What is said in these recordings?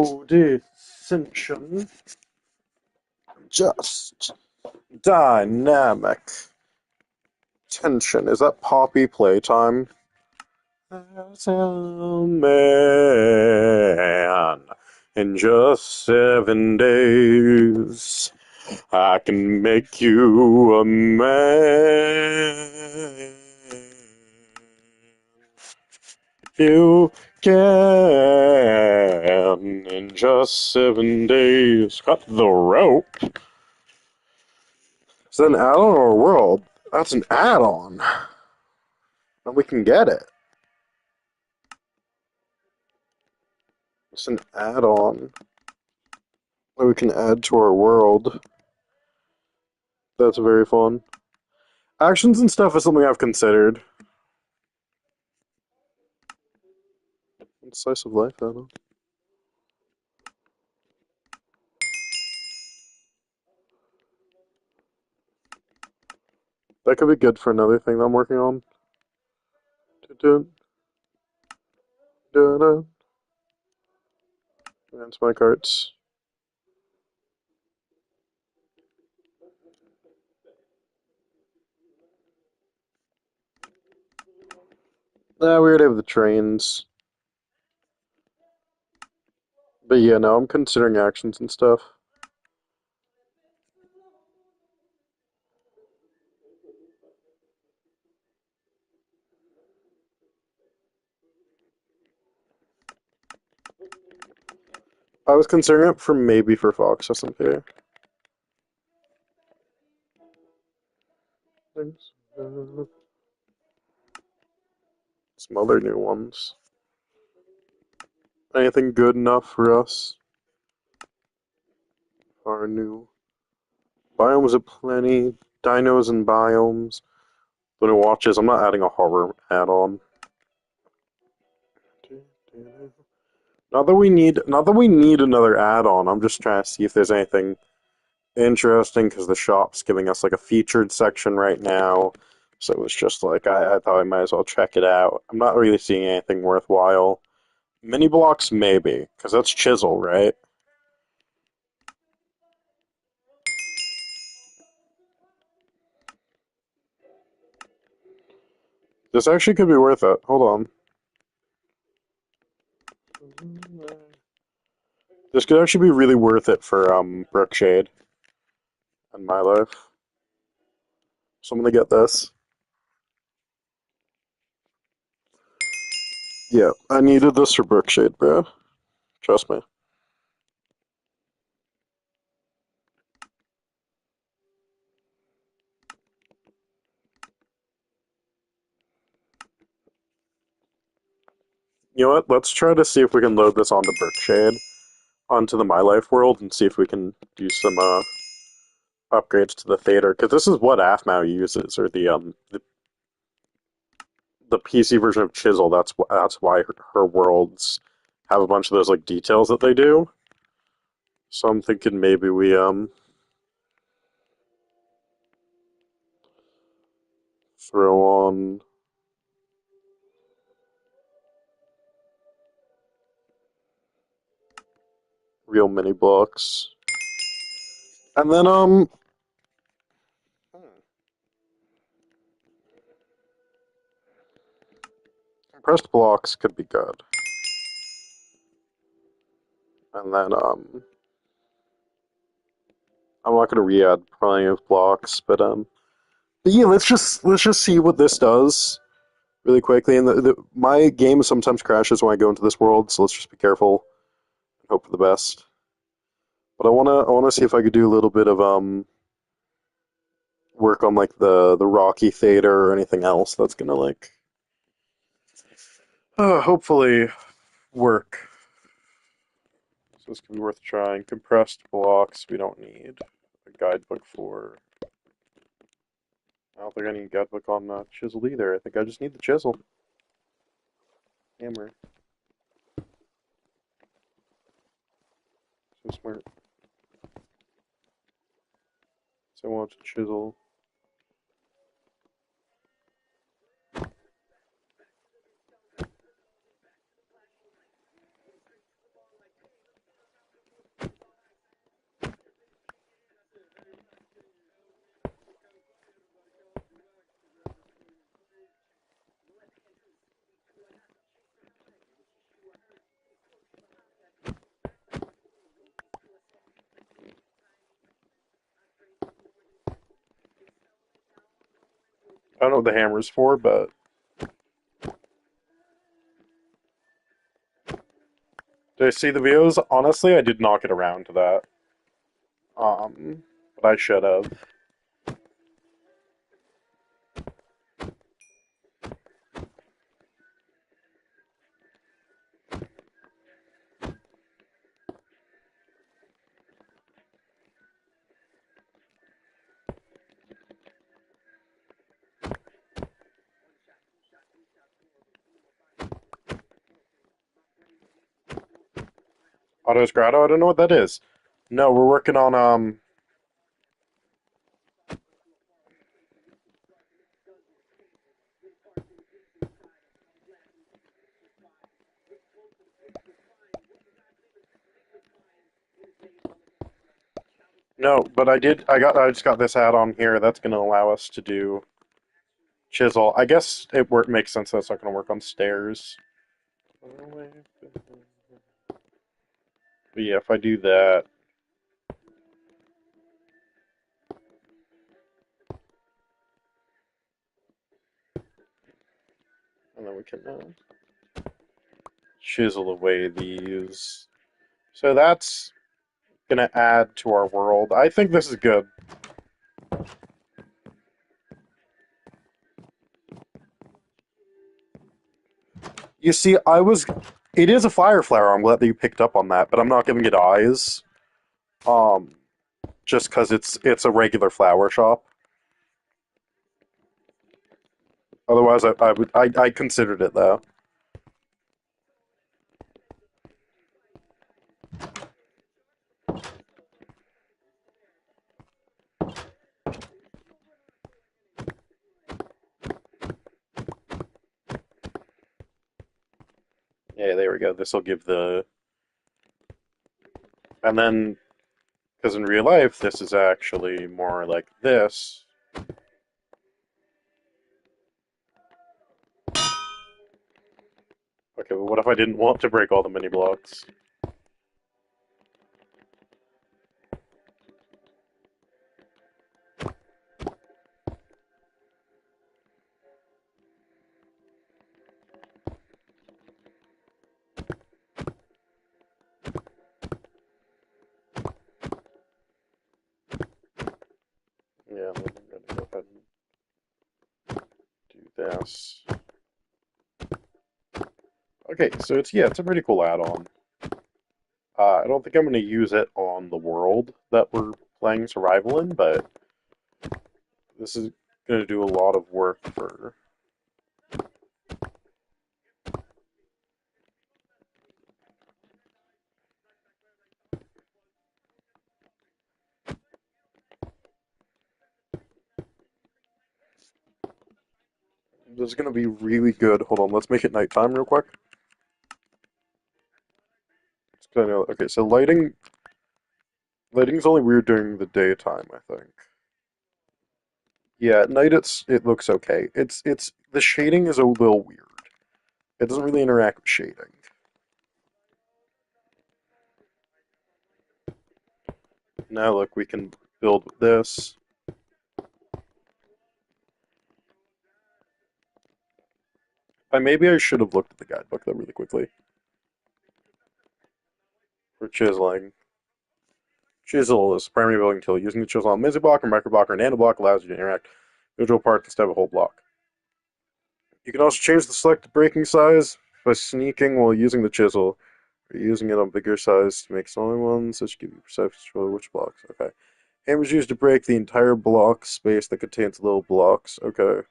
no dissension, just dynamic tension. Is that Poppy playtime? As a man, in just 7 days, I can make you a man. You can, in just 7 days, cut the rope. Is that an add-on or a world? That's an add-on. And we can get it. It's an add-on that we can add to our world. That's very fun. Actions and stuff is something I've considered. Slice of life, I don't know. That could be good for another thing that I'm working on. Dun, dun, dun. That's my cards. We already have the trains. But yeah, no, I'm considering actions and stuff. I was considering it for maybe for Foxy02016. Some other new ones. Anything good enough for us? Our new biomes aplenty. Dinos and biomes. The new watches. I'm not adding a horror add-on. Not that we need another add-on. I'm just trying to see if there's anything interesting because the shop's giving us like a featured section right now. So it was just like I thought I might as well check it out. I'm not really seeing anything worthwhile. Mini blocks maybe, because that's chisel, right? This actually could be worth it. Hold on. This could actually be really worth it for Brookshade and my life. So I'm gonna get this. Yeah, I needed this for Brookshade, bro. Trust me. You know what? Let's try to see if we can load this onto Brookshade, onto the My Life world, and see if we can do some upgrades to the theater. Because this is what Aphmau uses, or the PC version of Chisel. That's why her worlds have a bunch of those like details that they do. So I'm thinking maybe we throw on real mini blocks. And then compressed blocks could be good. And then I'm not gonna re-add plenty of blocks, but yeah, let's just see what this does really quickly. And my game sometimes crashes when I go into this world, so let's just be careful and hope for the best. But I wanna see if I could do a little bit of work on like the Rocky Theater or anything else that's gonna like hopefully work. So this could be worth trying. Compressed blocks we don't need. A guidebook for. I don't think I need a guidebook on chisel either. I think I just need the chisel. Hammer. So smart. So I want to chisel. I don't know what the hammer's for, but did I see the videos? Honestly, I did not get around to that. But I should have. Auto's Grotto? I don't know what that is. No, we're working on no, but I just got this add-on here that's gonna allow us to do chisel. I guess makes sense that it's not gonna work on stairs. But yeah, if I do that, and then we can chisel away these. So that's gonna add to our world. I think this is good. You see, it is a fire flower. I'm glad that you picked up on that, but I'm not giving it eyes. Um, just because it's a regular flower shop. Otherwise, I considered it though. Yeah, there we go. This will give and then because in real life this is actually more like this. Okay, but what if I didn't want to break all the mini blocks? Yeah, I'm gonna go ahead and do this. Okay, so it's a pretty cool add-on. I don't think I'm going to use it on the world that we're playing survival in, but this is going to do a lot of work this is going to be really good. Hold on, let's make it nighttime real quick. Okay, so lighting's only weird during the daytime, I think. Yeah, at night it looks okay. It's the shading is a little weird. It doesn't really interact with shading. Now look, we can build this. Maybe I should have looked at the guidebook though really quickly for chiseling. Chisel is a primary building tool. Using the chisel on a block or microblock or nanoblock allows you to interact with individual parts instead of a whole block. You can also change the selected breaking size by sneaking while using the chisel, or using it on bigger size to make smaller ones, which give you precise control of which blocks. Okay. Hammers used to break the entire block space that contains little blocks. Okay.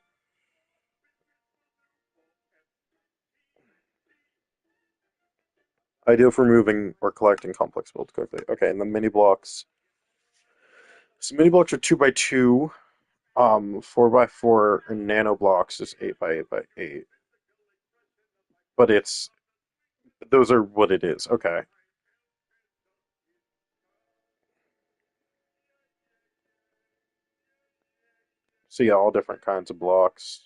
Ideal for moving or collecting complex builds quickly. Okay, and the mini blocks. So mini blocks are 2 by 2. 4 by 4 and nano blocks is 8 by 8 by 8. But those are what it is. Okay. So yeah, all different kinds of blocks.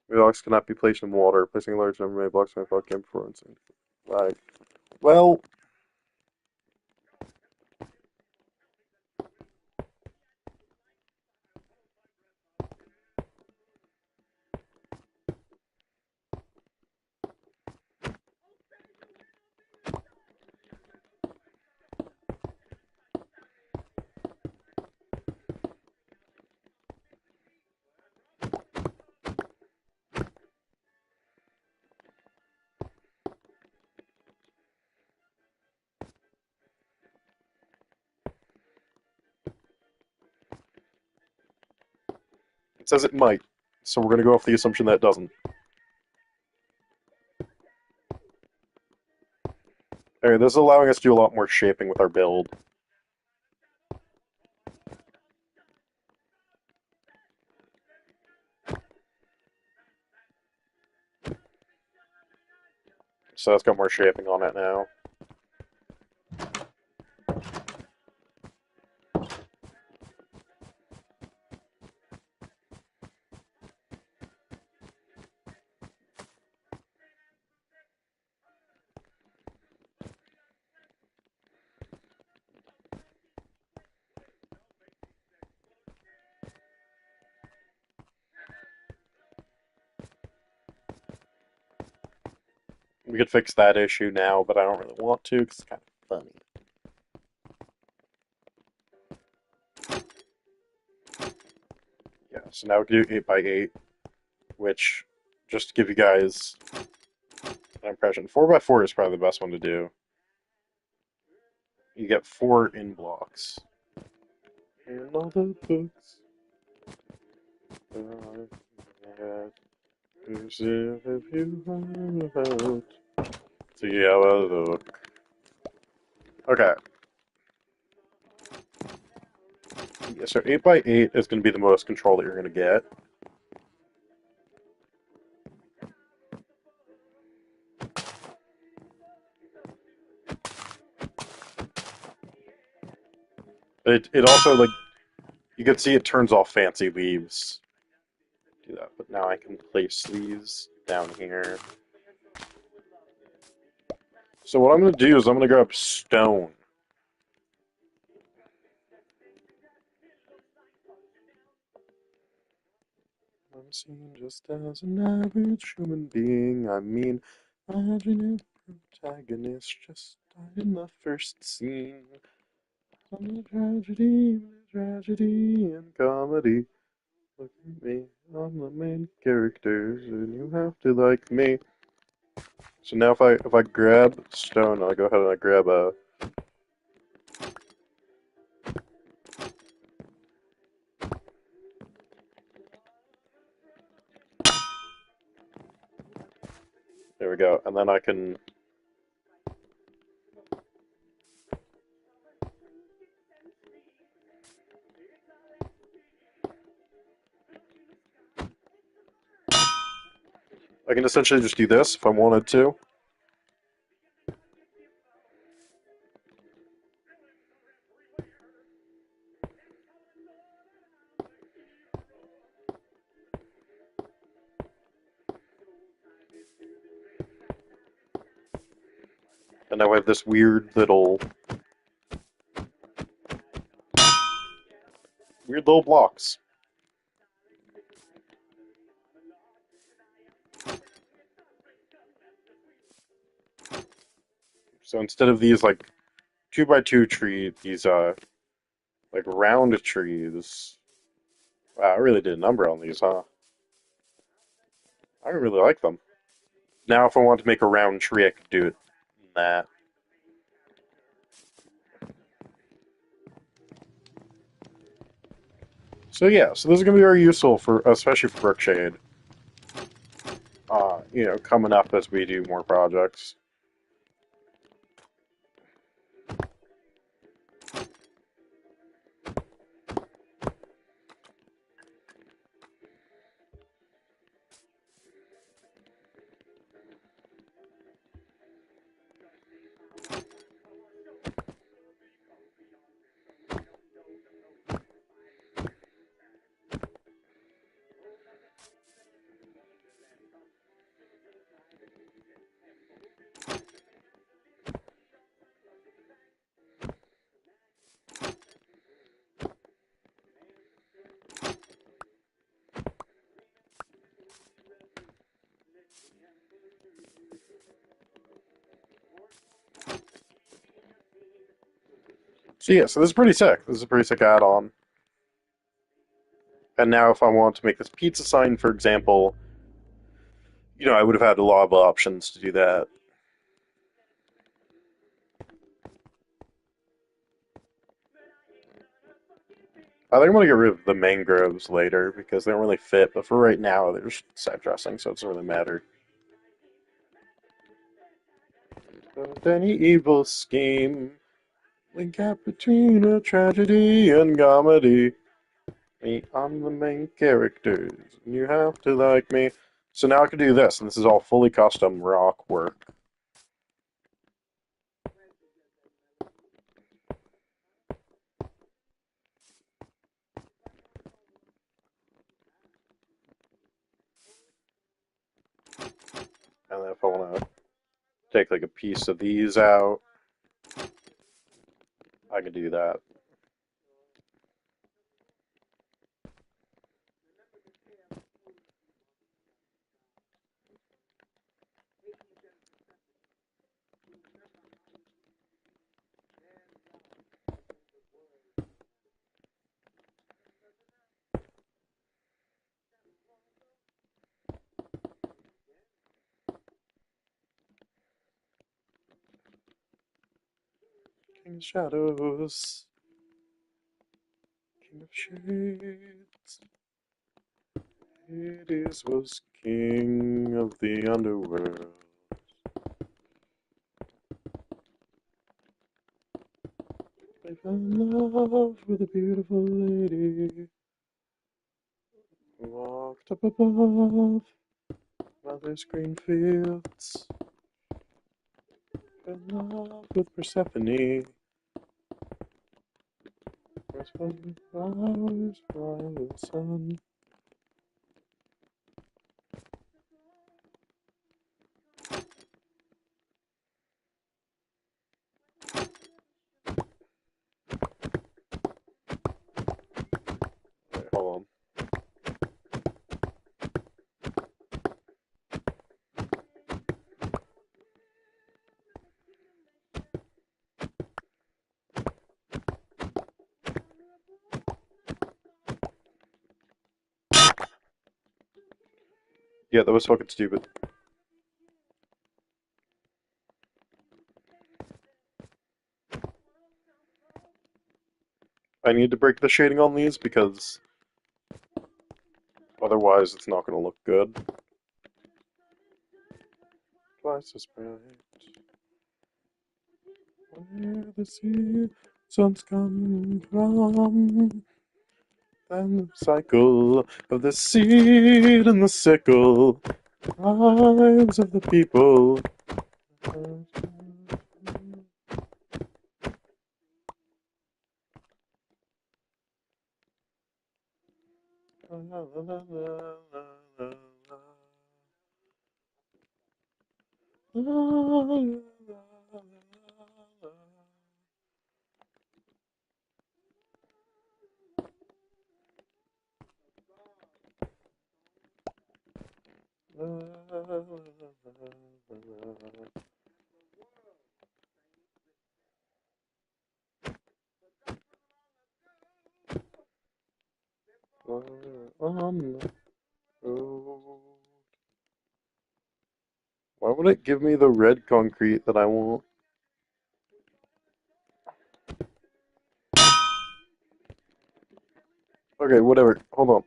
Blocks cannot be placed in water. Placing a large number of blocks in a block game before insane. Like, well, it says it might. So we're gonna go off the assumption that it doesn't. Alright, this is allowing us to do a lot more shaping with our build. So it's got more shaping on it now. We could fix that issue now, but I don't really want to because it's kind of funny. Yeah, so now we can do 8x8, which, just to give you guys an impression, 4x4 is probably the best one to do. You get 4 in blocks. In all the books if you want to have a look. Okay. Yeah, so 8x8 is going to be the most control that you're going to get. It also, like, you can see it turns off fancy leaves. Do that, but now I can place these down here. So what I'm going to do is I'm going to grab stone. I'm seen just as an average human being. I mean, imagine if protagonist just died in the first scene. On a tragedy and comedy. Look at me, I'm the main characters, and you have to like me. So now if I grab stone, I'll go ahead and I grab a. There we go, and then I can. I can essentially just do this if I wanted to. And now I have this weird little blocks. So instead of these like 2x2 tree, these like round trees. Wow, I really did a number on these, huh? I really like them. Now if I want to make a round tree, I could do it in that. So yeah, so this is gonna be very useful for, especially for Brookshade. Coming up as we do more projects. So yeah, so this is pretty sick. This is a pretty sick add-on. And now if I want to make this pizza sign, for example, I would have had a lot of options to do that. I think I'm gonna get rid of the mangroves later because they don't really fit, but for right now, they're just set dressing, so it doesn't really matter. But any evil scheme, link gap between a tragedy and comedy. Me, I'm the main characters, and you have to like me. So now I can do this, and this is all fully custom rock work. And then if I want to take like a piece of these out, I can do that. King of Shadows, King of Shades, Hades was king of the underworld. I fell in love with a beautiful lady who walked up above mother's green fields. Fell in love with Persephone. There's flowers by the sun. Wait, hold on. Yeah, that was fucking stupid. I need to break the shading on these because otherwise it's not going to look good. Twice as bright. Where the seasons come from, and the cycle of the seed and the sickle, lives of the people. On the road. Why would it give me the red concrete that I want? Okay, whatever. Hold on.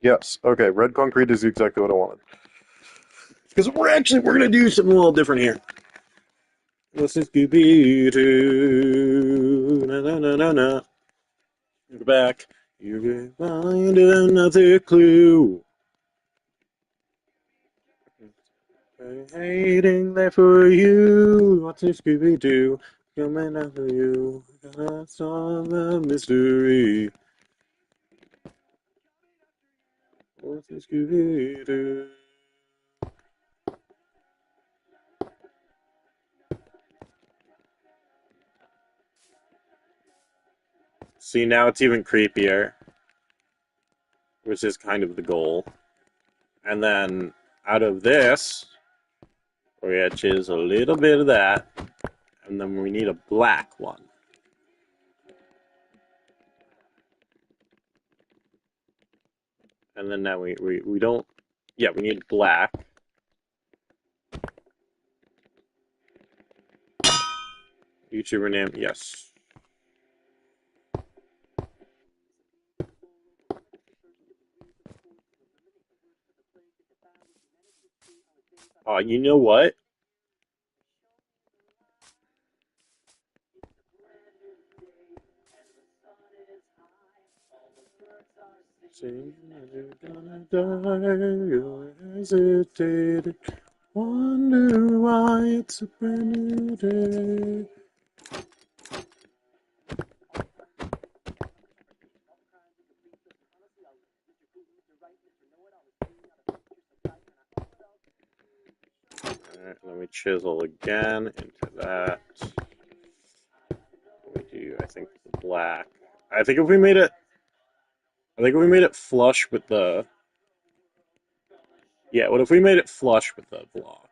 Yes. Okay, red concrete is exactly what I wanted. Because we're gonna do something a little different here. What's this Scooby Doo? Na na na na na. You're back. You can find another clue. Waiting there for you. What's this Scooby Doo? Coming after you. Gonna solve the mystery. What's this Scooby Doo? See, now it's even creepier, which is kind of the goal. And then out of this, which is a little bit of that, and then we need a black one. And then now we don't, yeah, we need black. YouTuber name, yes. You know what? Saying you're gonna die, you hesitated. Wonder why it's a brand new day. Alright, then we chisel again into that. We do, I think, the black. I think if we made it, I think if we made it flush with the, yeah, what if we made it flush with the block?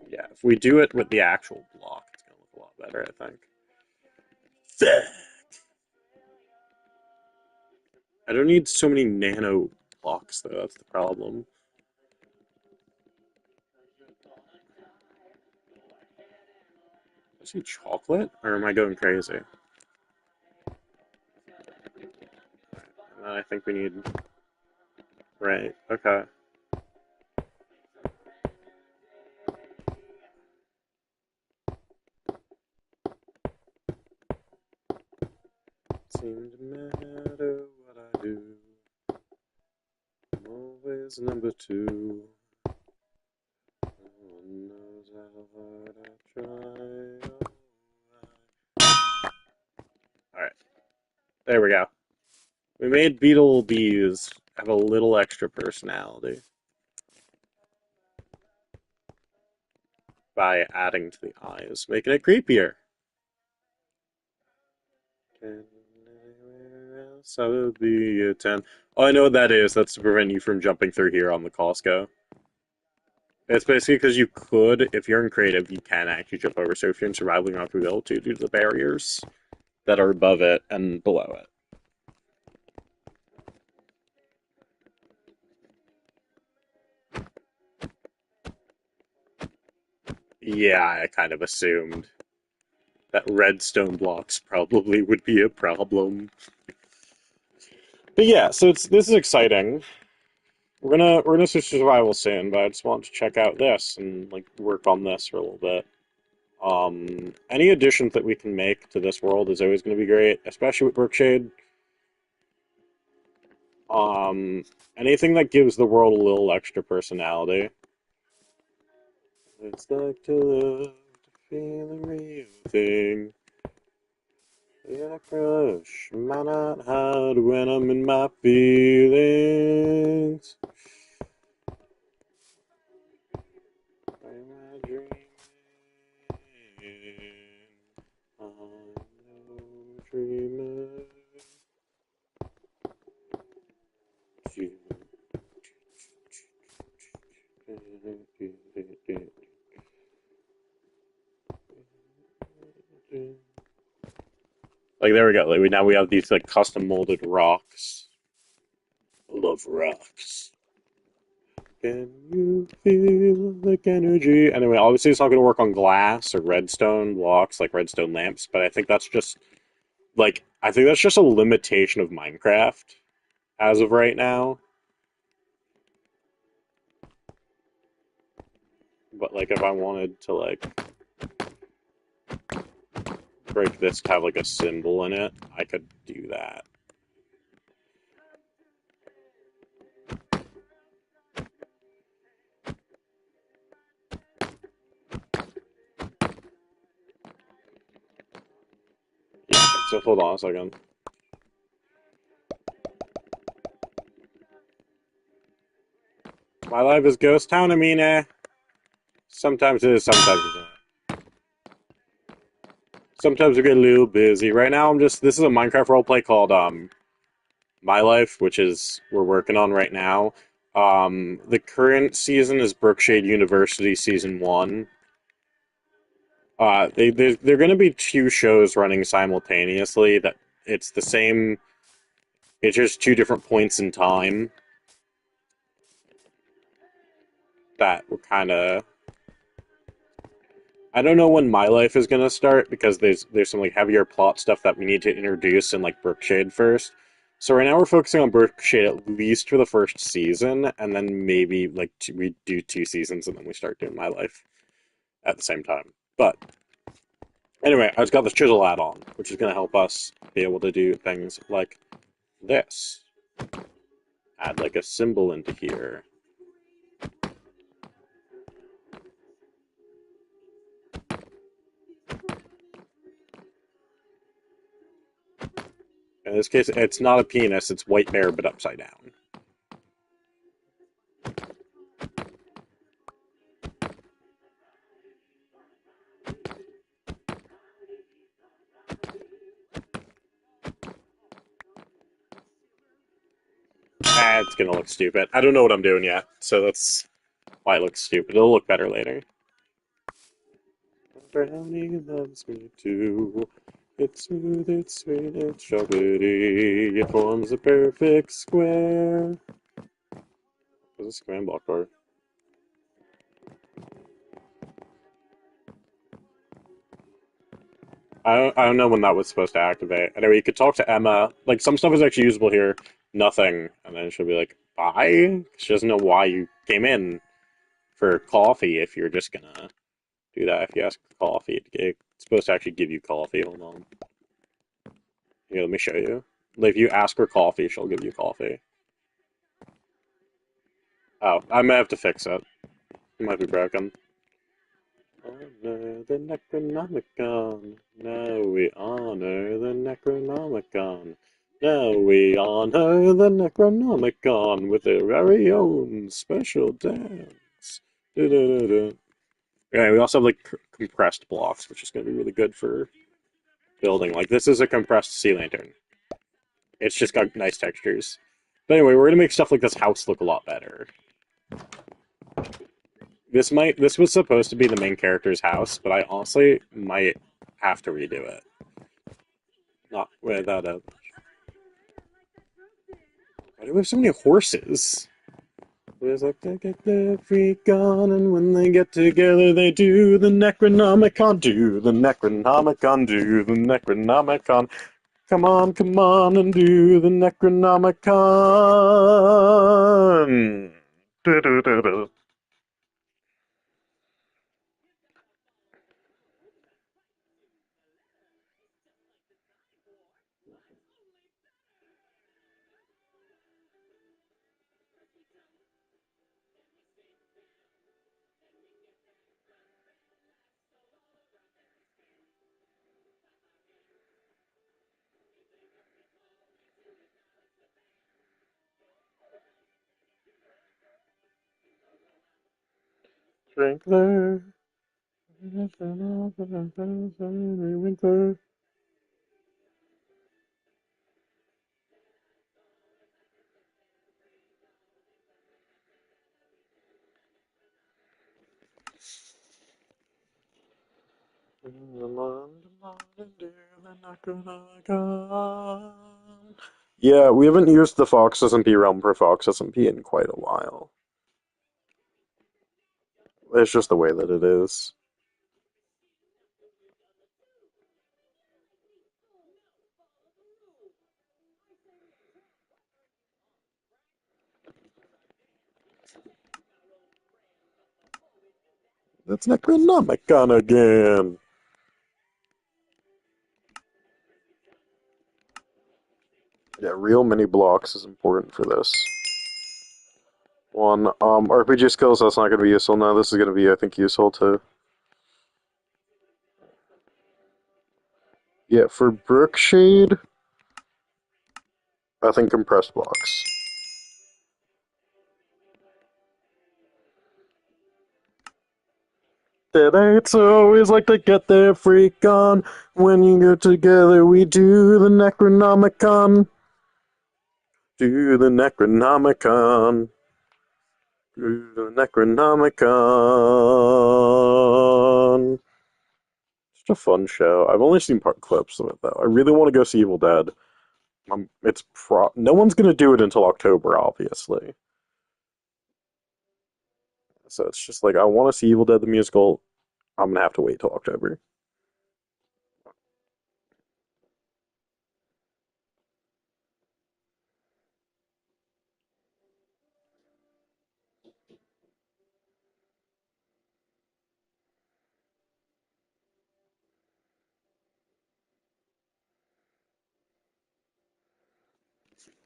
Yeah, if we do it with the actual block, it's gonna look a lot better, I think. I don't need so many nano blocks, though. That's the problem. Is he chocolate, or am I going crazy? And then I think we need... Right, okay. Seems to matter what I do. I'm always number two. No one knows how hard I try. Alright, there we go. We made Beetle Bees have a little extra personality by adding to the eyes, making it creepier. Else I would be a 10. Oh, I know what that is. That's to prevent you from jumping through here on the Costco. It's basically because you could, if you're in creative, you can actually jump over. So if you're in survival, you're not going to be able to due to the barriers that are above it and below it. Yeah, I kind of assumed that redstone blocks probably would be a problem. But yeah, so this is exciting. We're gonna switch to survival soon, but I just want to check out this and like work on this for a little bit. Any additions that we can make to this world is always going to be great, especially with Brookshade. Um, Anything that gives the world a little extra personality. It's like to love, to feel a real thing. Yeah, I crush might not hide when I'm in my feelings. Am I dreaming? I'm no dreamer. Like there we go. Like now we have these like custom molded rocks. I love rocks. Can you feel like energy? Anyway, obviously it's not going to work on glass or redstone blocks like redstone lamps, but I think that's just a limitation of Minecraft as of right now. But like if I wanted to like break this to have like a symbol in it, I could do that. Yeah, so hold on a second. My life is ghost town, Amina. Sometimes it is, sometimes it's not. sometimes we get a little busy. Right now, this is a Minecraft roleplay called My Life, which is we're working on right now. The current season is Brookshade University Season 1. They're going to be two shows running simultaneously. That it's the same. It's just two different points in time that we're kind of. I don't know when My Life is going to start because there's some like heavier plot stuff that we need to introduce in like Brookshade first. So right now we're focusing on Brookshade at least for the first season, and then maybe like we do 2 seasons and then we start doing My Life at the same time. But anyway, I just got this chisel add-on, which is going to help us be able to do things like this. Add like a symbol into here. In this case, it's not a penis, it's white bear, but upside down. It's gonna look stupid. I don't know what I'm doing yet, so that's why it looks stupid. It'll look better later. Brownie loves me too. It's smooth, it's sweet, it's chocolatey. It forms a perfect square. What's a square block for? I don't know when that was supposed to activate. Anyway, you could talk to Emma. Like, some stuff is actually usable here. Nothing. And then she'll be like, bye? She doesn't know why you came in for coffee if you're just gonna do that. If you ask for coffee, it's supposed to actually give you coffee. Hold on. Here, let me show you. Like, if you ask her coffee, she'll give you coffee. Oh, I may have to fix it. It might be broken. Honor the Necronomicon. Now we honor the Necronomicon. Now we honor the Necronomicon with their very own special dance. Da-da-da-da. Yeah, we also have like compressed blocks, which is going to be really good for building. Like this is a compressed sea lantern. It's just got nice textures. But anyway, we're gonna make stuff like this house look a lot better. This was supposed to be the main character's house, but I honestly might have to redo it. Not without a. Why do we have so many horses? There's like they get their freak on, and when they get together, they do the Necronomicon, do the Necronomicon, do the Necronomicon. Come on, and do the Necronomicon. Du-du-du-du. Sprinkler. Winkler. Yeah, we haven't used the Fox SMP realm for Fox SMP in quite a while. It's just the way that it is. That's Necronomicon again. Yeah, real many blocks is important for this. One, RPG skills, that's not going to be useful now. This is going to be, I think, useful to... Yeah, for Brookshade, I think compressed blocks. The dates always like to get their freak on. When you get together, we do the Necronomicon. Do the Necronomicon. Do the Necronomicon. It's a fun show. I've only seen part clips of it though. I really want to go see Evil Dead. No one's gonna do it until October, obviously. So it's just like I want to see Evil Dead the musical. I'm gonna have to wait till October.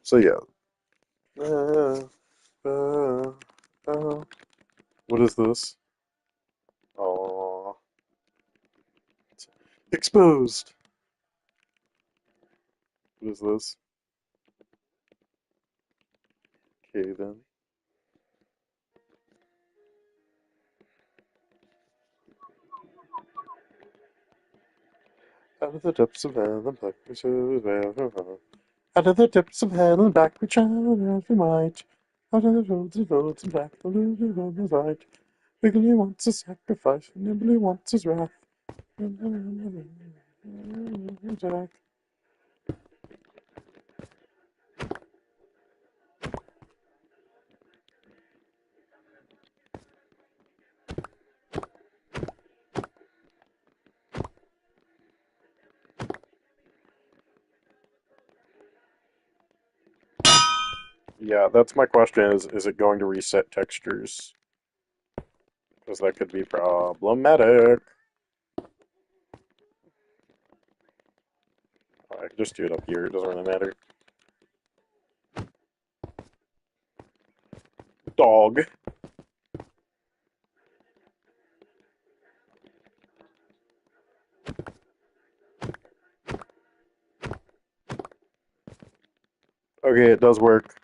So yeah. Uh, uh, uh. What is this? Oh, exposed. What is this? Okay then. Out of the depths of hell and back we shall. Out of the depths of hell and back we shall as we might. Out of the roads and back the road is right. Wiggly wants a sacrifice, and Nibbly wants his wrath. Jack. Yeah, that's my question is it going to reset textures? Because that could be problematic. I can just do it up here, it doesn't really matter. Dog. Okay, it does work.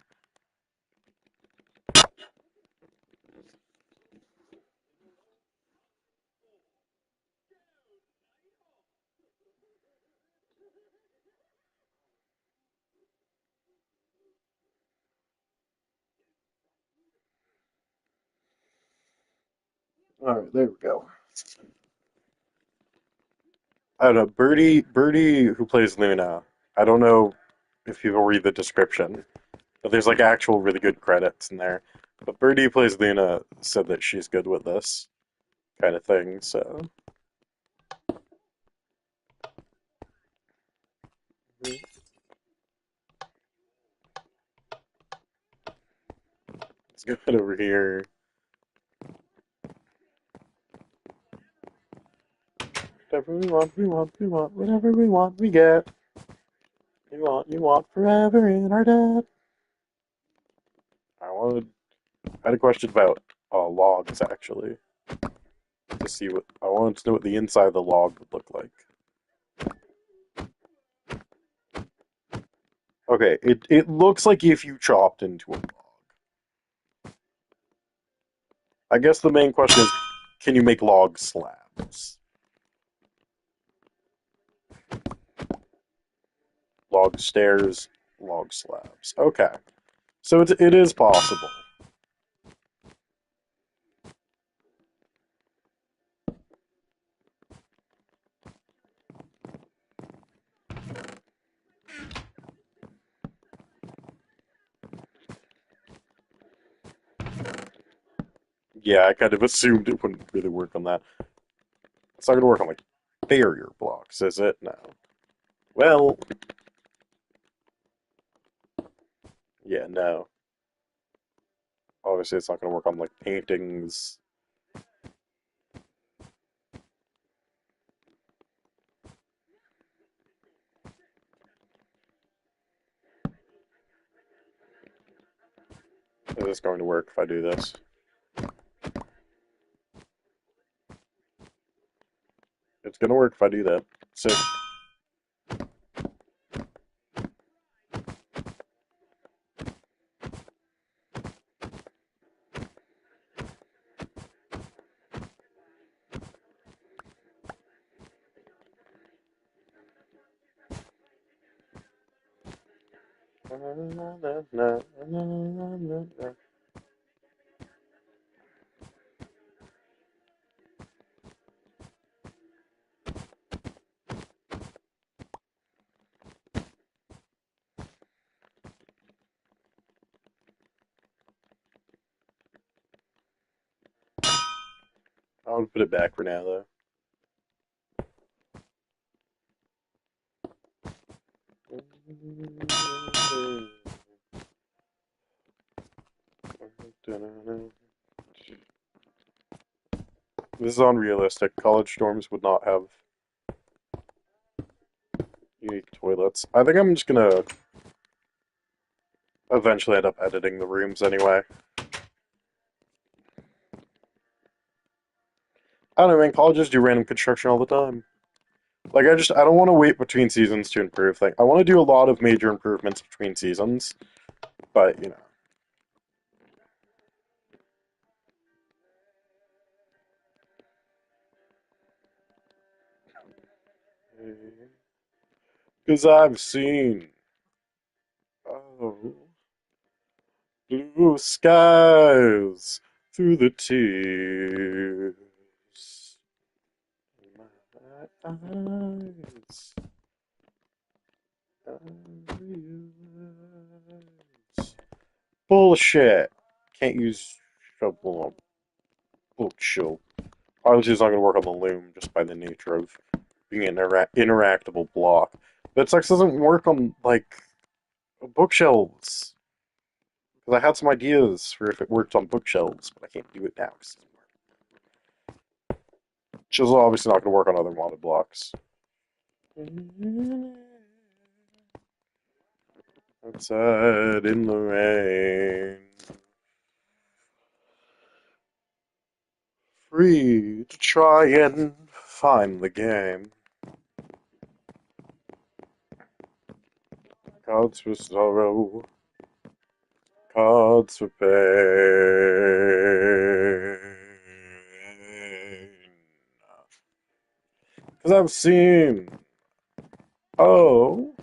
Alright, there we go. I don't know, Birdie who plays Luna. I don't know if people read the description, but there's like actual really good credits in there. But Birdie who plays Luna said that she's good with this kind of thing, so let's go head over here. Whatever we want, whatever we want, we get. You want forever in our debt. I had a question about logs actually. To see what I wanted to know what the inside of the log would look like. Okay, it looks like if you chopped into a log. I guess the main question is, can you make log slabs? Log stairs, log slabs. Okay, so it is possible. Yeah, I kind of assumed it wouldn't really work on that. It's not going to work on like barrier blocks, is it? No. Well, yeah, no. Obviously, it's not going to work on like paintings. Is this going to work if I do this? It's going to work if I do that. So, I'll put it back for now, though. This is unrealistic. College dorms would not have unique toilets. I think I'm just gonna eventually end up editing the rooms anyway. I don't know, man. Colleges do random construction all the time. Like, I don't want to wait between seasons to improve things. I want to do a lot of major improvements between seasons, but, you know. Because I've seen, oh, blue skies through the tears in my eyes. I realize. Bullshit. Can't use shovel on bookshelf. Obviously, it's not going to work on the loom just by the nature of being an interactable block. But Sex doesn't work on, like, bookshelves. Because I had some ideas for if it worked on bookshelves, but I can't do it now. Which is obviously not going to work on other modded blocks. Outside in the rain. Free to try and find the game. Cards for sorrow, cards for pain. Because I've seen, oh,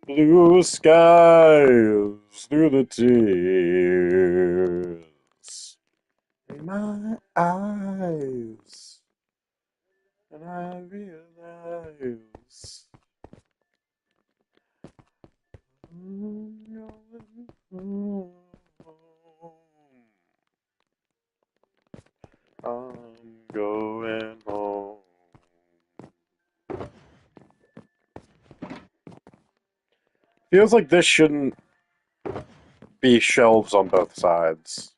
blue skies through the tears in my eyes, and I realize I'm going home. I'm going home. Feels like this shouldn't be shelves on both sides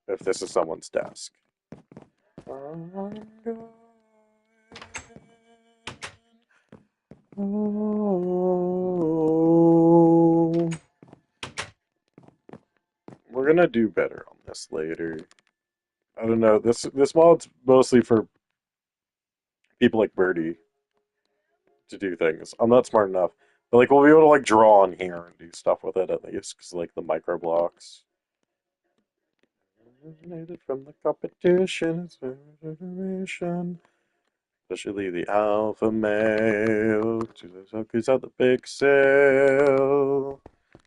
if this is someone's desk. I'm going home. We're gonna do better on this later. I don't know. This mod's mostly for people like Birdie to do things. I'm not smart enough. But like we'll be able to like draw on here and do stuff with it at least, because like the micro blocks. Eliminated from the competition, it's generation. Especially the alpha male. To the suckers at the big sale.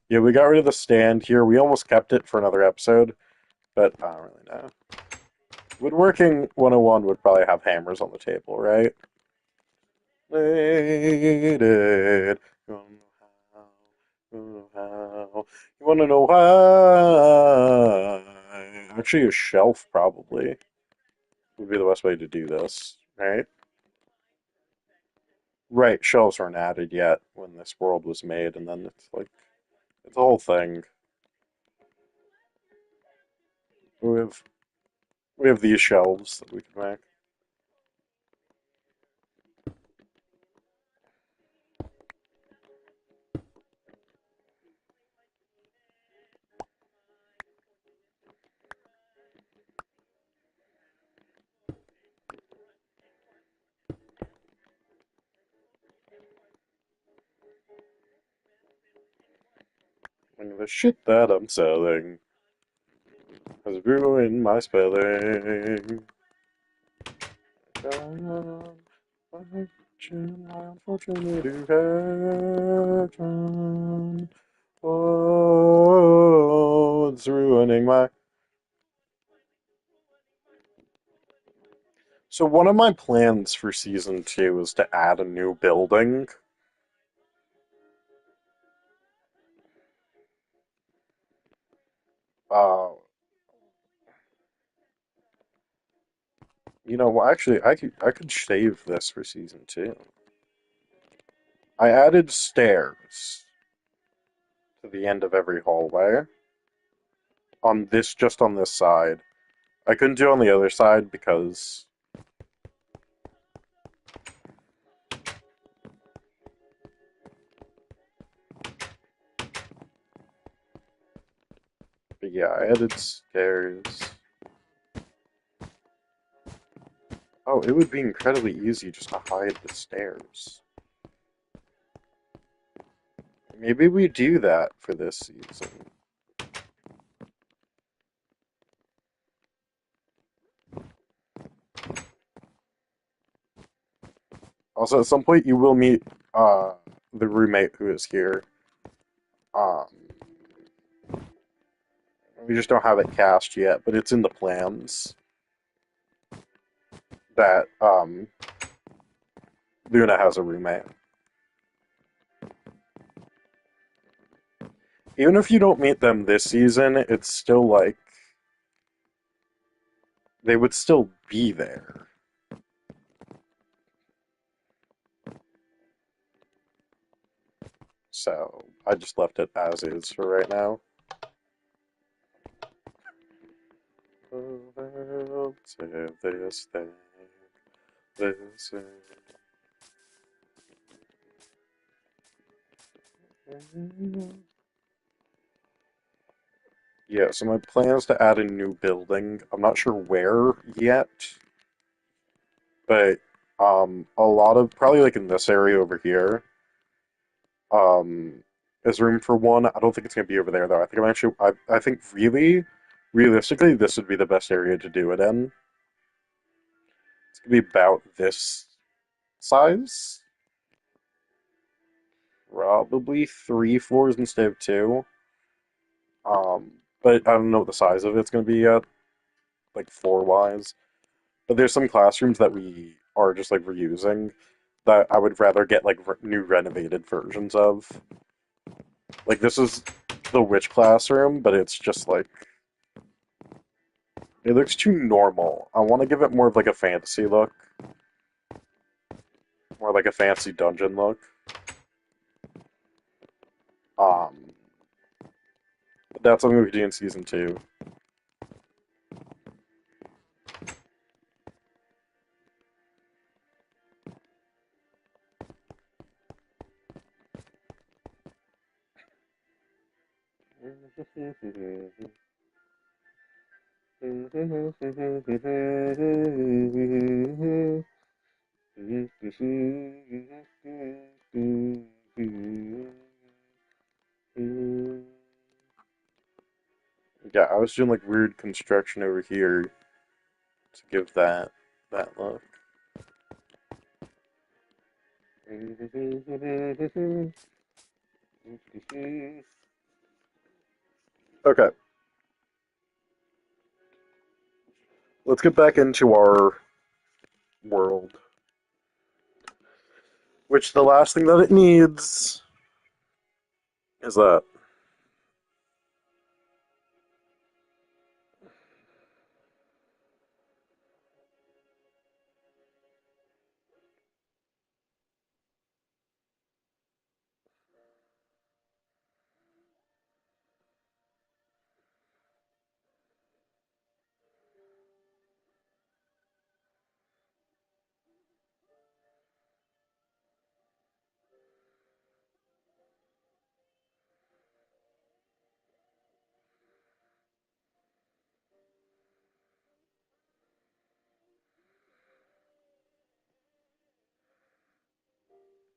Yeah, we got rid of the stand here. We almost kept it for another episode, but I don't really know. Woodworking 101 would probably have hammers on the table, right? Needed. You wanna know how? You wanna know why? Actually, a shelf probably would be the best way to do this, right? Right, shelves weren't added yet when this world was made, and then it's like it's a whole thing. We have we have these shelves that we can make. And the shit that I'm selling has ruined my spelling. My unfortunate infection. Oh, it's ruining my. So one of my plans for season 2 is to add a new building. Uh, well, actually, I could save this for season 2. I added stairs to the end of every hallway just on this side. I couldn't do it on the other side because, but yeah, I added stairs. Oh, it would be incredibly easy just to hide the stairs. Maybe we do that for this season. Also, at some point, you will meet the roommate who is here. Um, we just don't have it cast yet, but it's in the plans that Luna has a roommate. Even if you don't meet them this season, it's still like they would still be there. So I just left it as is for right now. Let's have this thing. This thing. Yeah, so my plan is to add a new building. I'm not sure where yet, but a lot of probably like in this area over here, um, is room for one. I don't think it's gonna be over there though. I think really, realistically, this would be the best area to do it in. It's gonna be about this size, probably 3 floors instead of two. But I don't know what the size of it's gonna be yet, like floor wise. But there's some classrooms that we are just like reusing that I would rather get like new renovated versions of. Like this is the witch classroom, but it's just like it looks too normal. I want to give it more of like a fantasy look, more like a fancy dungeon look. Um, but that's something we could do in season 2. Yeah, I was doing like weird construction over here to give that look. Okay, let's get back into our world. Which the last thing that it needs is that.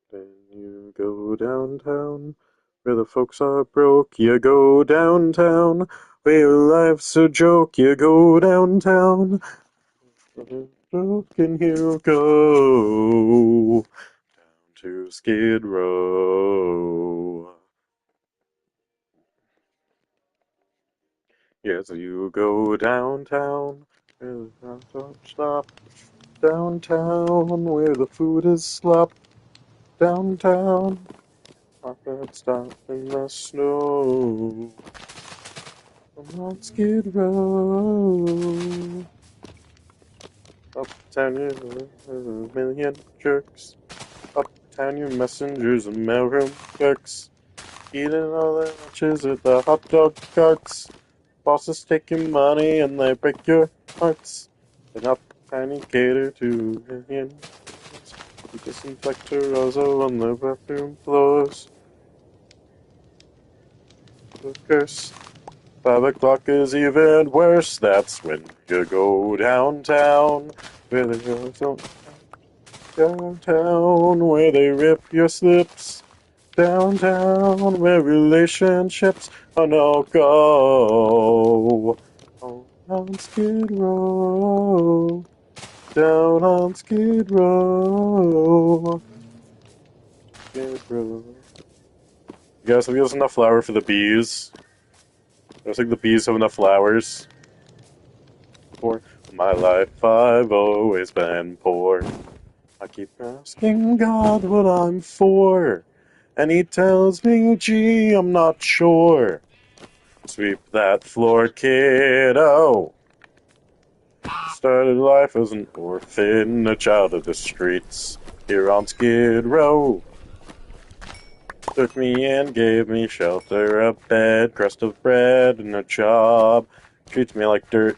Then you go downtown, where the folks are broke. You go downtown, where life's a joke. You go downtown, where you go. to Skid Row. Yes, you go downtown, where the don't stop. Downtown, where the food is slop. Downtown, not that stop in the snow. I'm on Skid Row. Uptown, you a million jerks. Uptown, you messengers and mailroom clerks. Eating all the lunches at the hot dog carts. Bosses take your money and they break your hearts. And uptown, you cater to a million. You disinfect Rosso on the bathroom floors. The curse. 5 o'clock is even worse. That's when you go downtown. Where the girls don't downtown, where they rip your slips. Downtown, where relationships are no go. On Skid Row. Down on Skid Row. Skid Row. You guys, have you enough flour for the bees? I think the bees have enough flowers. For my life, I've always been poor. I keep asking God what I'm for, and he tells me, gee, I'm not sure. Sweep that floor, kiddo. Started life as an orphan, a child of the streets, here on Skid Row. Took me in, gave me shelter, a bed, crust of bread, and a job. Treats me like dirt,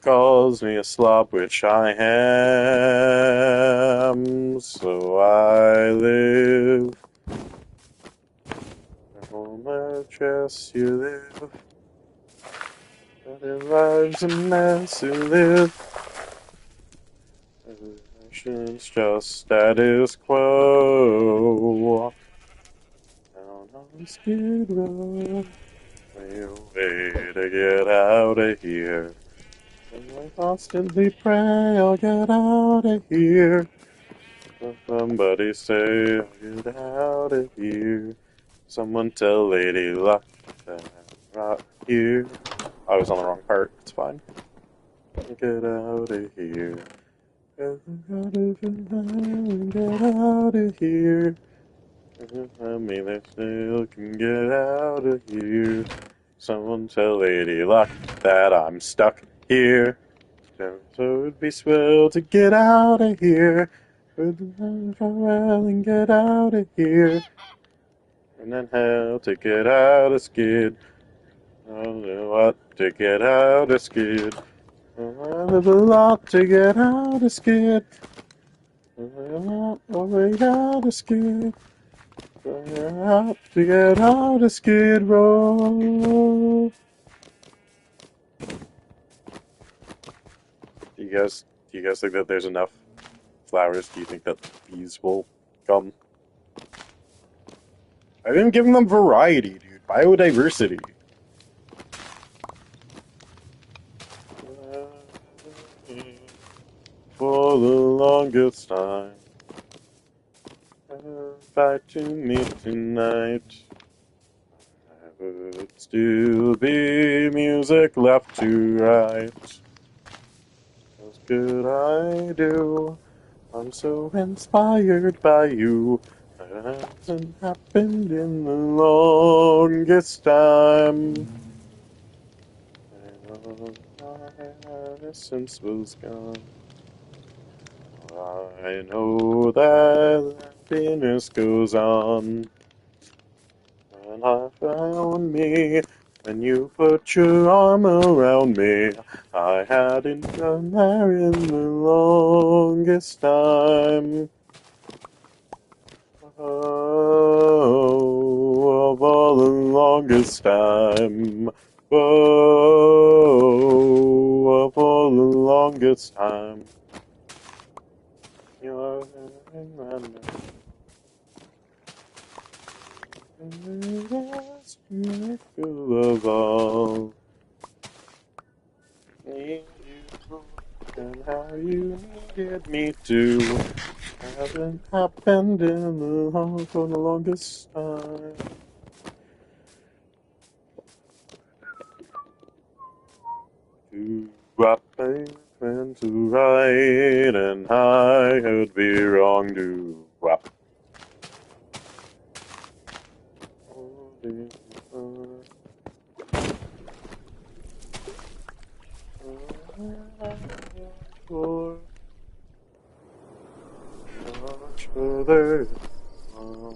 calls me a slob, which I am. So I live. Home address you live. But in life's a mess you live. Everything's just status quo. Down on Skid Row. Way to get out of here. And I constantly pray I'll get out of here. Somebody say I'll get out of here. Someone tell Lady Luck that I'm right here. I was on the wrong part. It's fine. Get out of here. Get out of here. I mean, they still can get out of here. Someone tell Lady Luck that I'm stuck here. So it'd be swell to get out of here. Well and get out of here. And then hell to get out of Skid. I don't know what to get out of Skid. I live a lot to get out of Skid. I live a lot out of Skid. To get out of Skid Row. Do you guys think that there's enough flowers? Do you think that bees will come? I didn't give them variety, dude. Biodiversity. For the longest time, back to me tonight. There would still be music left to write. What could I do? I'm so inspired by you. That hasn't happened in the longest time. My innocence was gone. I know that happiness goes on. And I found me when you put your arm around me. I hadn't done that in the longest time. Oh, of all the longest time. Oh, of all the longest time. You're the miracle of all. Need you and how you needed me to. Hasn't happened in the hall for the longest time. Do I think when to right and I would be wrong to wap. Much further. I'll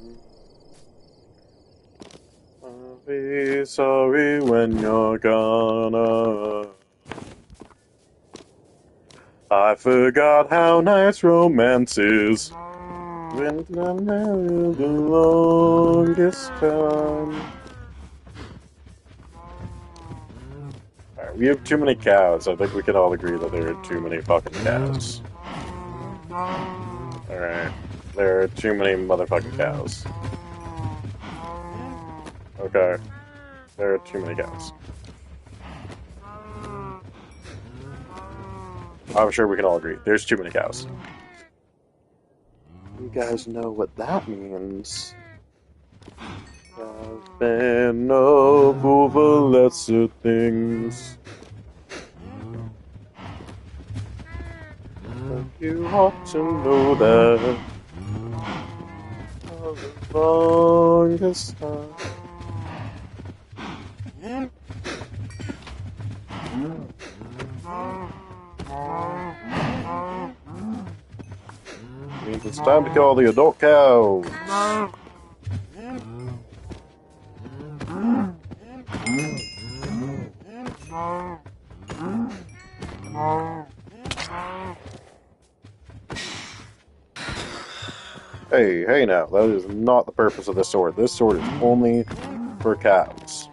be sorry when you're gone. I forgot how nice romance is. When I'm married the longest time. Alright, we have too many cows. I think we can all agree that there are too many fucking cows. Alright. There are too many motherfucking cows. Okay. There are too many cows. I'm sure we can all agree. There's too many cows. You guys know what that means. I've been a fool for lesser things. But you ought to know that for the longest time. Means it's time to call the adult cows. Hey now, that is not the purpose of this sword. This sword is only for cows.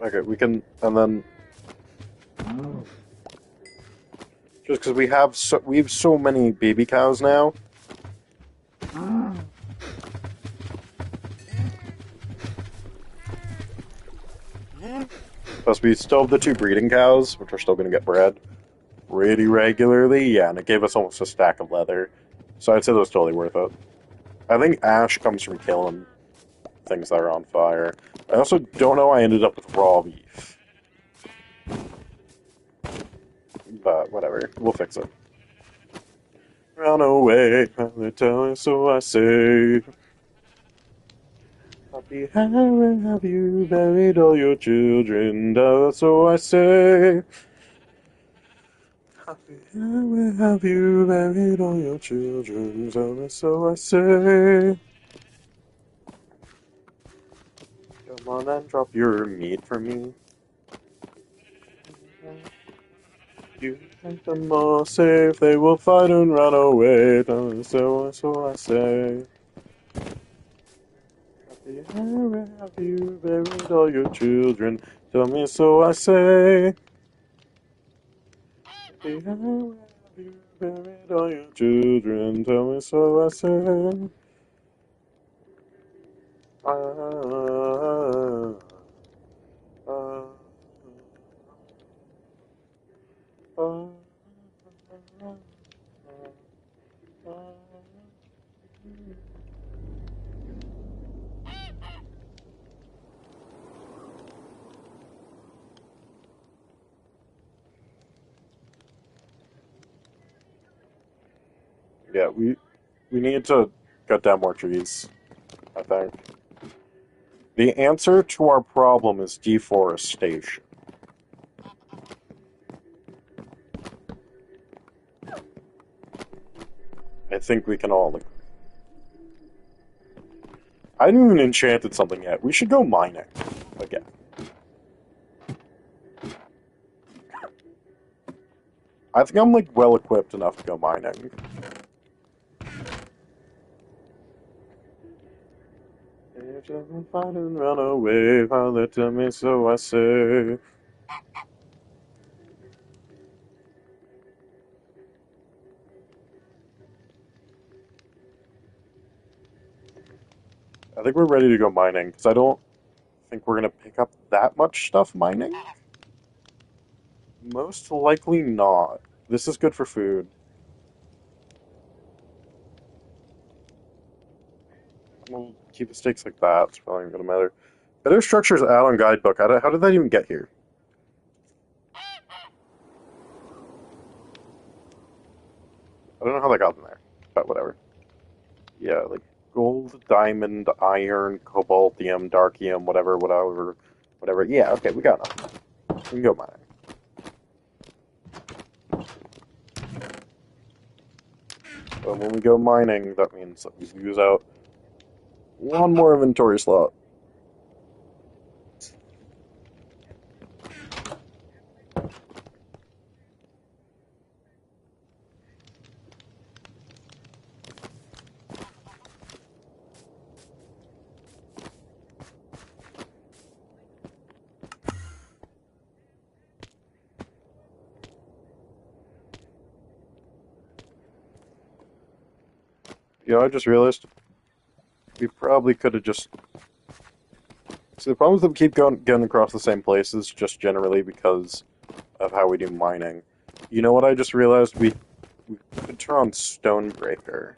Okay, we can, and then just because we have so many baby cows now. Plus, we still have the 2 breeding cows, which are still going to get bred pretty regularly. Yeah, and it gave us almost a stack of leather. So I'd say that was totally worth it. I think ash comes from killing things that are on fire. I also don't know how I ended up with raw beef. But whatever, we'll fix it. Run away, they tell me so I say. Happy, where have you buried all your children? So I say. Happy, where have you buried all your children? So I say. Come on and drop your meat for me. You make them all safe, they will fight and run away. So I say. Happy, where have you buried all your children? Tell me so I say. Happy, where have you buried all your children? Tell me so I say. Ah, ah, ah, Yeah, we need to cut down more trees, I think. The answer to our problem is deforestation. I think we can all agree. I haven't even enchanted something yet. We should go mining again. I think I'm like well equipped enough to go mining. Fight and run away, Father, tell me so I say. I think we're ready to go mining, because I don't think we're going to pick up that much stuff mining. Most likely not. This is good for food. We'll keep the stakes like that. It's probably not going to matter. Better structures add-on guidebook. How did that even get here? I don't know how that got in there, but whatever. Yeah, like gold, diamond, iron, cobaltium, darkium, whatever. Yeah, okay, we got enough. We can go mining. But when we go mining, that means that we use out one more inventory slot. You know, I just realized we probably could have just. See, the problem is that we keep getting across the same places, just generally because of how we do mining. You know what I just realized? We could turn on Stonebreaker.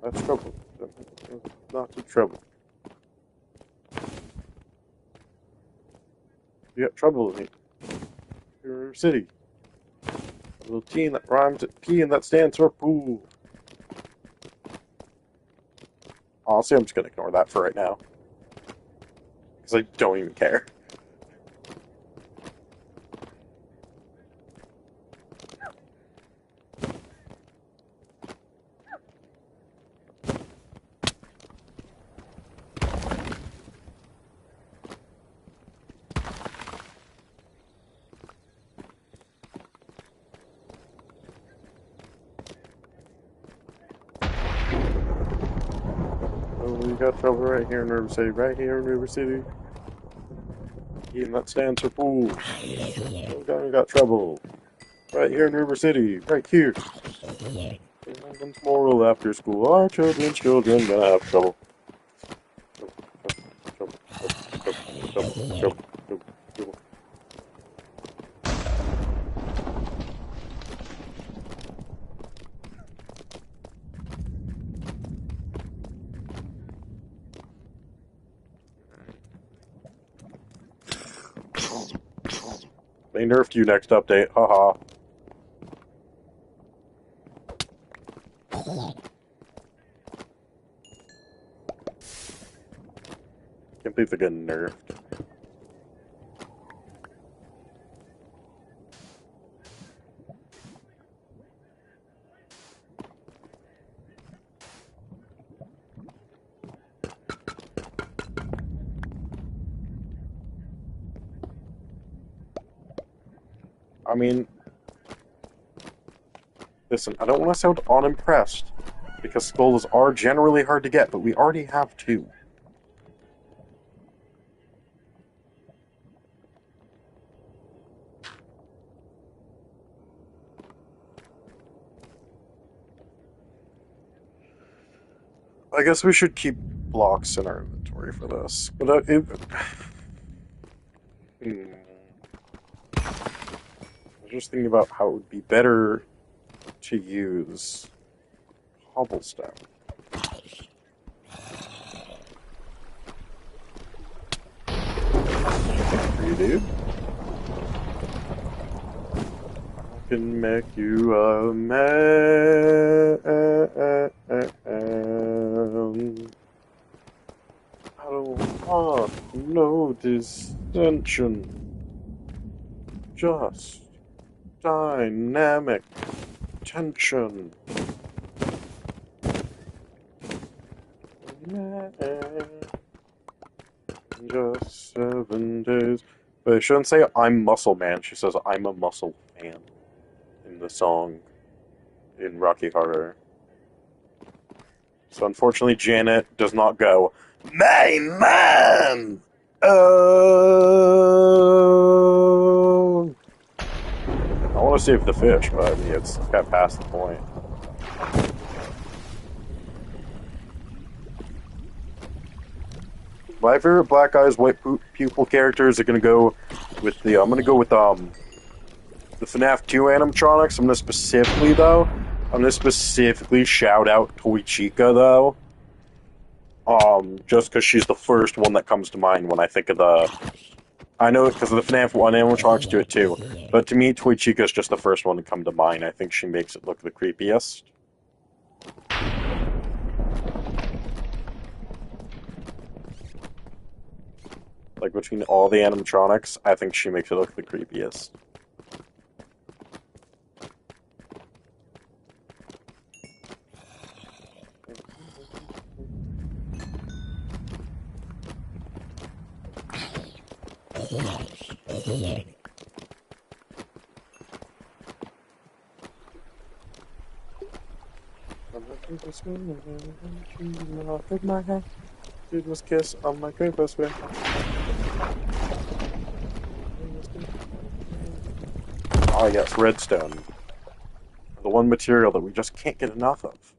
That's trouble. Lots of trouble. You got trouble in your city. A little T that rhymes at P and that stands for pool. Honestly, I'm just gonna ignore that for right now. Because I don't even care. Oh, we got trouble right here in River City. Right here in River City. And that stands for pool. Oh, we got trouble. Right here in River City. Right here. And moral after school. Our children's children gonna have trouble. Trouble. They nerfed you next update. Haha. Can't believe they're getting nerfed. I mean, listen, I don't want to sound unimpressed, because skulls are generally hard to get, but we already have two. I guess we should keep blocks in our inventory for this. But I was just thinking about how it would be better to use cobblestone. For you, dude. I can make you a man. I don't want no dissension. Just dynamic tension. Man. Just 7 days. But it shouldn't say I'm muscle man. She says I'm a muscle man in the song in Rocky Horror. So unfortunately, Janet does not go, main man! Oh! I want to save the fish, but I mean, it's got past the point. My favorite Black Eyes White Pupil characters are gonna go with the. I'm gonna go with the FNAF 2 animatronics. I'm gonna specifically shout out Toy Chica though. Just because she's the first one that comes to mind when I think of the. I know because of the FNAF 1 animatronics do it too, but to me, Toy Chica is just the first one to come to mind. I think she makes it look the creepiest. Like, between all the animatronics, I think she makes it look the creepiest. Did was kiss on my Christmas ring. Ah, yes, redstone. The one material that we just can't get enough of.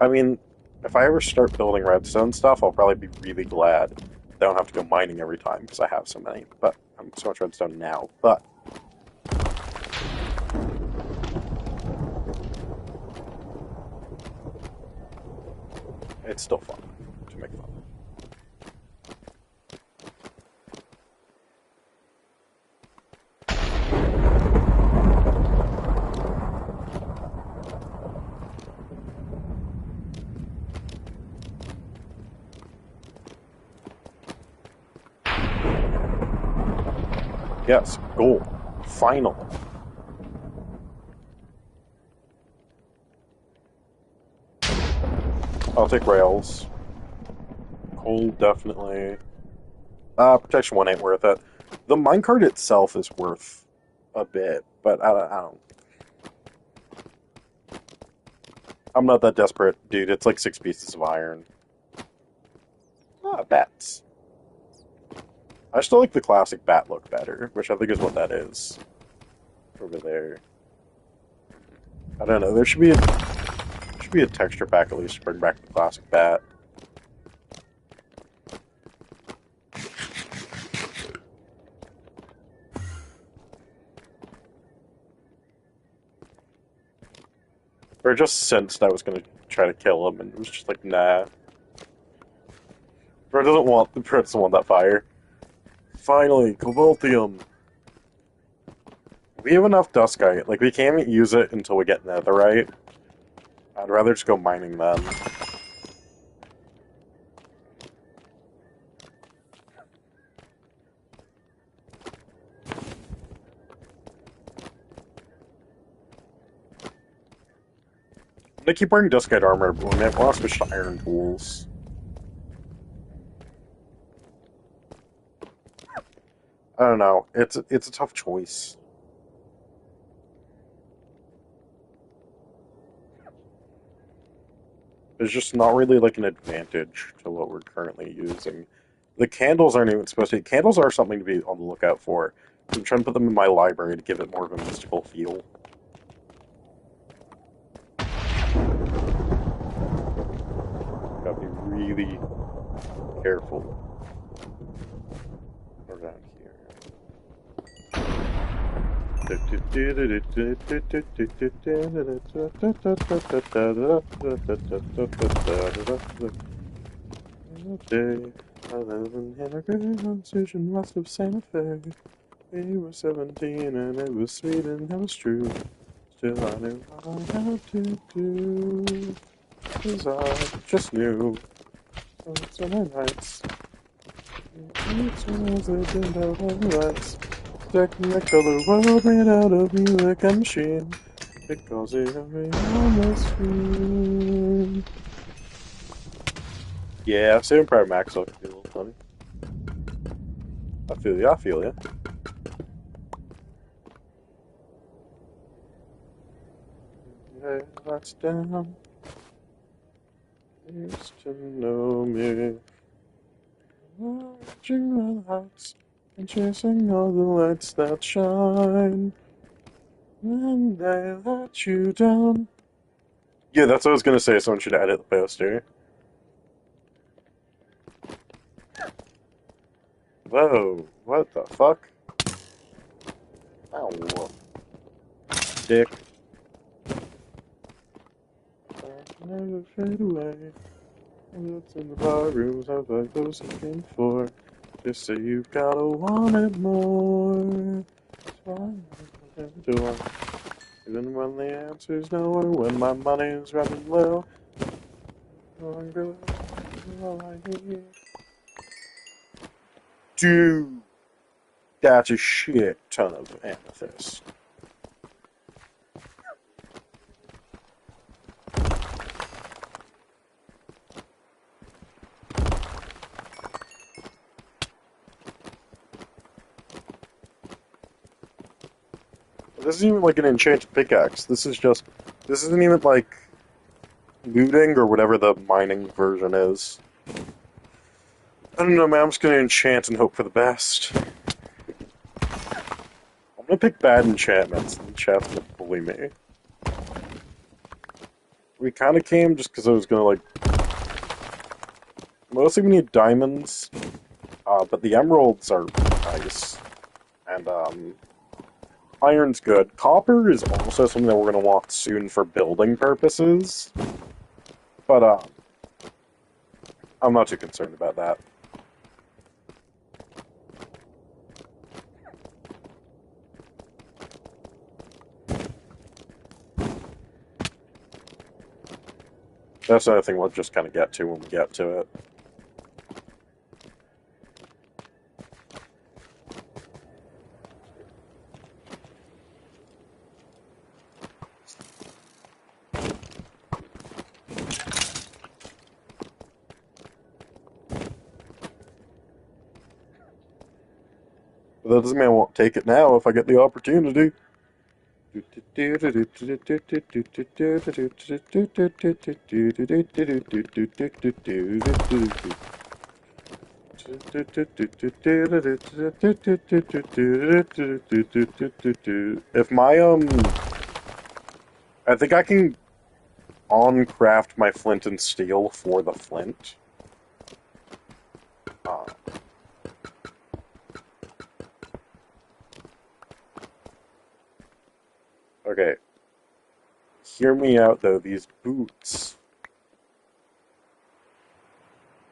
I mean, if I ever start building redstone stuff, I'll probably be really glad I don't have to go mining every time because I have so many. But I'm so much redstone now. But it's still fun to make fun. Yes, goal. Final. I'll take rails. Coal, definitely. Protection 1 ain't worth it. The minecart itself is worth a bit, but I don't. I'm not that desperate, dude. It's like 6 pieces of iron. Ah, bats. I still like the classic bat look better, which I think is what that is. Over there. I don't know, there should be a texture pack at least to bring back the classic bat. Or just sensed I was gonna try to kill him and it was just like, nah. Bro doesn't want that fire. Finally, Cobaltium! We have enough Dustite. Like, we can't use it until we get Netherite. I'd rather just go mining then. They keep wearing Dustite armor, but we want to switch to iron tools. I don't know. It's a tough choice. There's just not really like an advantage to what we're currently using. The candles aren't even supposed to be. Candles are something to be on the lookout for. I'm trying to put them in my library to give it more of a mystical feel. Gotta be really careful around here. I live in Hannah Station west of Santa Fe. We were 17 and it was sweet and it was true. Still I knew what I had to do. 'Cause I just knew. Summer nights. Lights. Technicolor world made out of music and machine. Because every on the screen. Yeah, Saving Private Max looks a little funny. I feel you, I feel you. Yeah, that's down. Used to know me. Watching the lights and chasing all the lights that shine. And they let you down. Yeah, that's what I was gonna say. Someone should edit the poster. Whoa, what the fuck? Ow. Dick. I never fade away. It's in the bar rooms of like those looking for. Just so you gotta want it more. So I never do it. Even when the answer's no, or when my money's running low. I'm good. All I need. Dude, that's a shit ton of amethyst. This isn't even like an enchanted pickaxe. This isn't even like looting or whatever the mining version is. I don't know, man. I'm just gonna enchant and hope for the best. I'm gonna pick bad enchantments, and the chat's gonna bully me. We kind of came just because I was gonna like. Mostly we need diamonds, but the emeralds are nice, and iron's good. Copper is also something that we're gonna want soon for building purposes, but I'm not too concerned about that. That's another thing we'll just kind of get to when we get to it. But that doesn't mean I won't take it now if I get the opportunity. If my I think I can on-craft my flint and steel for the flint. Uh, okay. Hear me out though, these boots.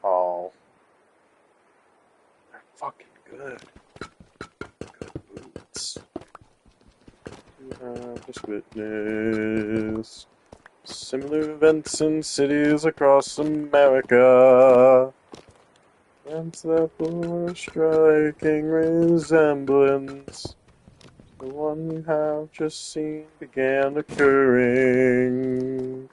Oh, they're fucking good. Good boots. Just witness similar events in cities across America. Events that bore striking resemblance. The one you have just seen began occurring.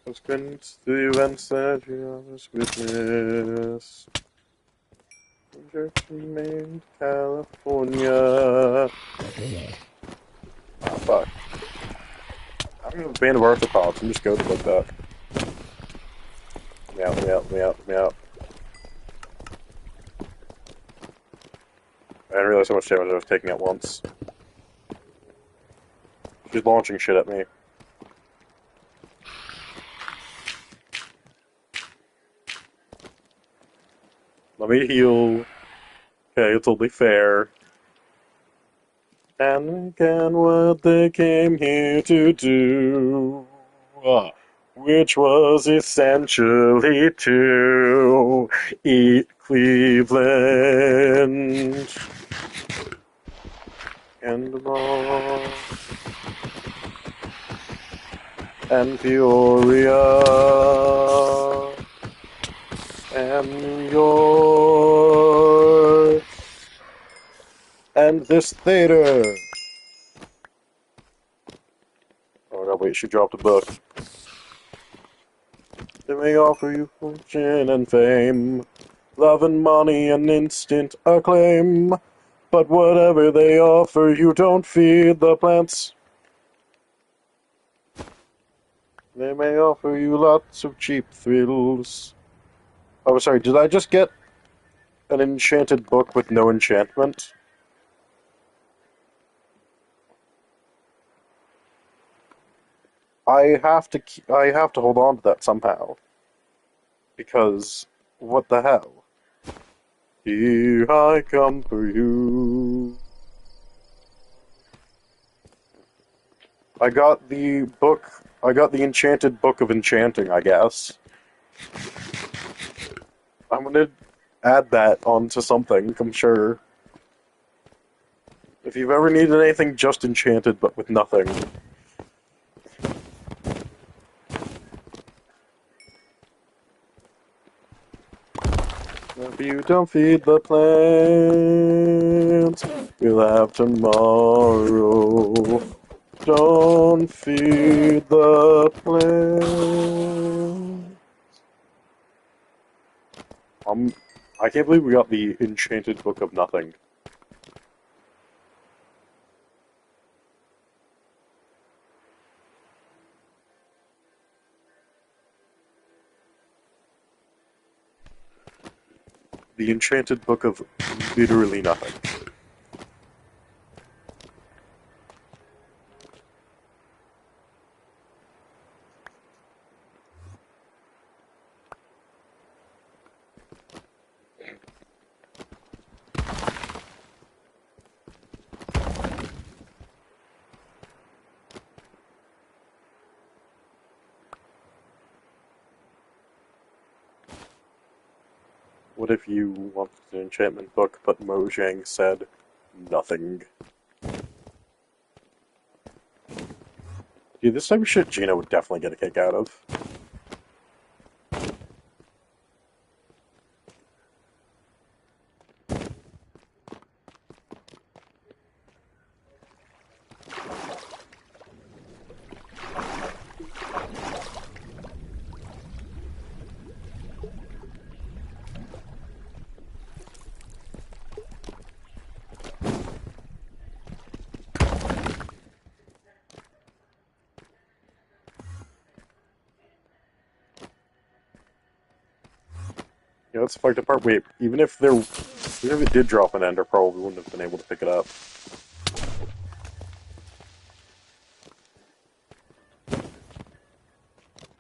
Subsequent to the events that you have just witnessed. Injection made California. Ah, fuck. I'm gonna ban of arthropods and just go like that. Let me out, let me out, let me out, let me out. I didn't realize how much damage I was taking at once. She's launching shit at me. Let me heal. Okay, it's only fair. And again, what they came here to do, which was essentially to eat Cleveland and Baltimore and Peoria and New York and this theater. Oh no, wait, she dropped a book. They may offer you fortune and fame, Love and money and instant acclaim. But whatever they offer you, don't feed the plants. They may offer you lots of cheap thrills. Oh, sorry, did I just get an enchanted book with no enchantment? I have to hold on to that somehow. Because what the hell? Here I come for you. I got the enchanted book of enchanting, I guess. I'm gonna add that onto something, I'm sure. If you've ever needed anything just enchanted but with nothing. If you don't feed the plants, we'll have tomorrow. Don't feed the plants. I can't believe we got the enchanted book of nothing. The enchanted book of literally nothing. What if you wanted an enchantment book, but Mojang said nothing? Dude, this type of shit Gina would definitely get a kick out of. Yeah, that's the fucked up part. Wait, even if it did drop an ender, probably wouldn't have been able to pick it up.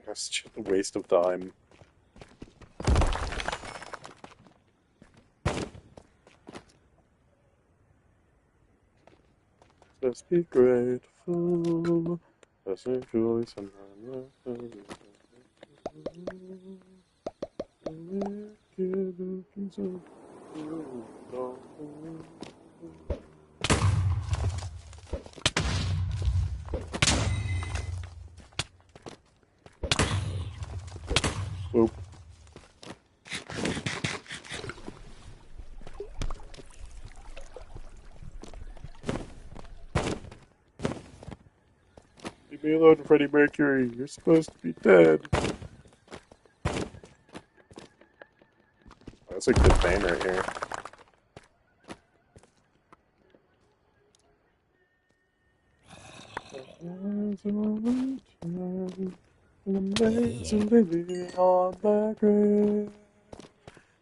That's just a waste of time. Just be grateful. Just enjoy some Oop. Leave me alone, Freddie Mercury. You're supposed to be dead. That's a good band right here.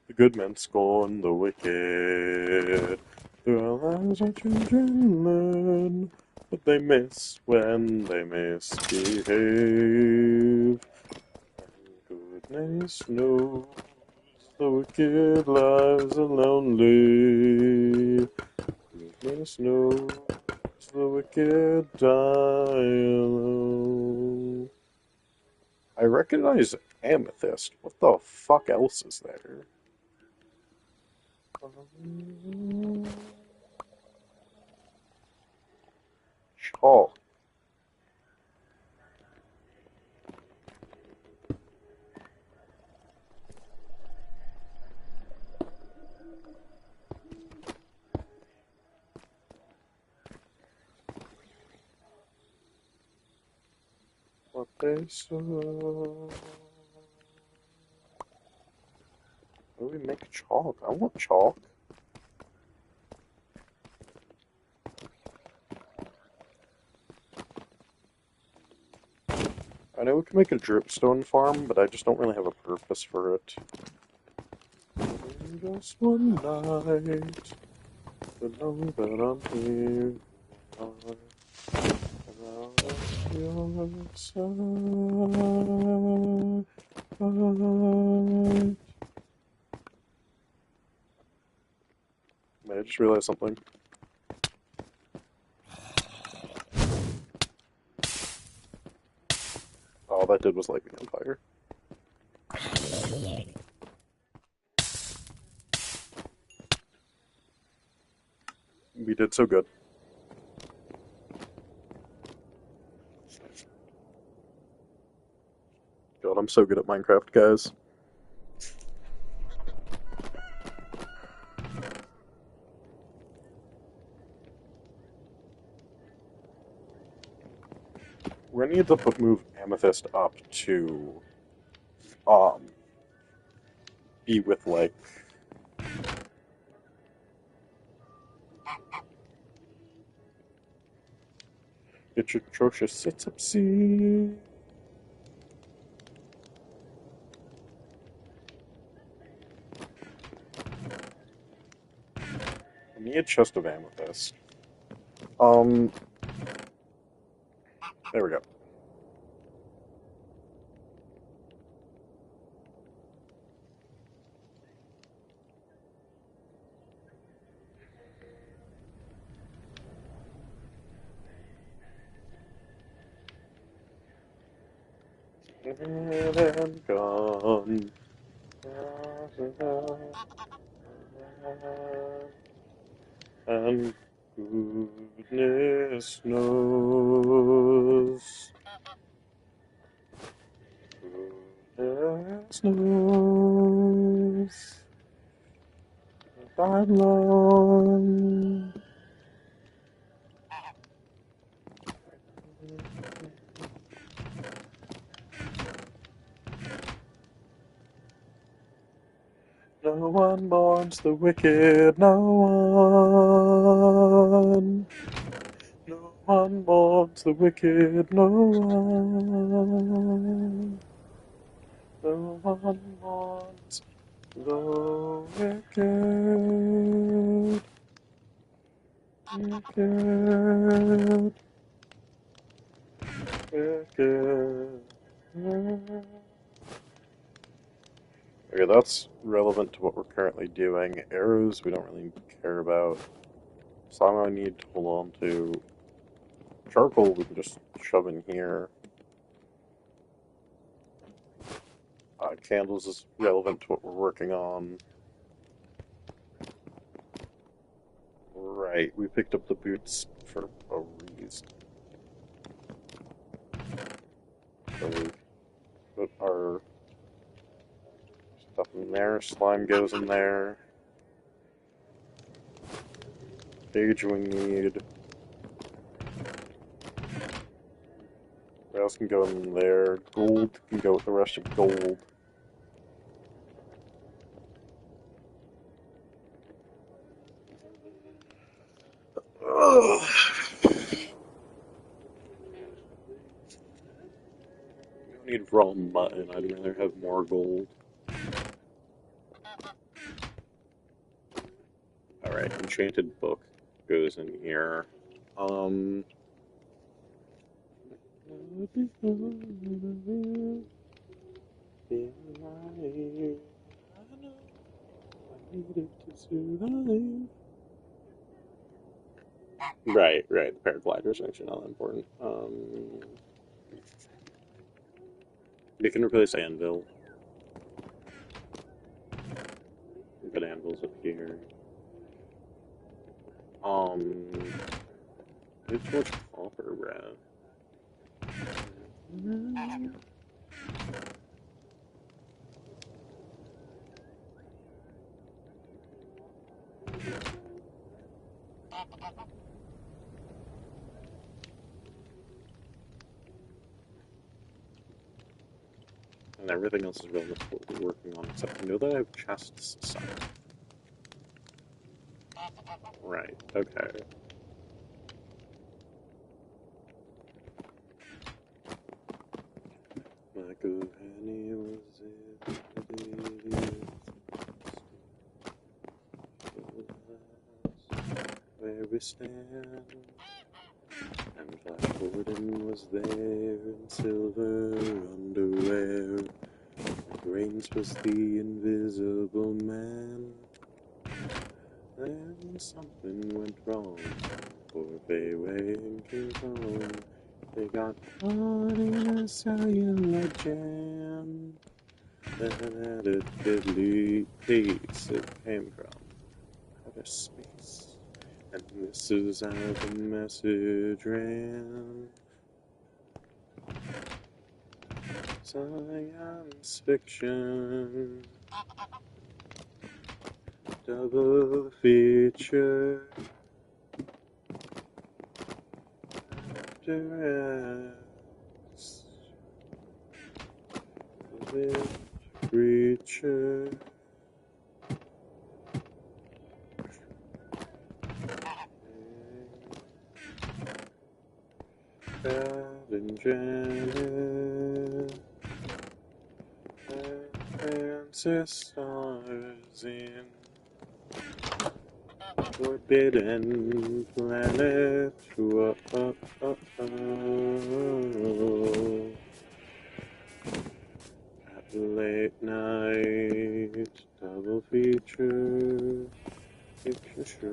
The good men scorn the wicked. Their lives are children learn, but they miss when they misbehave. And goodness knows the wicked lives are lonely. Goodness knows the wicked die alone. I recognize amethyst. What the fuck else is there? Chalk. What they saw. How do we make chalk? I want chalk. I know we can make a dripstone farm, but I just don't really have a purpose for it. Just one night, to know that I'm here. I just realized something. All that did was light me on fire. We did so good. God, I'm so good at Minecraft, guys. We're gonna need to move Amethyst up to, um, be with, like, it's atrocious sits up see. I need a chest of Amethyst. There we go. And gone. And goodness knows. Goodness knows. That long. No one mourns the wicked, no one. No one mourns the wicked, no one. No one mourns the wicked. Wicked. Wicked. Okay, that's relevant to what we're currently doing. Arrows we don't really care about. Slime I need to hold on to. Charcoal we can just shove in here. Candles is relevant to what we're working on. Right, we picked up the boots for a reason. So we put our stuff in there, slime goes in there. Cage we need. What else can go in there? Gold can go with the rest of gold. Ugh. We don't need raw mutton, I'd rather have more gold. Alright, enchanted book goes in here. Right, right. The paragliders are actually not that important. We can replace anvil. We've got anvils up here. There's too much copper, bruh. And everything else is relevant to what we're working on, except I know that I have chests assigned. Right, okay. Michael Penny was where we stand, and Flash Gordon was there in silver underwear. Reigns was the invisible man. Then something went wrong for Bayway and King Kong. They got caught in a cellular jam. Then at a deadly pace it came from outer space. And this is how the message ran. Science fiction, double feature, After X, with creature. Brad and Janet, Francis stars in Forbidden Planet. Whoa, At late night, double feature, picture show.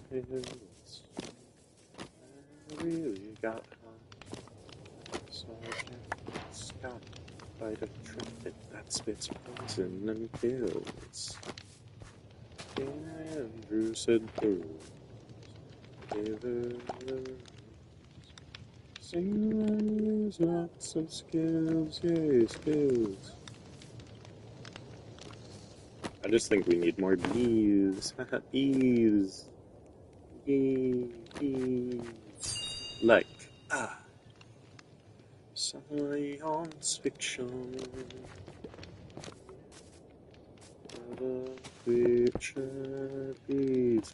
I really got hot. Sergeant Scott fight a trumpet that spits poison and kills. Andrew said booze. Sing and use lots of skills, yay, skills. I just think we need more bees. Bees. Bees. Like, science fiction. Double feature. Bees.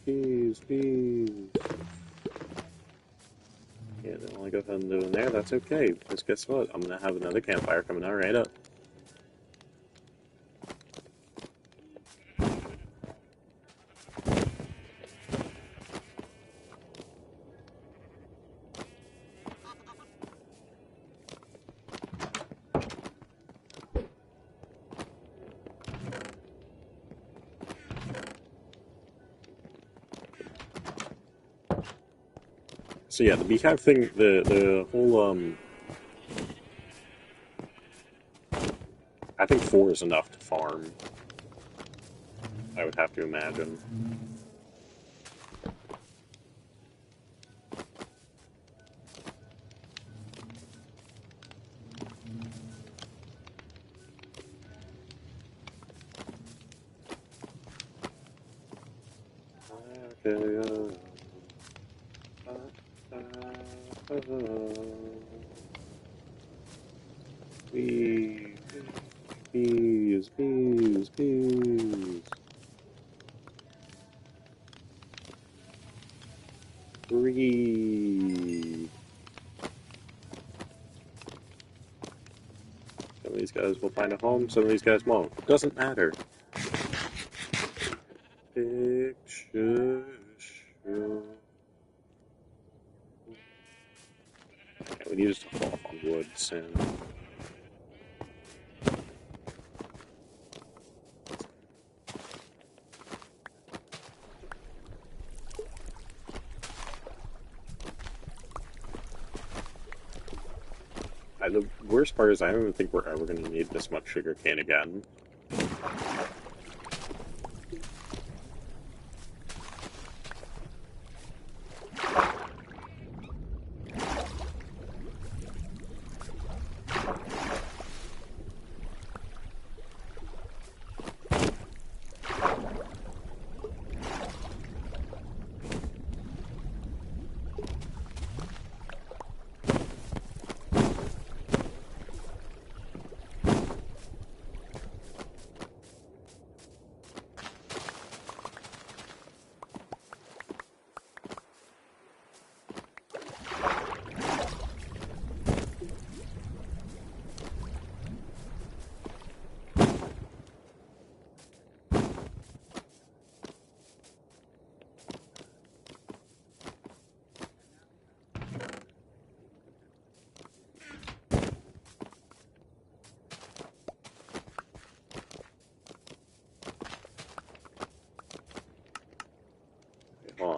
Yeah, they only go ahead and do in there. That's okay, because guess what? I'm gonna have another campfire coming out right up. So yeah, the beehive thing, the whole, I think 4 is enough to farm, I would have to imagine. Bees. Breed. Some of these guys will find a home, some of these guys won't. Doesn't matter. Picture show. Yeah, we need to fall off on wood soon. The worst part is I don't even think we're ever going to need this much sugarcane again.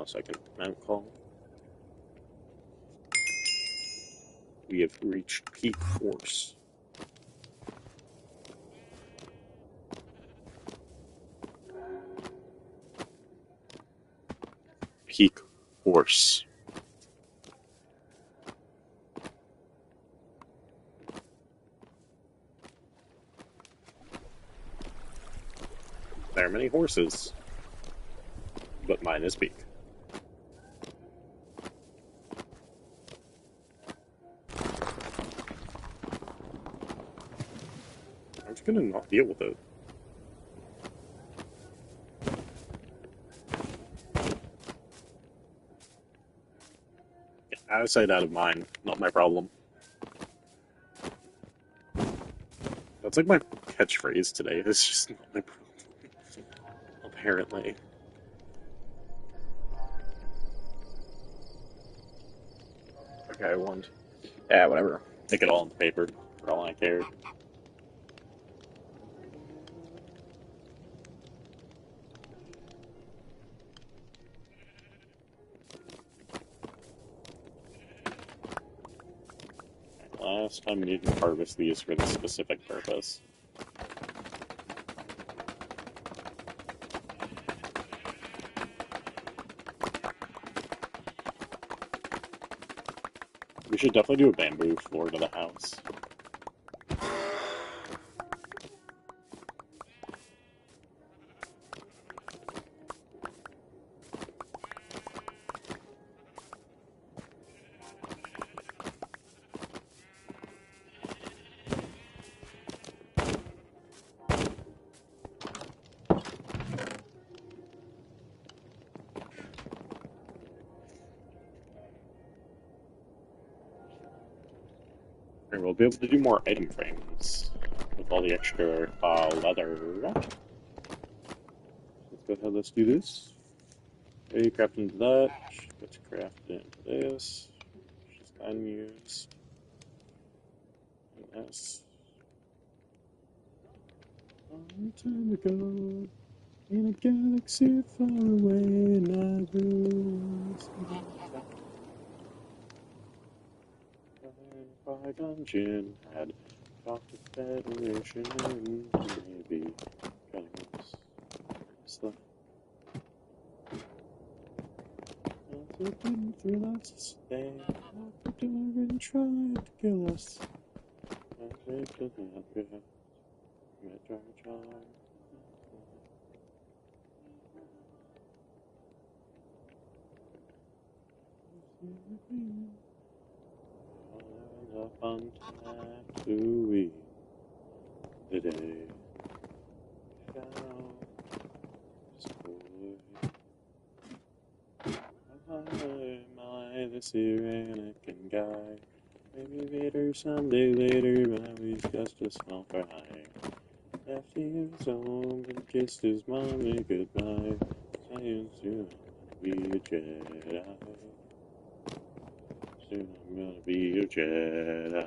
on a second. Mount call. We have reached peak horse. Peak horse. There are many horses, but mine is peak. I'm just gonna not deal with it. Out of sight, out of mind. Not my problem. That's like my catchphrase today. It's just not my problem. Apparently. Okay, I won. Yeah, whatever. Take it all on the paper, for all I care. Last time we didn't harvest these for this specific purpose. We should definitely do a bamboo floor to the house. And we'll be able to do more item frames with all the extra leather. Let's go ahead, let's do this. Okay, craft into that. Let's craft into this. Just kind of use this. Long time ago, in a galaxy far away, and I lose. Bygone Jin had talked to Federation and maybe kind of stuff. They didn't realize they knocked the door and tried to kill us. And they could not get Jar. Up on Tatooine today. Am I this here Anakin guy? Maybe Vader someday later, but he's just a small fry. Left his home and kissed his mommy goodbye, saying soon I'll be a Jedi. Soon I'm gonna be a Jedi.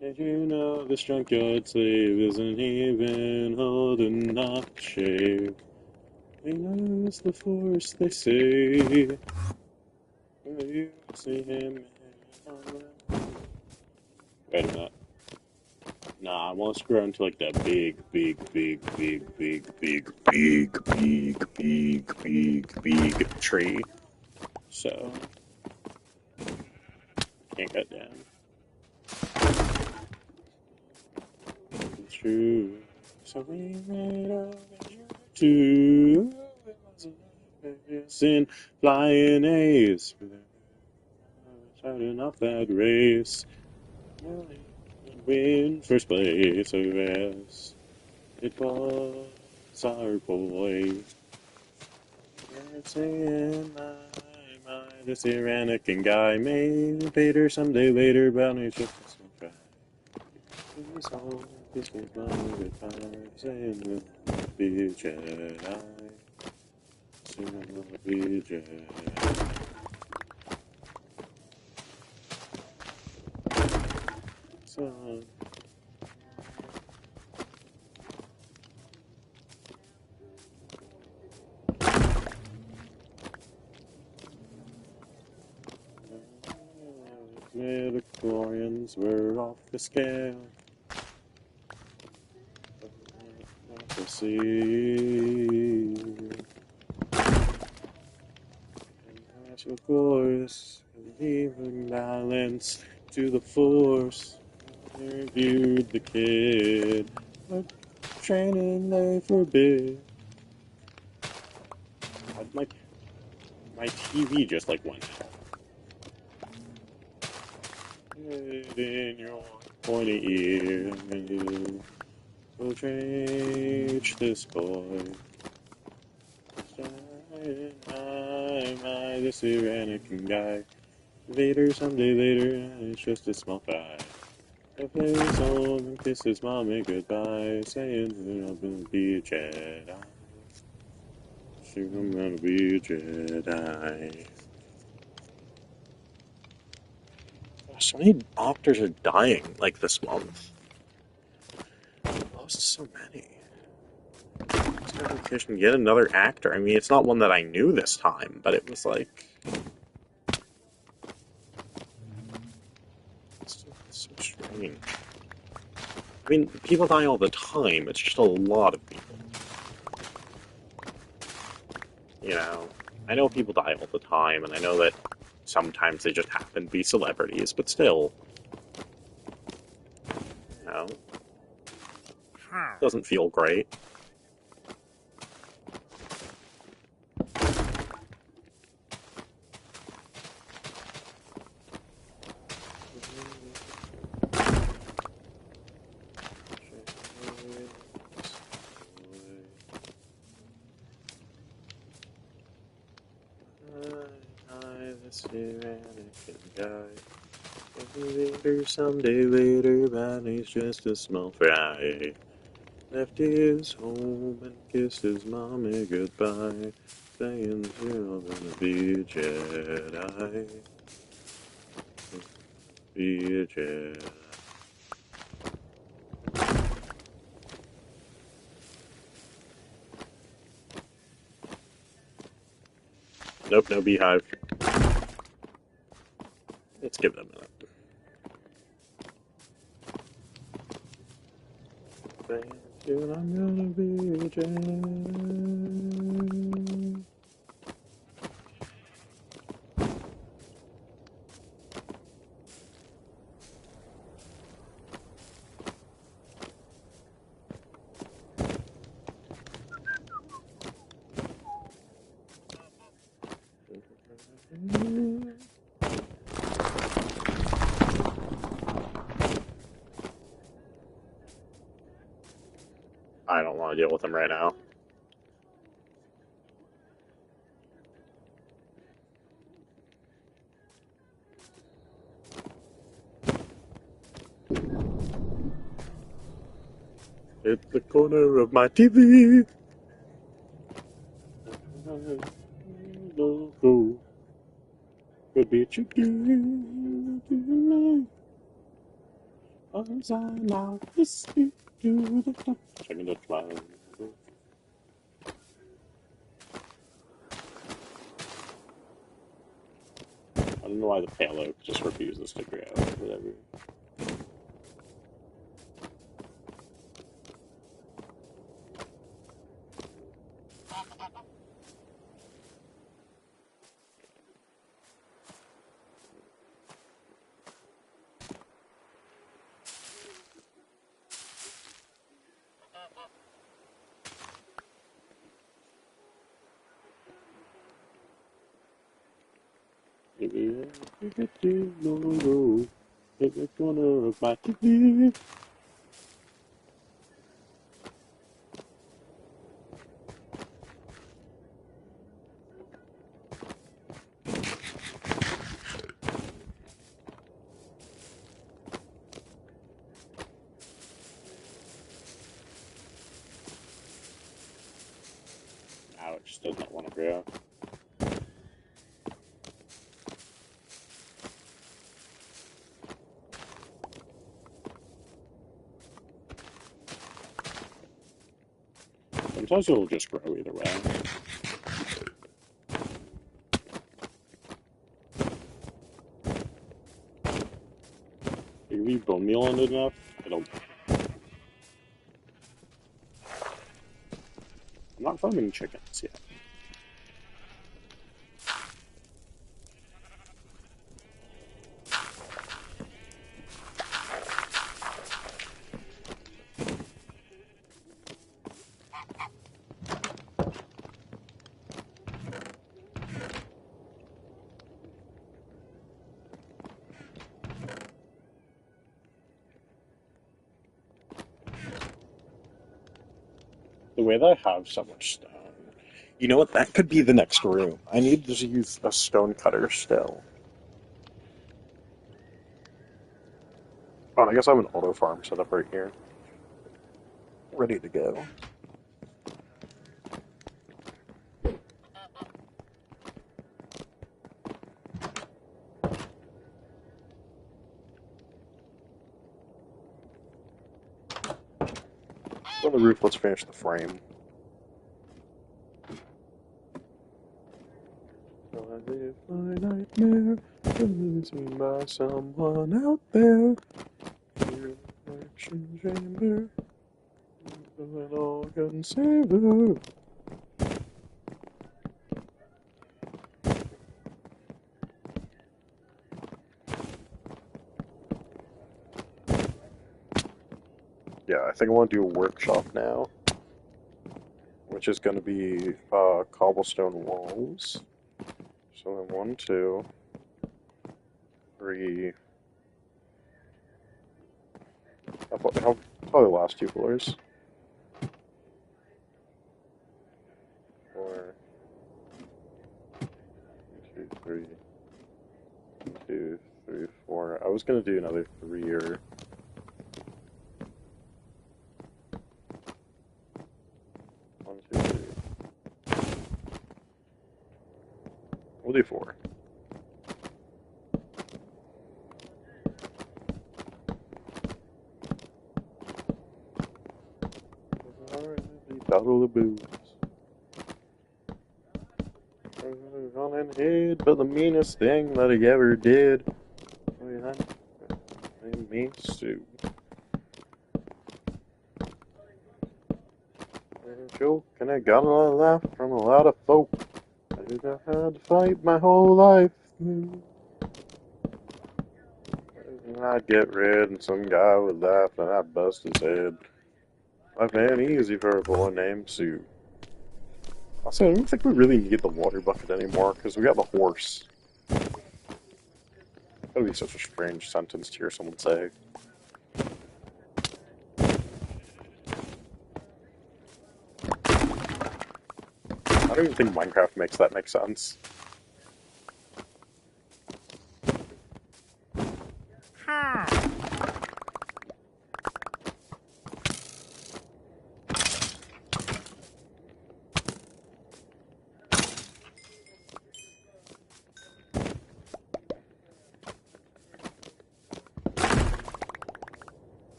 Did you know this junkyard slave isn't even old enough to shave? He knows the Force, they say. Will you see him? Wait a minute. Nah, I want to grow into like that big tree. So, can't cut down. It's true. So we made a two. Sin flying A's. Starting off that race. Win first place, oh yes. It was our boy. Saying my, this here Anakin guy. Maybe Vader someday later, but he's just a small fry. He's all this is my goodbye, saying we'll be a Jedi. Soon we'll be a Jedi. So, midichlorians were off the scale. Not to see. And of course, leaving balance to the force. Interviewed the kid, but training they forbid. My TV just like went out. In your pointy ear, will change this boy. This Iranian guy. Later, someday later, it's just a small fry. I play his home and kiss his mommy goodbye, saying that I'm gonna be a Jedi. Saying I'm gonna be a Jedi. So many actors are dying, like, this month. I lost so many. Competition, yet another actor. I mean, it's not one that I knew this time, but it was like... It's so strange. I mean, people die all the time, it's just a lot of people. You know, I know people die all the time, and I know that sometimes they just happen to be celebrities, but still, you know, doesn't feel great. This Anakin guy. Later, someday later, Bonnie's just a small fry. Left his home and kissed his mommy goodbye, saying you're gonna be a Jedi. Be a Jedi. Nope, no beehive. Let's give it a minute. Thank you, I'm gonna be a Jedi. I don't want to deal with him right now. Hit the corner of my TV. Logo. Could be a chicken. As I now listen to the top. Checking the cloud. I don't know why the pale oak just refuses to grow. Whatever. Maybe I could do no. Hit the corner of my TV. Ouch, does not want to grow. Sometimes it'll just grow either way. we bone meal on it enough? I don't. I'm not farming chickens yet. The way that I have so much stone. You know what? That could be the next room. I need to use a stone cutter still. Oh, I guess I have an auto farm set up right here. Ready to go. On the roof, let's finish the frame. I live my nightmare, losing by someone out there. Action chamber, an organ saver. Yeah, I think I want to do a workshop now, which is going to be cobblestone walls. So then 1, 2, 3. How probably the last 2 floors. 4, 2, 3, 2, 3, 4. I was gonna do another 3 or 1, 2, 3. We'll do 4. Bottle of booze. Running head, but the meanest thing that he ever did. Oh yeah, named me Sue. Joke, and I got a lot of laugh from a lot of folk. I had to fight my whole life through. And I'd get red, and some guy would laugh, and I'd bust his head. Life ain't easy for a boy named Sue. Also, I don't think we really need the water bucket anymore, because we got the horse. That would be such a strange sentence to hear someone say. I don't even think Minecraft makes that make sense.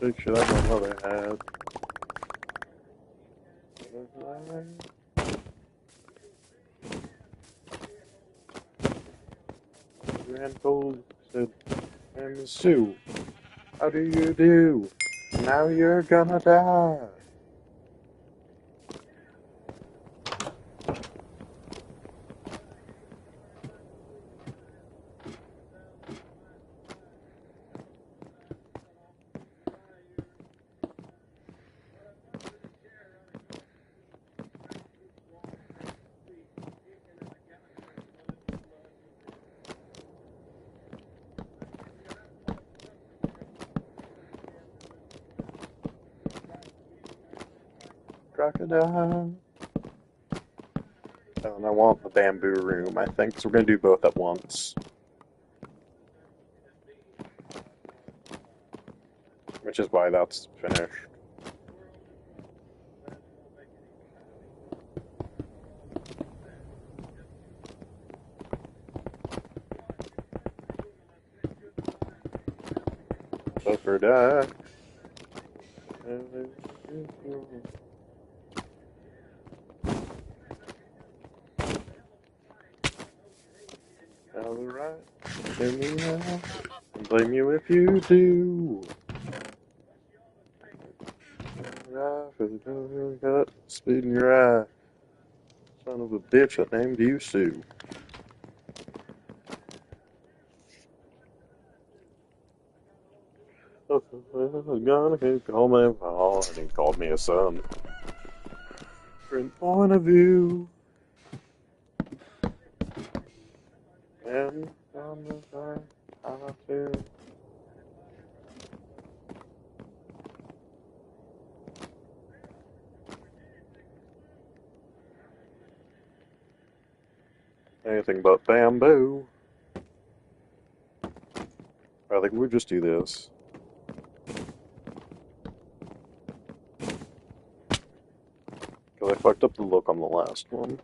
Picture that my mother had. Grandfold said, "And Sue, how do you do? Now you're gonna die." Crocodile. And I want the bamboo room, I think, because we're going to do both at once. Which is why that's finished. Buffer die. Alright, blame me now, and blame you if you do. Got spit in your eye. Son of a bitch that named you Sue. Gonna call me Paul, and he called me a son. Different point of view. And on the side, I feel. Anything but bamboo. I think we'll just do this. Because I fucked up the look on the last one.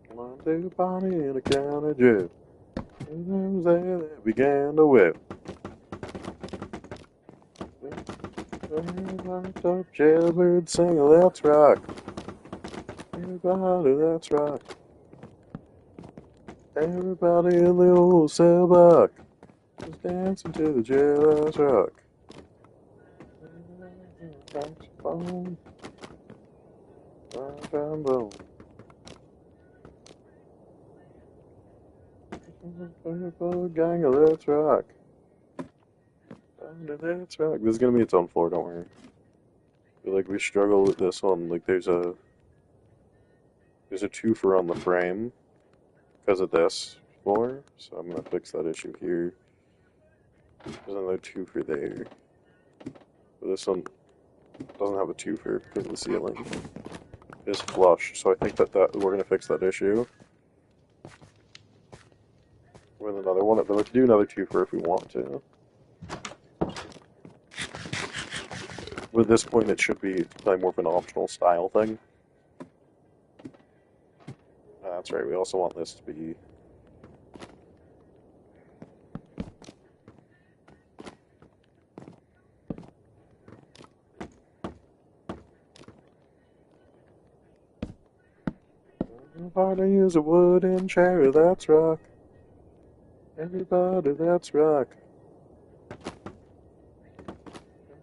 One, two, body in a county jail. And was there that began to whip. Locked up jailbird singing, let's rock. Everybody, let's rock. Everybody in the old cell block is dancing to the jailhouse rock. Saxophone, trombone. Gang of let's rock. Let's rock. This is gonna be its own floor, don't worry. I feel like we struggle with this one. Like there's a twofer on the frame because of this floor, so I'm gonna fix that issue here. There's another twofer there. But this one doesn't have a twofer because of the ceiling. It's flush, so I think that we're gonna fix that issue with another one. But we can do another twofer if we want to. With this point, it should be like more of an optional style thing. That's right. We also want this to be. Everybody use a wooden chair, that's rock. Everybody, that's rock.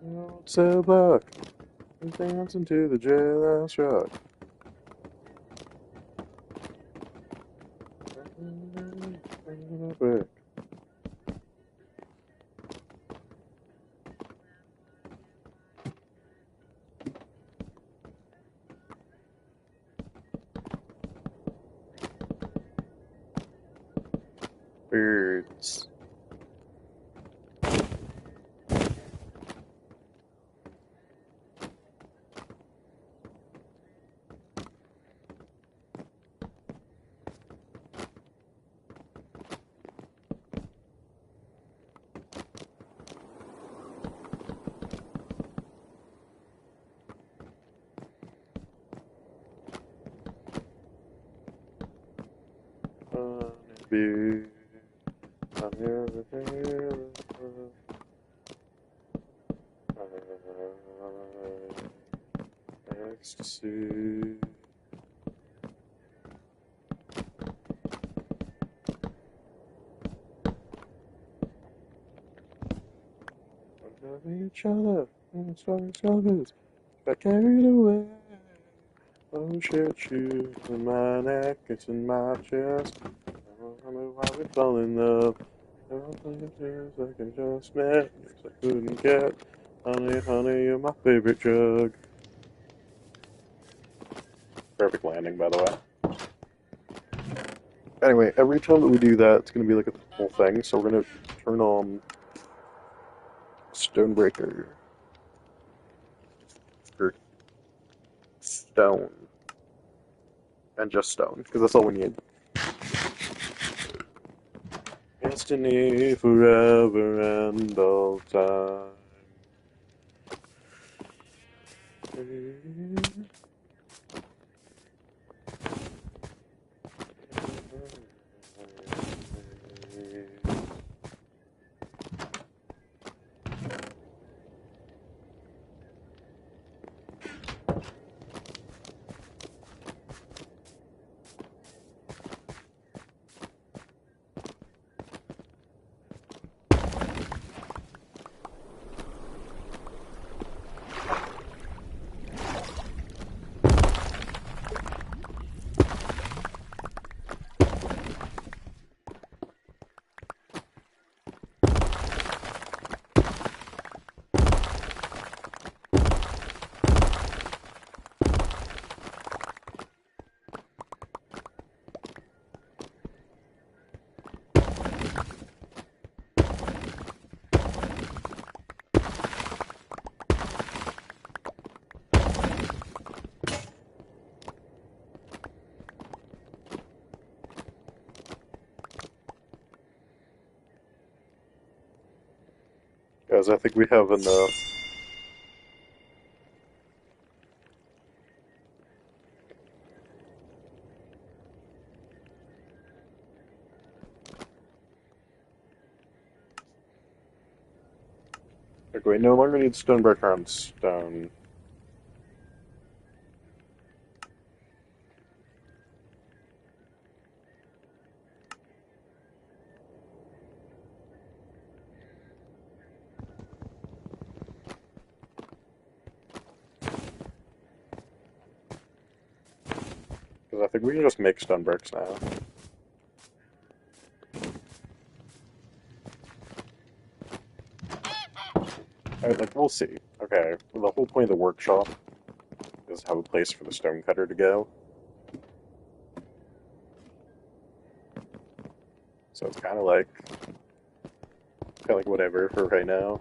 The old cell block is dancing to the jailhouse rock. Birds. Honeybee. Ecstasy. Love each other, and so each other's got carried away. Oh shit, you in my neck, it's in my chest. I don't know why we fall in love. I don't think it's like I just met, yes, I couldn't get. Honey, honey, you're my favorite drug. Perfect landing, by the way. Anyway, every time that we do that, it's going to be like a whole thing, so we're going to turn on Stonebreaker. Or Stone. And just Stone, because that's all we need. Destiny forever and all time. Guys, I think we have enough. Okay, we no longer need stone brick on stone. Because I think we can just make stone bricks now. Alright, like, we'll see. Okay, well, the whole point of the workshop is have a place for the stone cutter to go. So it's kind of like whatever for right now.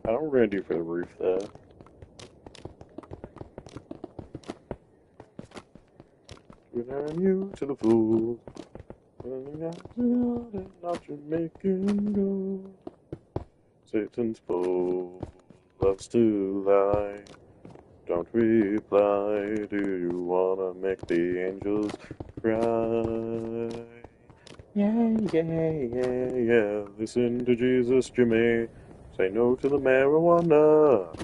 I don't know what we're gonna do for the roof though. When you to the fool, not Jamaican gold. Satan's foe loves to lie. Don't reply. Do you wanna make the angels cry? Yeah, yeah, yeah, yeah. Listen to Jesus, Jimmy. Say no to the marijuana.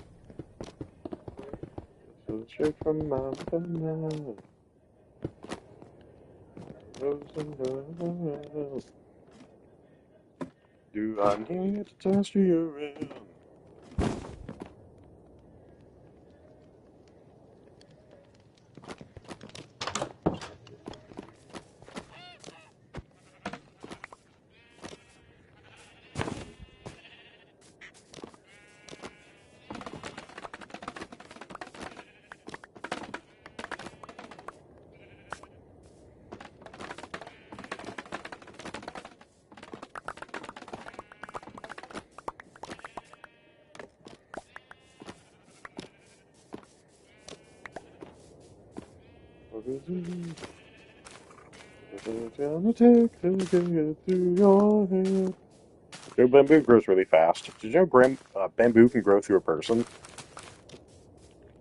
So straight from Montana. Do I need to test you in? Gonna take to get through your head. Your bamboo grows really fast. Did you know bamboo can grow through a person?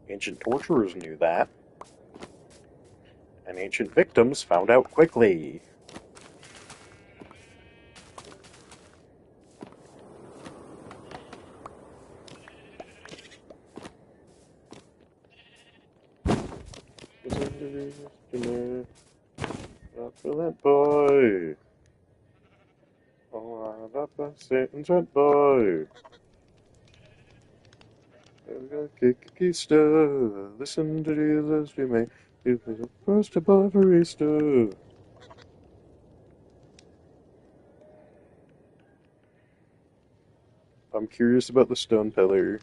Ancient torturers knew that, and ancient victims found out quickly. Not for that boy. Oh, not by Satan's red boy. Listen to Jesus, you may be the first to buy for Easter. I'm curious about the stone pillar.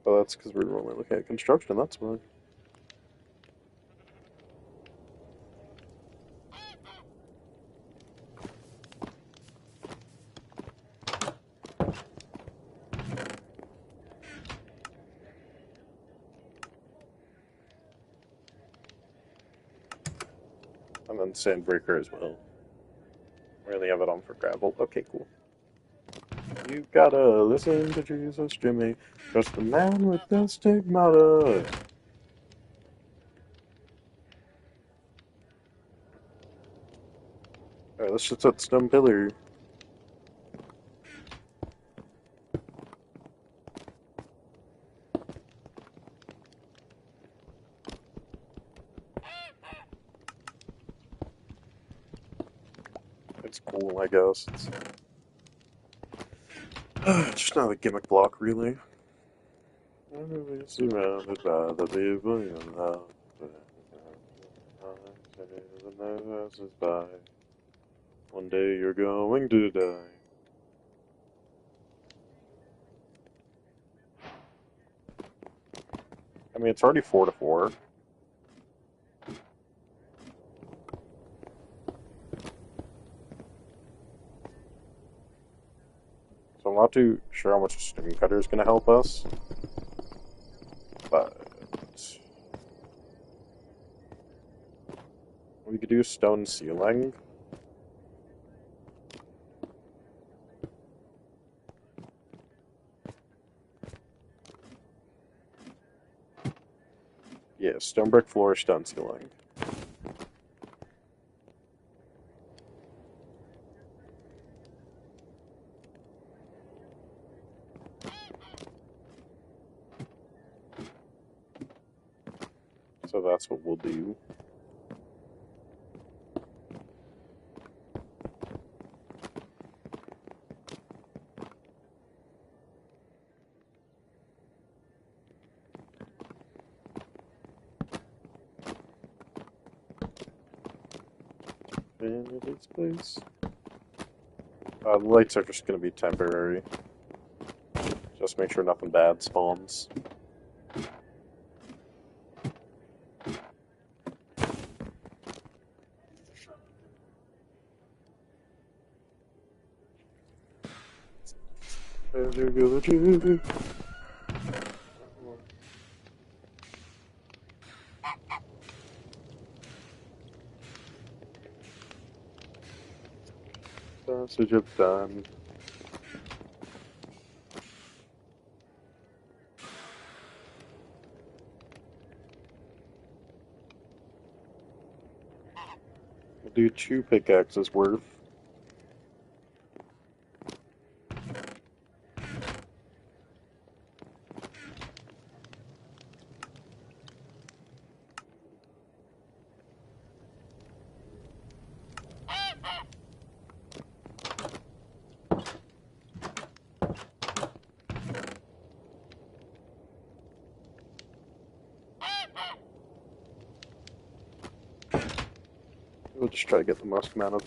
Oh, that's because we're only looking at construction, that's why. And then sandbreaker as well. We only have it on for gravel. Okay, cool. You gotta listen to Jesus, Jimmy. Just the man with the stigmata. Alright, let's just set stone pillar. It's cool, I guess. Just another gimmick block, really. Everybody surrounded by the people you love. The night passes by. One day you're going to die. I mean, it's already 4-4. So I'm not too sure how much a string cutter is going to help us. But we could do stone ceiling. Yeah, stone brick floor, stone ceiling. So that's what we'll do. And it is place. The lights are just going to be temporary. Just make sure nothing bad spawns. There go the Jew. Passage of time. We'll do 2 pickaxes worth. We'll just try to get the most amount of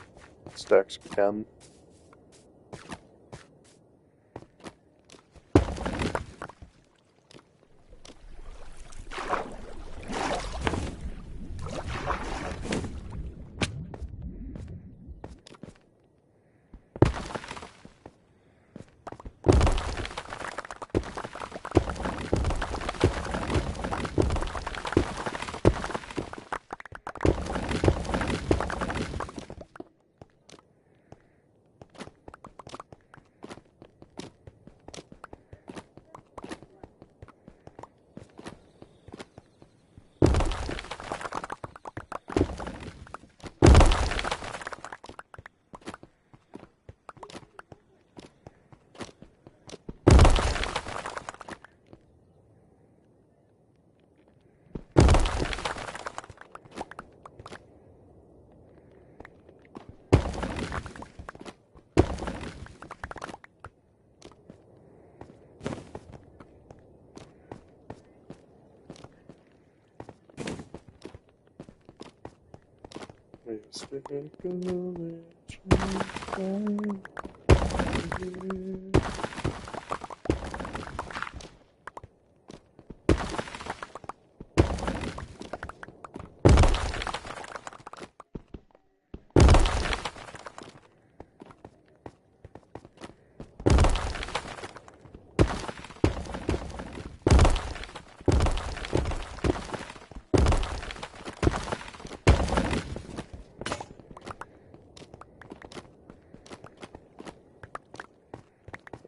stacks we can.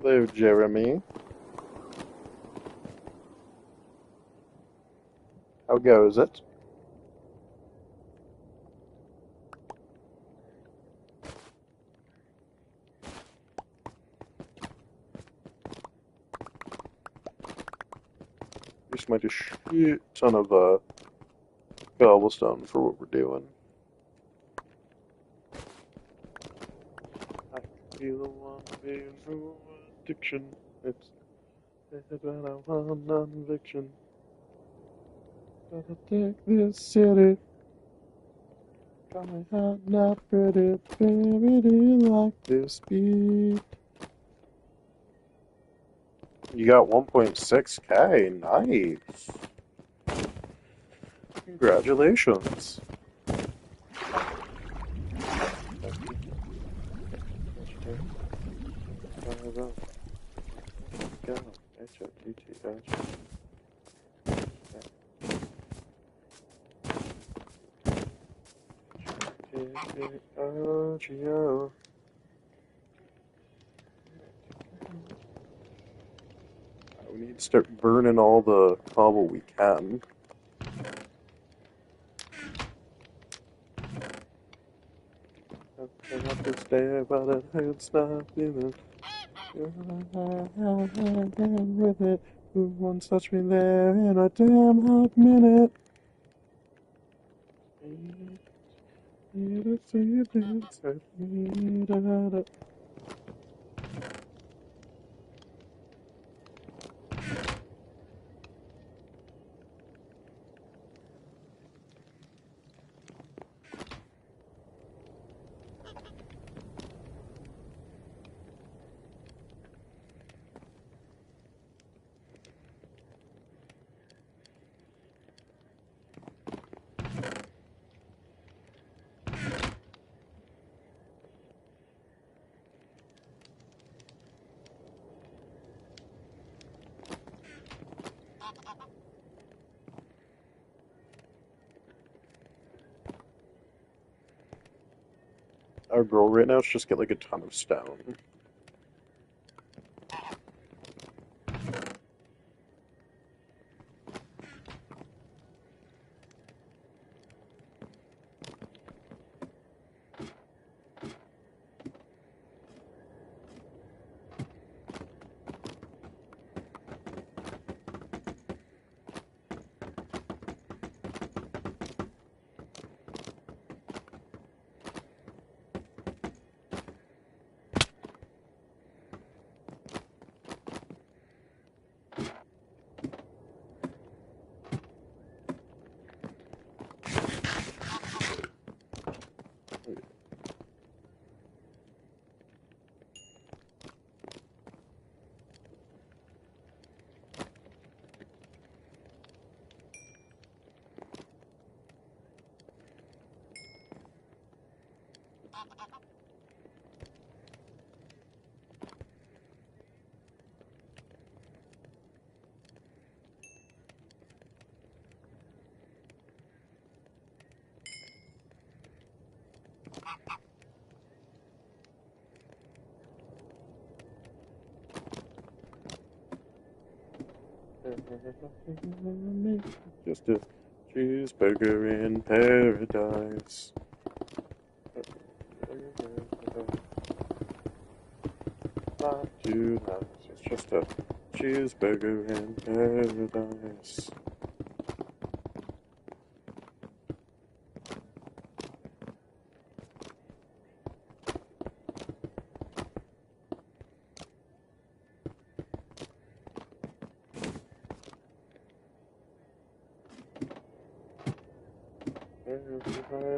Hello, Jeremy. How goes it? Just might a shit ton of cobblestone for what we're doing. I could be the one being ruined. addiction. It's when I want non-fiction. Gotta take this city. Got my heart not ready, baby, like this beat. You got 1.6K. Nice. Congratulations. We need to start burning all the cobble we can. I have to stay, but it hurts not feeling. With it, who once touched me there in a damn hot minute? Need to see you dance at me, da, da, da. Our goal right now is just get like a ton of stone. Just a cheeseburger in paradise. Not too nice. It's just a cheeseburger in paradise.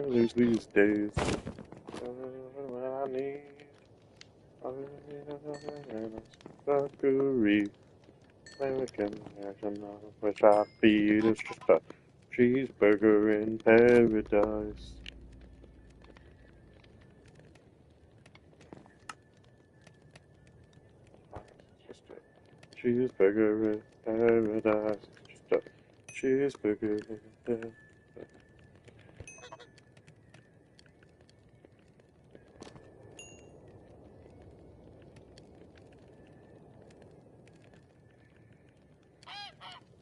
There's these days. What I need. Fuckery. American version of which I feed is just a cheeseburger in paradise. It's just a cheeseburger in paradise. It's just a cheeseburger in paradise.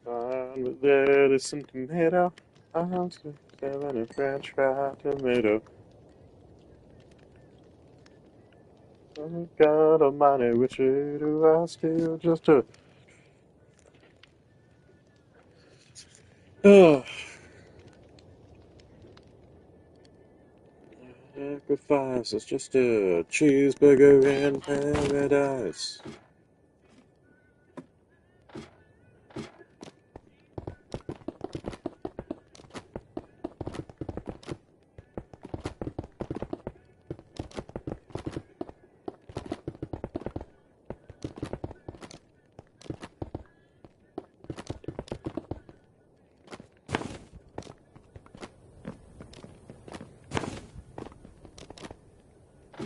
Fine with lettuce and tomato. I'm 7 and French fried tomato. Oh God Almighty, which way do I steal just to sacrifice? It's just a cheeseburger in paradise.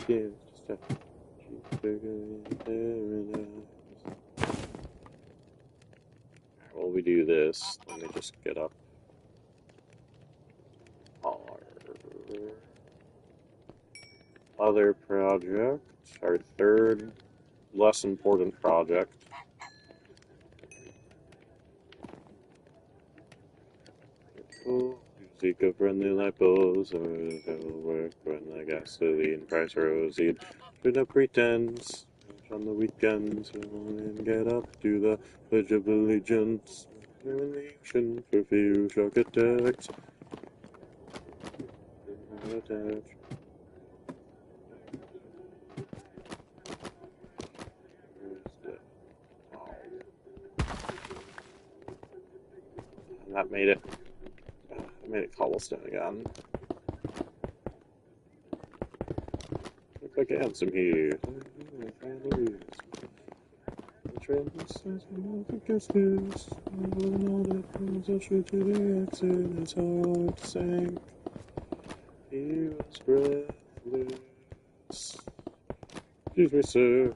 skin, just a cheeseburger paradise. While we do this, let me just get up our other project, our third, less important project. Eco-friendly light bulbs will work when the gasoline price rose. Eat should have pretense on the weekends and get up to the Pledge of Allegiance. In the ocean for few shark attacks. And that made it. I made it cobblestone again. Look like handsome here. The train says the guest is. All that brings us to the exit. It's hard to sink. He was breathless. Excuse me, sir.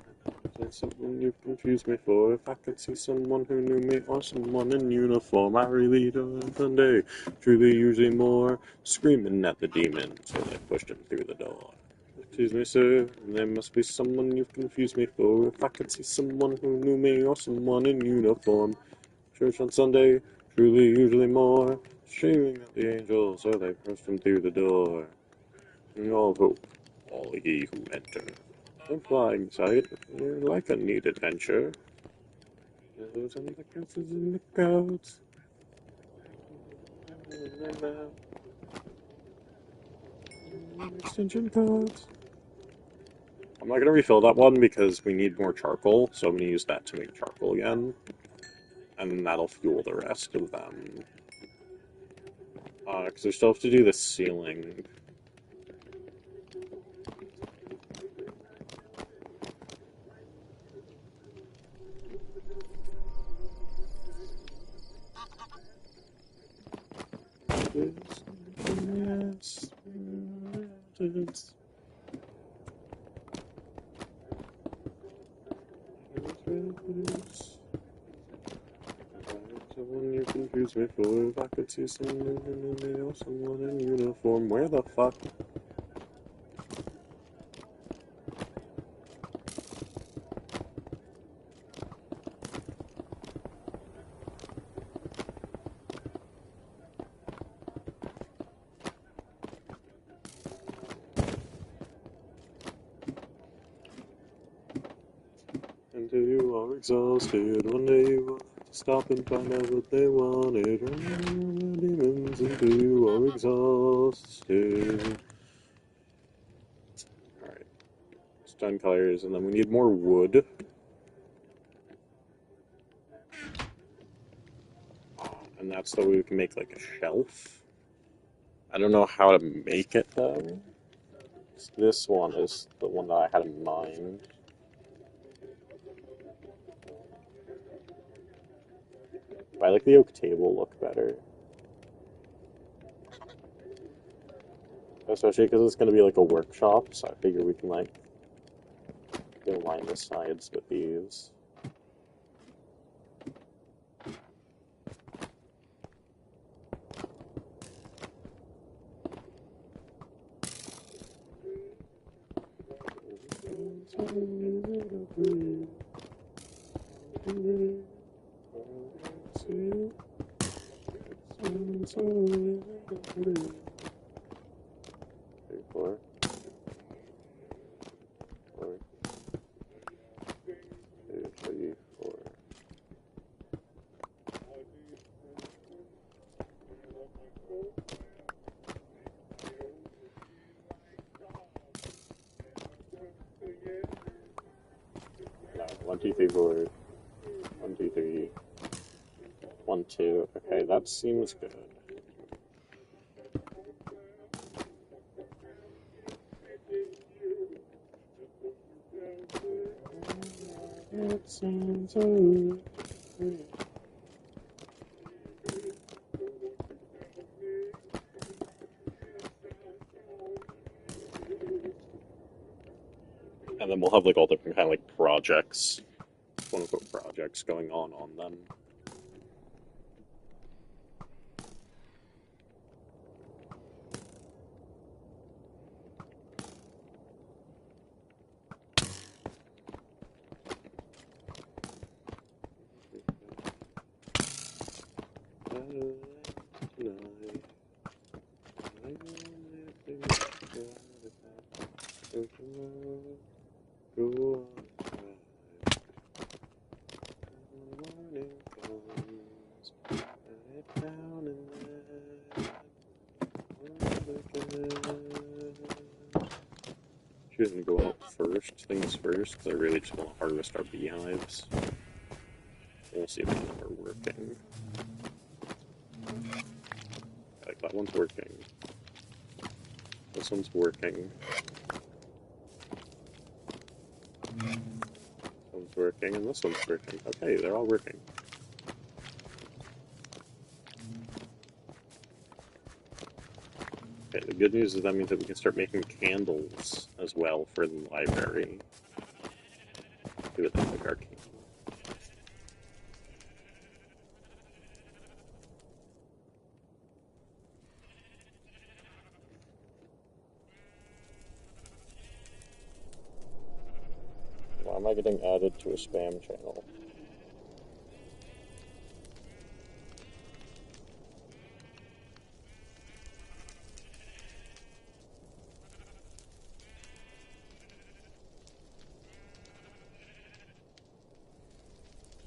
Is something you confused me for? If I could see someone who knew me or someone in uniform, I really don't Sunday. Truly, usually more screaming at the demon, so they pushed him through the door. Excuse me, sir. There must be someone you've confused me for. If I could see someone who knew me or someone in uniform. Church on Sunday, truly, usually more screaming at the angel, so they pushed him through the door. And all hope, all ye who enter. A flying sight, like a neat adventure. Those and the curses in the crowds. Extension cords. I'm not gonna refill that one because we need more charcoal, so I'm gonna use that to make charcoal again. And that'll fuel the rest of them. Because we still have to do the ceiling. Yes. Someone you confuse me for. If I could see someone or someone in uniform, where the fuck? Until you are exhausted, one day you will have to stop and find out what they wanted. Run the demons until you are exhausted. Alright, stone colors, and then we need more wood. And that's so we can make like a shelf. I don't know how to make it though. This one is the one that I had in mind. I like the oak table look better. Especially because it's going to be like a workshop, so I figure we can like go line the sides with these. Four. 3, 4. No, 1, 2, 3, 4. 1, 2, 3. 1, 2. Okay, that seems good. It seems so. And then we'll have like all different kind of like projects, quote unquote projects going on them. Shouldn't go out first, things first, because I really just want to harvest our beehives. We'll see if any of them are working. Like, that one's working. This one's working. This one's working, and this one's working. Okay, they're all working. Okay, the good news is that means that we can start making candles as well for the library. Do it like arcane. Why am I getting added to a spam channel?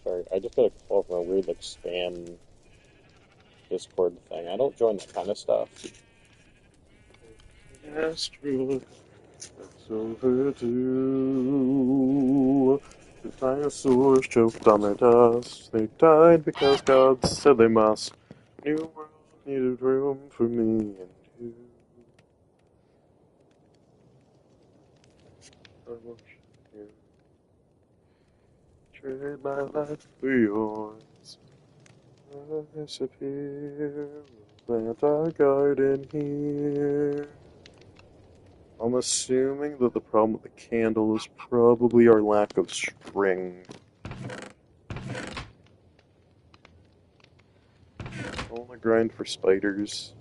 Sorry, I just got a call from a weird, like, spam Discord thing. I don't join that kind of stuff. Astro, it's overdue. The dinosaurs choked on their dust. They died because God said they must. New world needed room for me and you. I worship you. Trade my life for yours. I disappear. Plant our garden here. I'm assuming that the problem with the candle is probably our lack of string. I want to grind for spiders.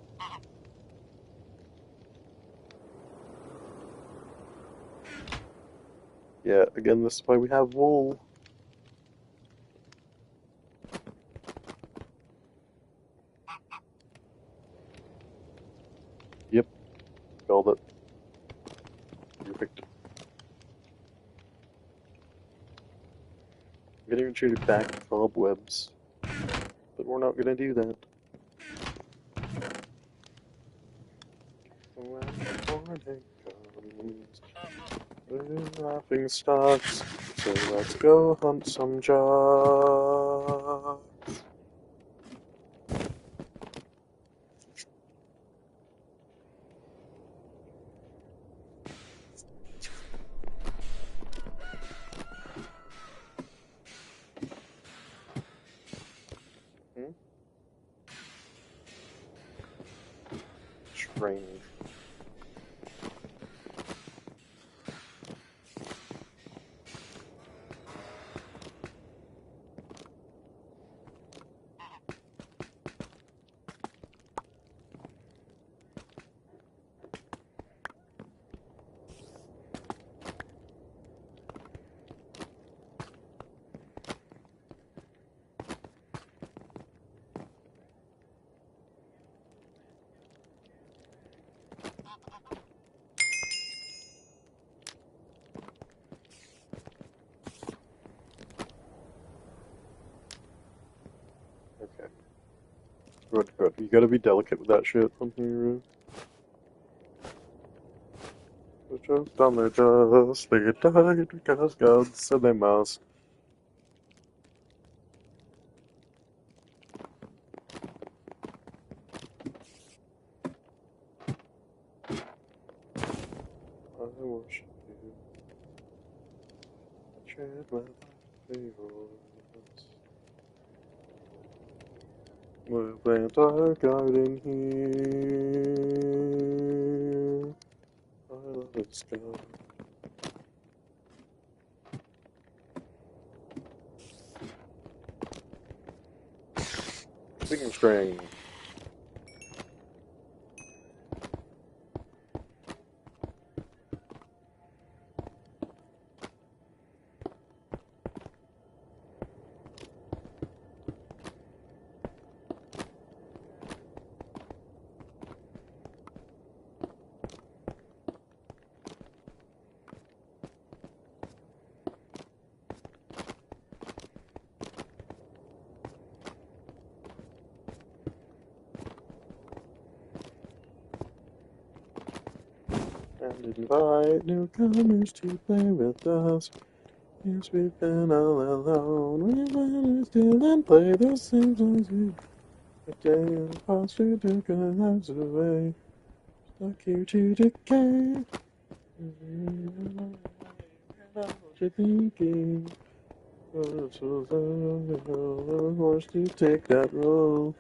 Yeah, again, this is why we have wool. Yep, called it. Perfect. I'm gonna retreat back to cobwebs, but we're not gonna do that. When the morning comes, the laughing starts. So let's go hunt some jobs. Strange. Okay. Good, good. You gotta be delicate with that shit on here. They choked on their dust. They died because God said they must. I worship you. I trade my life for yours. We'll plant our garden here. I love this God. Speaking string. And invite newcomers to play with us. Yes, we've been all alone. We want to steal and play the same songs we a day of foster took our lives away. Stuck here to decay. What you thinking? Forced to take that role.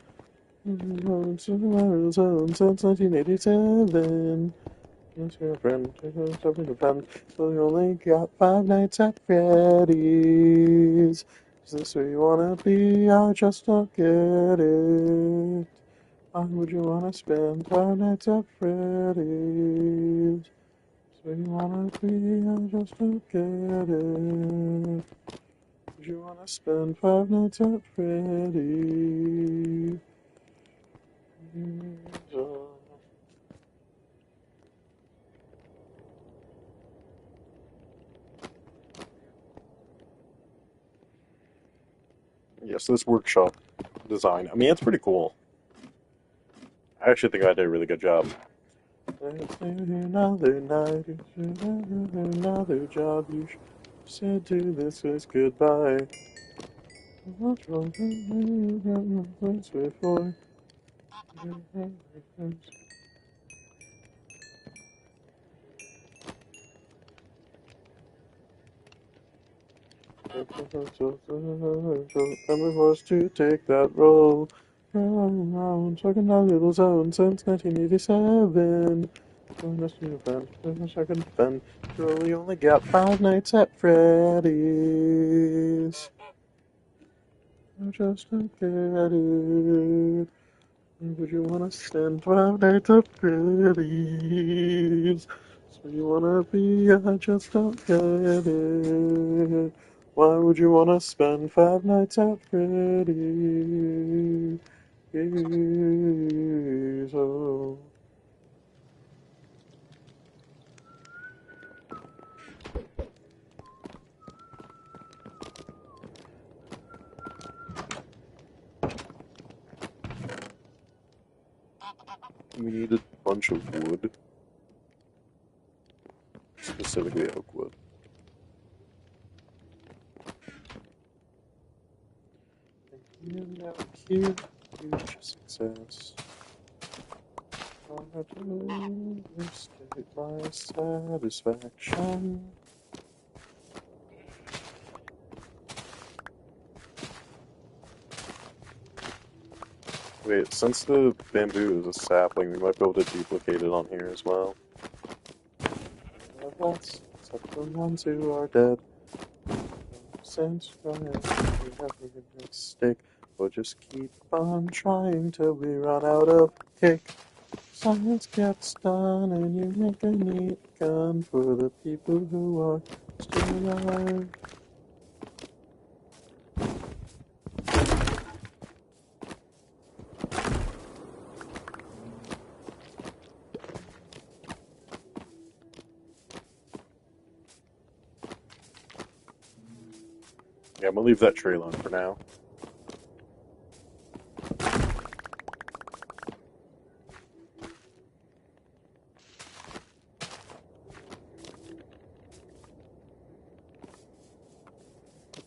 Since 1987. Yes, your friend, something to friend. So you only got 5 nights at Freddy's. Is this where you wanna be? I just don't get it. Why would you wanna spend 5 nights at Freddy's? Is where you wanna be? I just don't get it. Would you wanna spend 5 nights at Freddy's? Yes, this workshop design. I mean, it's pretty cool. I actually think I did a really good job. Another night, another job. You said to this was goodbye. What's wrong with before? I'm forced to take that role. Talking a little zone since 1987. Just a friend, wish I could defend. Surely only got 5 nights at Freddy's. I just don't get it. Would you wanna spend 5 nights at Freddy's? So you wanna be? I just don't get it. Why would you wanna spend 5 nights at Freddy's? Oh. We need a bunch of wood, specifically oak wood. And now here, huge success. Hard to state my satisfaction. Wait, since the bamboo is a sapling, we might be able to duplicate it on here as well. Let's except the ones who are dead. Since we have a mistake, we'll just keep on trying till we run out of cake. Science gets done and you make a neat gun for the people who are still alive. Yeah, I'm gonna leave that tree alone for now.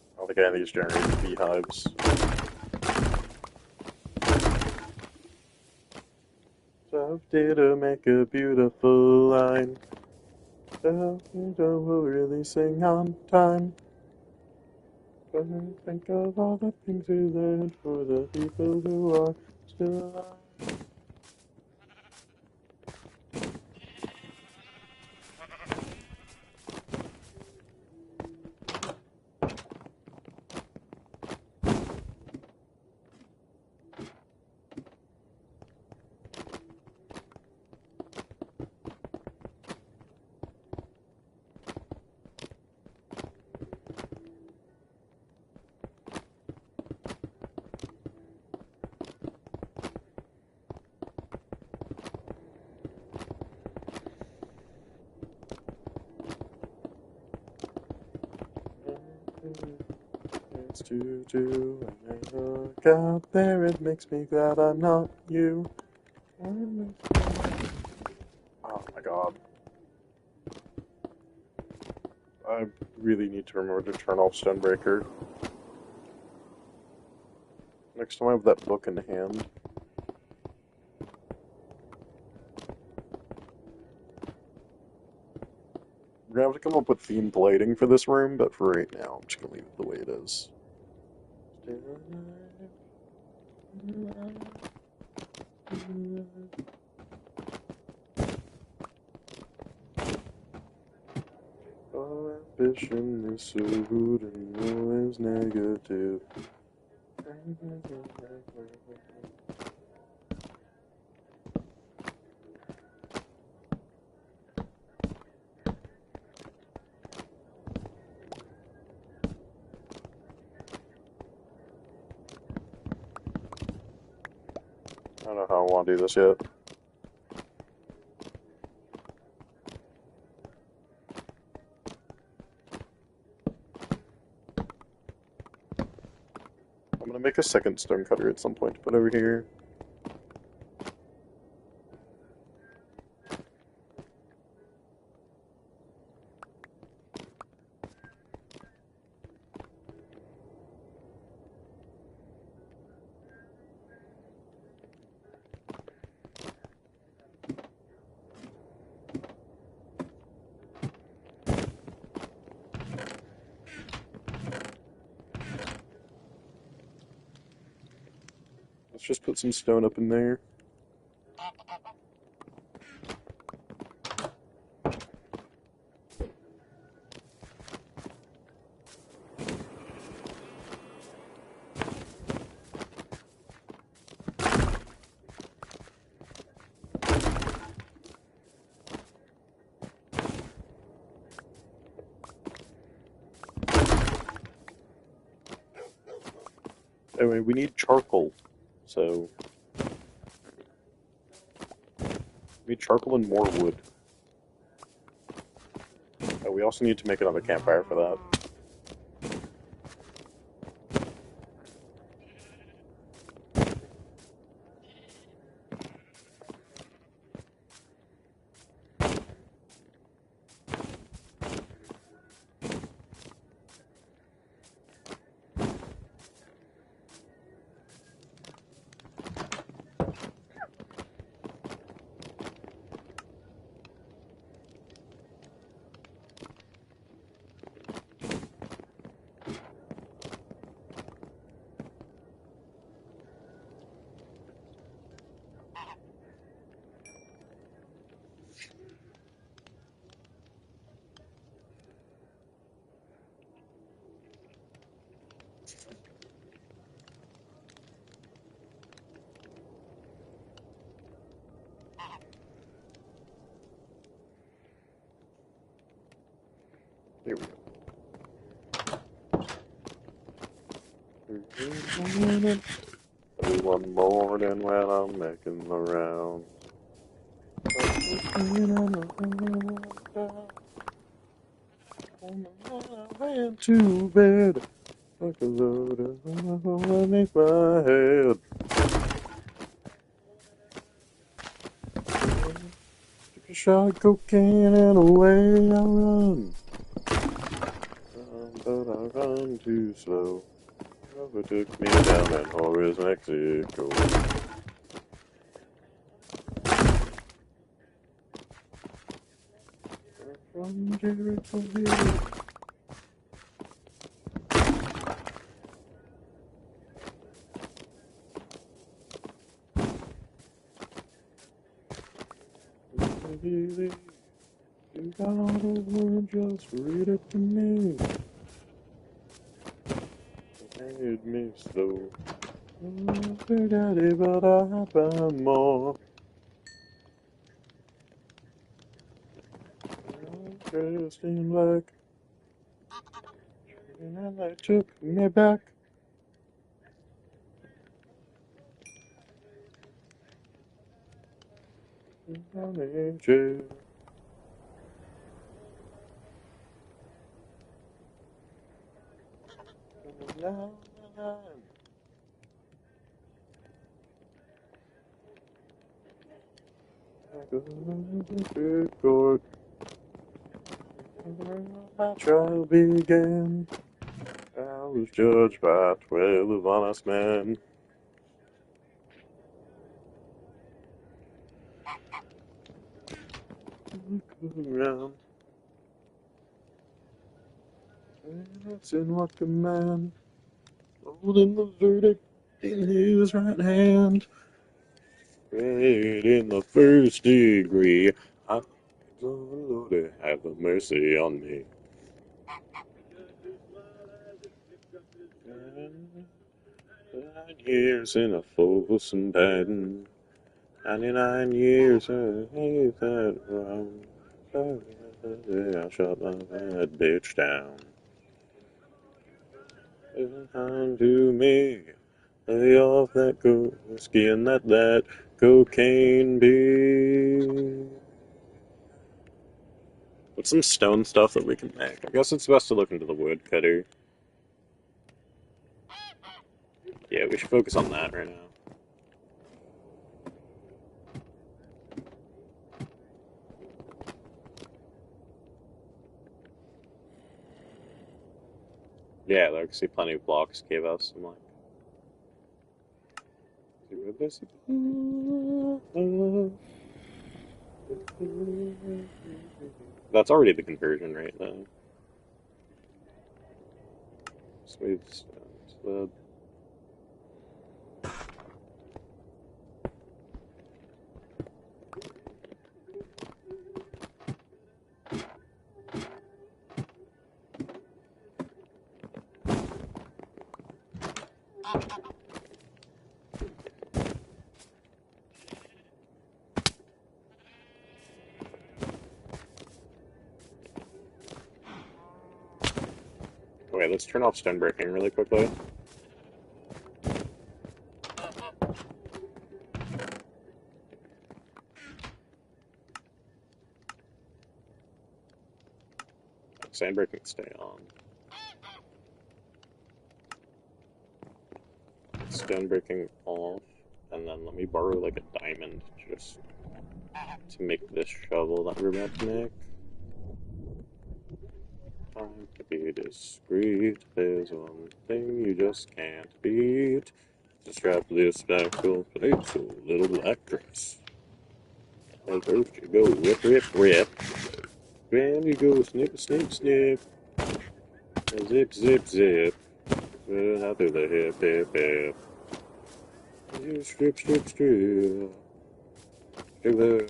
I don't think any of these generated beehives. Dove did make a beautiful line. Dove will really sing on time. Think of all the things we learned for the people who are still alive. wants to do. When I look out there, it makes me glad I'm not you. Oh my god. I really need to remember to turn off Stonebreaker. Next time I have that book in hand. We're gonna have to come up with themed lighting for this room, but for right now, I'm just gonna leave it the way it is. Oh, ambition is so good and always negative. I don't know how I want to do this yet. I'm gonna make a second stone cutter at some point to put over here. Let's just put some stone up in there. Anyway, we need charcoal, so we need charcoal and more wood. Oh, we also need to make another campfire for that. Here we go. One morning when I'm making the rounds. I went to bed like a load of underneath my head. Took a shot of cocaine and away I run. But I run too slow. Overtook me down in Juarez, Mexico. From Jericho Hill. You got all the words, just read it to me. It made me slow. Big Daddy, but I found more. Dressed in black, and they took me back. Now Court. My trial began. I was judged by 12 honest men. Look around. It's in what command, holding the verdict in his right hand. Great in the first degree, I the Lord have mercy on me. 9 years in a Folsom pen, 99 years I hate that wrong. I shut my bad bitch down. Unto me, lay off that whiskey and that cocaine be. What's some stone stuff that we can make? I guess it's best to look into the woodcutter. Yeah, we should focus on that right now. Yeah, there, I see plenty of blocks gave us. I'm like, that's already the conversion rate, though. Smooth stone. Okay, let's turn off stone breaking really quickly. Sand breaking stay on. Stone breaking off, and then let me borrow like a diamond just to make this shovel that we're about to make. Time to be discreet. There's one thing you just can't beat. To strap this spackle plate to a little black dress. And first you go rip, rip, rip. Then you go snip, snip, snip. And zip, zip, zip. And out through the hip, hip, hip. You strip, strip, strip. Quiver,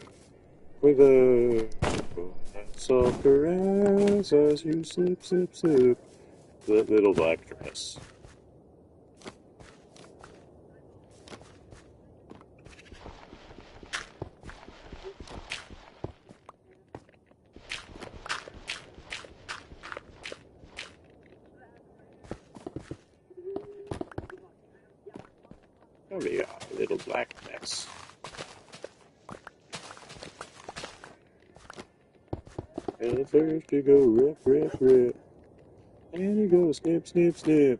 quiver. That soft caress as you slip, slip, slip. That little black dress. Oh yeah, little black dress. And first you go rip, rip, rip. And you go snip, snip, snip.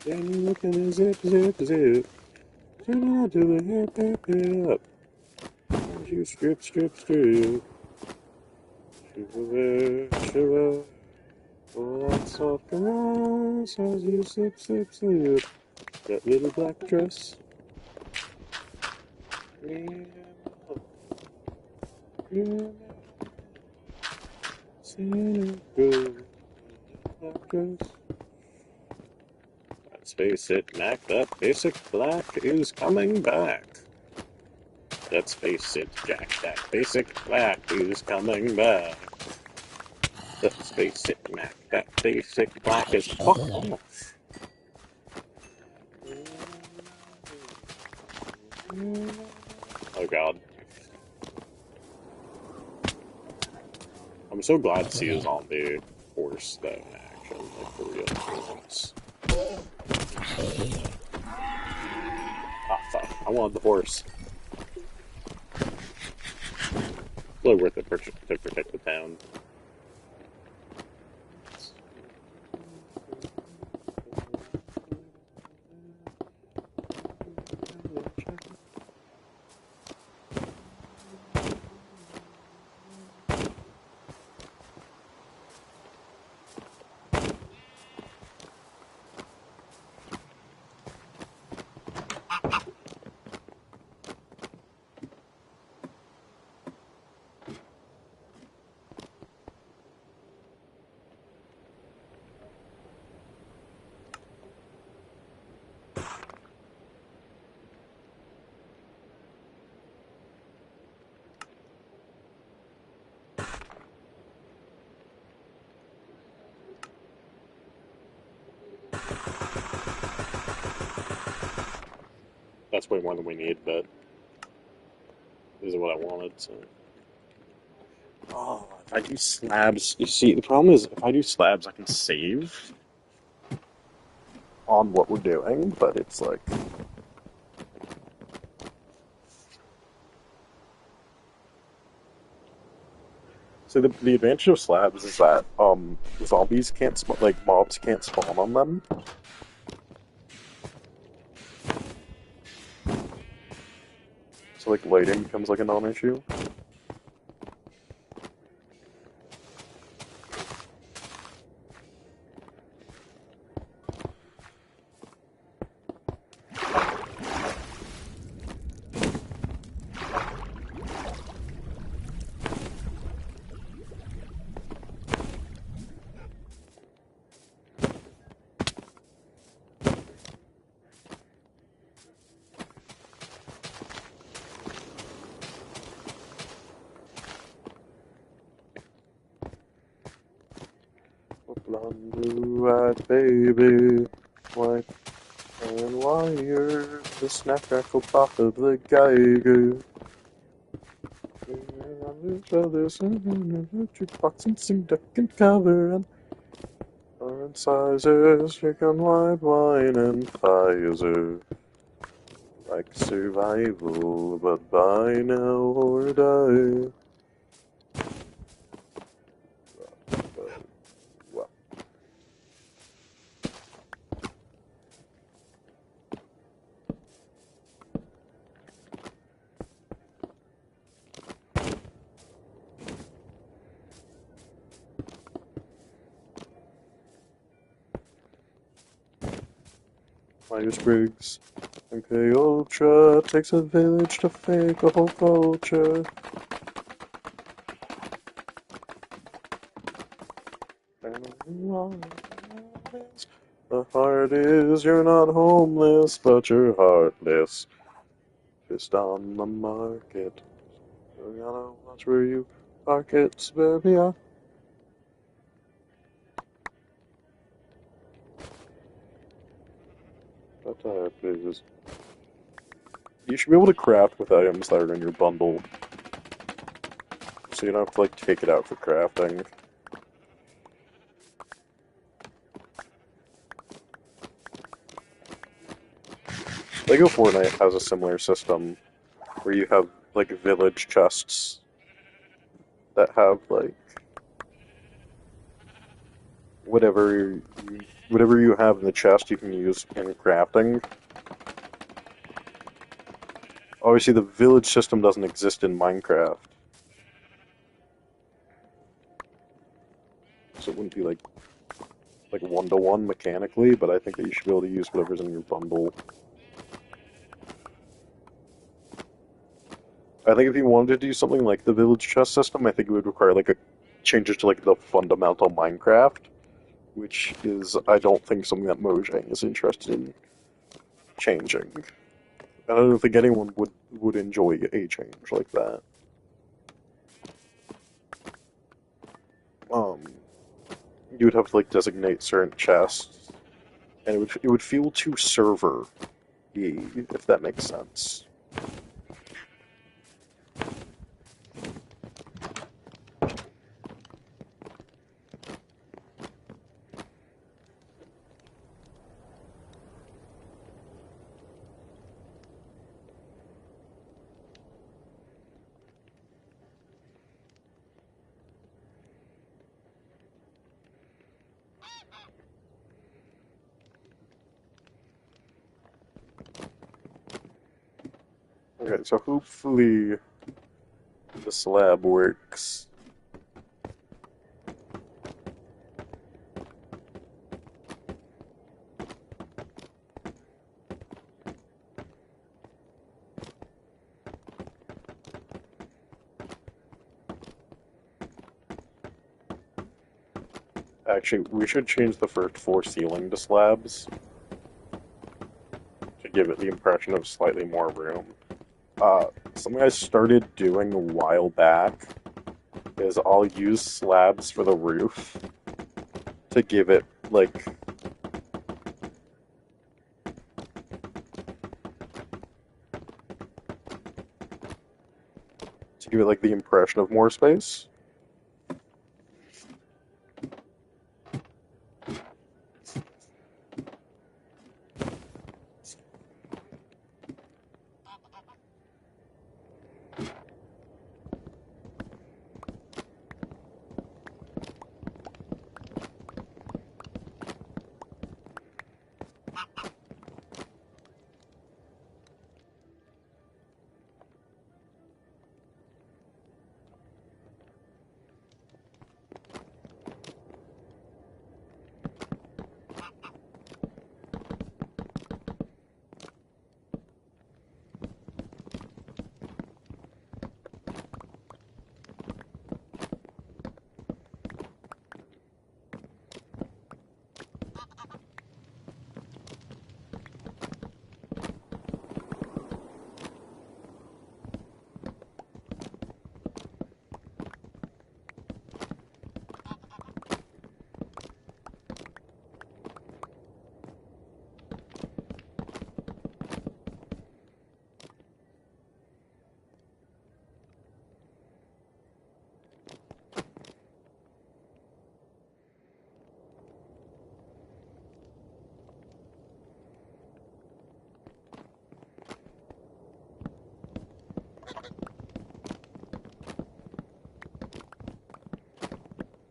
Then you look in the zip, zip, zip. Turn out to the hip, hip, hip. As you strip, strip, strip. Shiver, shiver. Oh, that soft caress as you slip, slip, slip. That little black dress. Yeah, yeah. Cynical black dress. Let's face it, Mac, that basic black is coming back. Let's face it, Jack, that basic black is coming back. Let's face it, Mac, that basic black is fuck off. Oh god. I'm so glad to see a zombie horse though in action, like for real. Ah fuck, I wanted the horse. Really worth it to protect the town. That's way more than we need, but this is what I wanted, so. Oh, if I do slabs, you see, the problem is if I do slabs, I can save on what we're doing, but it's like, so the advantage of slabs is that zombies can't like mobs can't spawn on them. So like lighting becomes like a non-issue. Blonde, blue-eyed baby, white and wire, the snap crackle pop of the Geiger. Each other's jukebox and sing duck and cover and orange sizes, chicken white wine and Pfizer. Like survival, but buy now or die. Well, Myers-Briggs. MK Ultra takes a village to fake a whole culture. The heart is you're not homeless, but you're heartless. Just on the market. You gotta watch where you park it, baby. Please. You should be able to craft with items that are in your bundle, so you don't have to like take it out for crafting. Lego Fortnite has a similar system where you have like village chests that have like whatever whatever you have in the chest you can use in crafting. Obviously, the village system doesn't exist in Minecraft, so it wouldn't be like one-to-one mechanically. But I think that you should be able to use whatever's in your bundle. I think if you wanted to do something like the village chest system, I think it would require like a changes to like the fundamental Minecraft, which is I don't think something that Mojang is interested in changing. I don't think anyone would enjoy a change like that. Um, you would have to like designate certain chests, and it would feel too server-y, if that makes sense. Okay, so hopefully the slab works. Actually, we should change the first floor ceiling to slabs to give it the impression of slightly more room. Something I started doing a while back is I'll use slabs for the roof to give it like to give it like the impression of more space.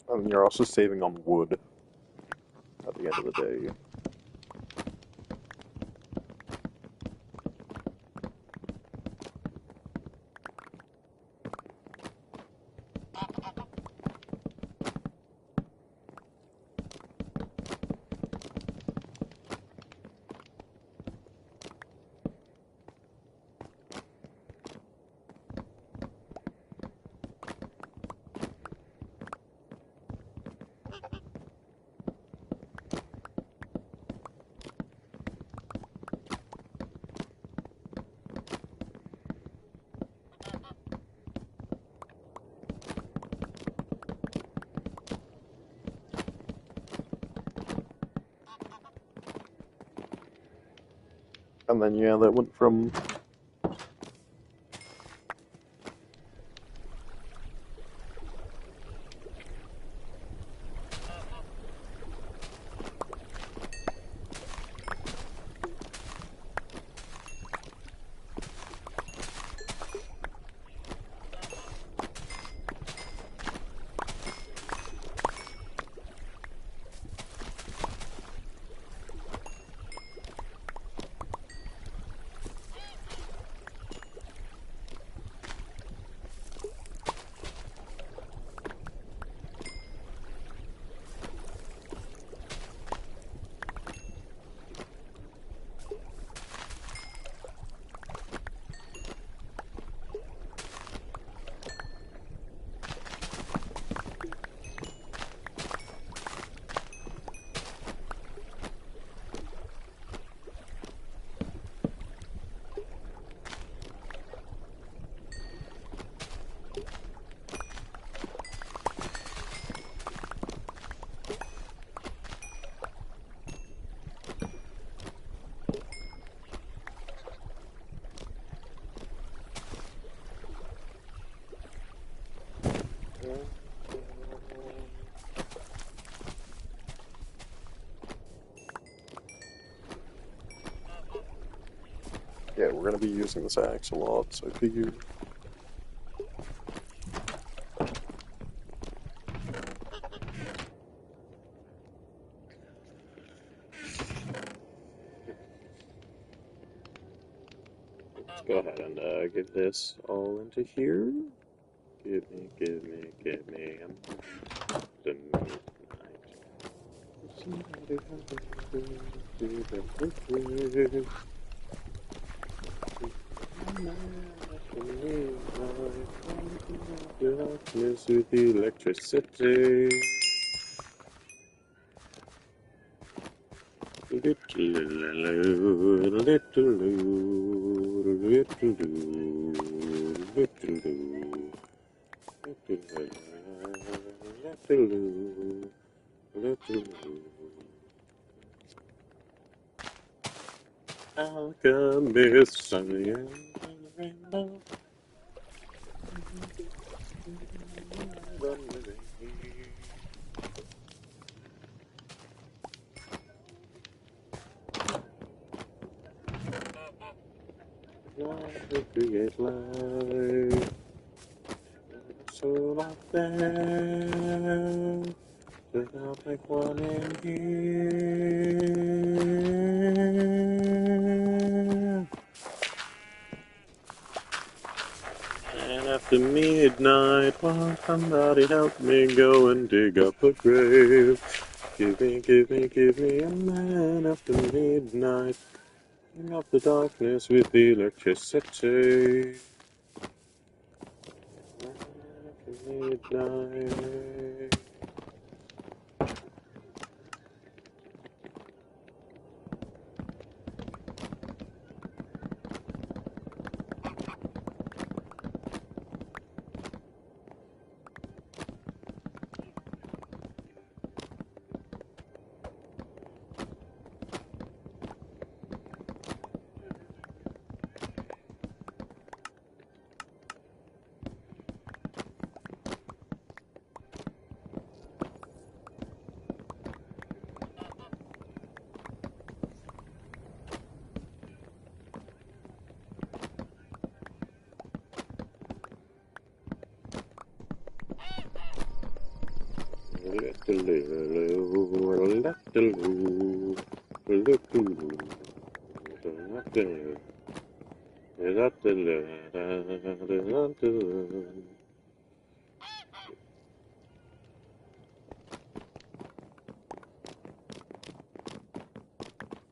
And you're also saving on wood at the end of the day. And then yeah, that went from yeah, we're gonna be using this axe a lot, so I figured. Let's go ahead and get this all into here. Give me. Darkness with electricity. Alchemist, sunny and rainbow. Create life so like that. Without like one in here. And after midnight, won't somebody help me go and dig up a grave? Give me a man after midnight. Bring up the darkness with electricity. After midnight.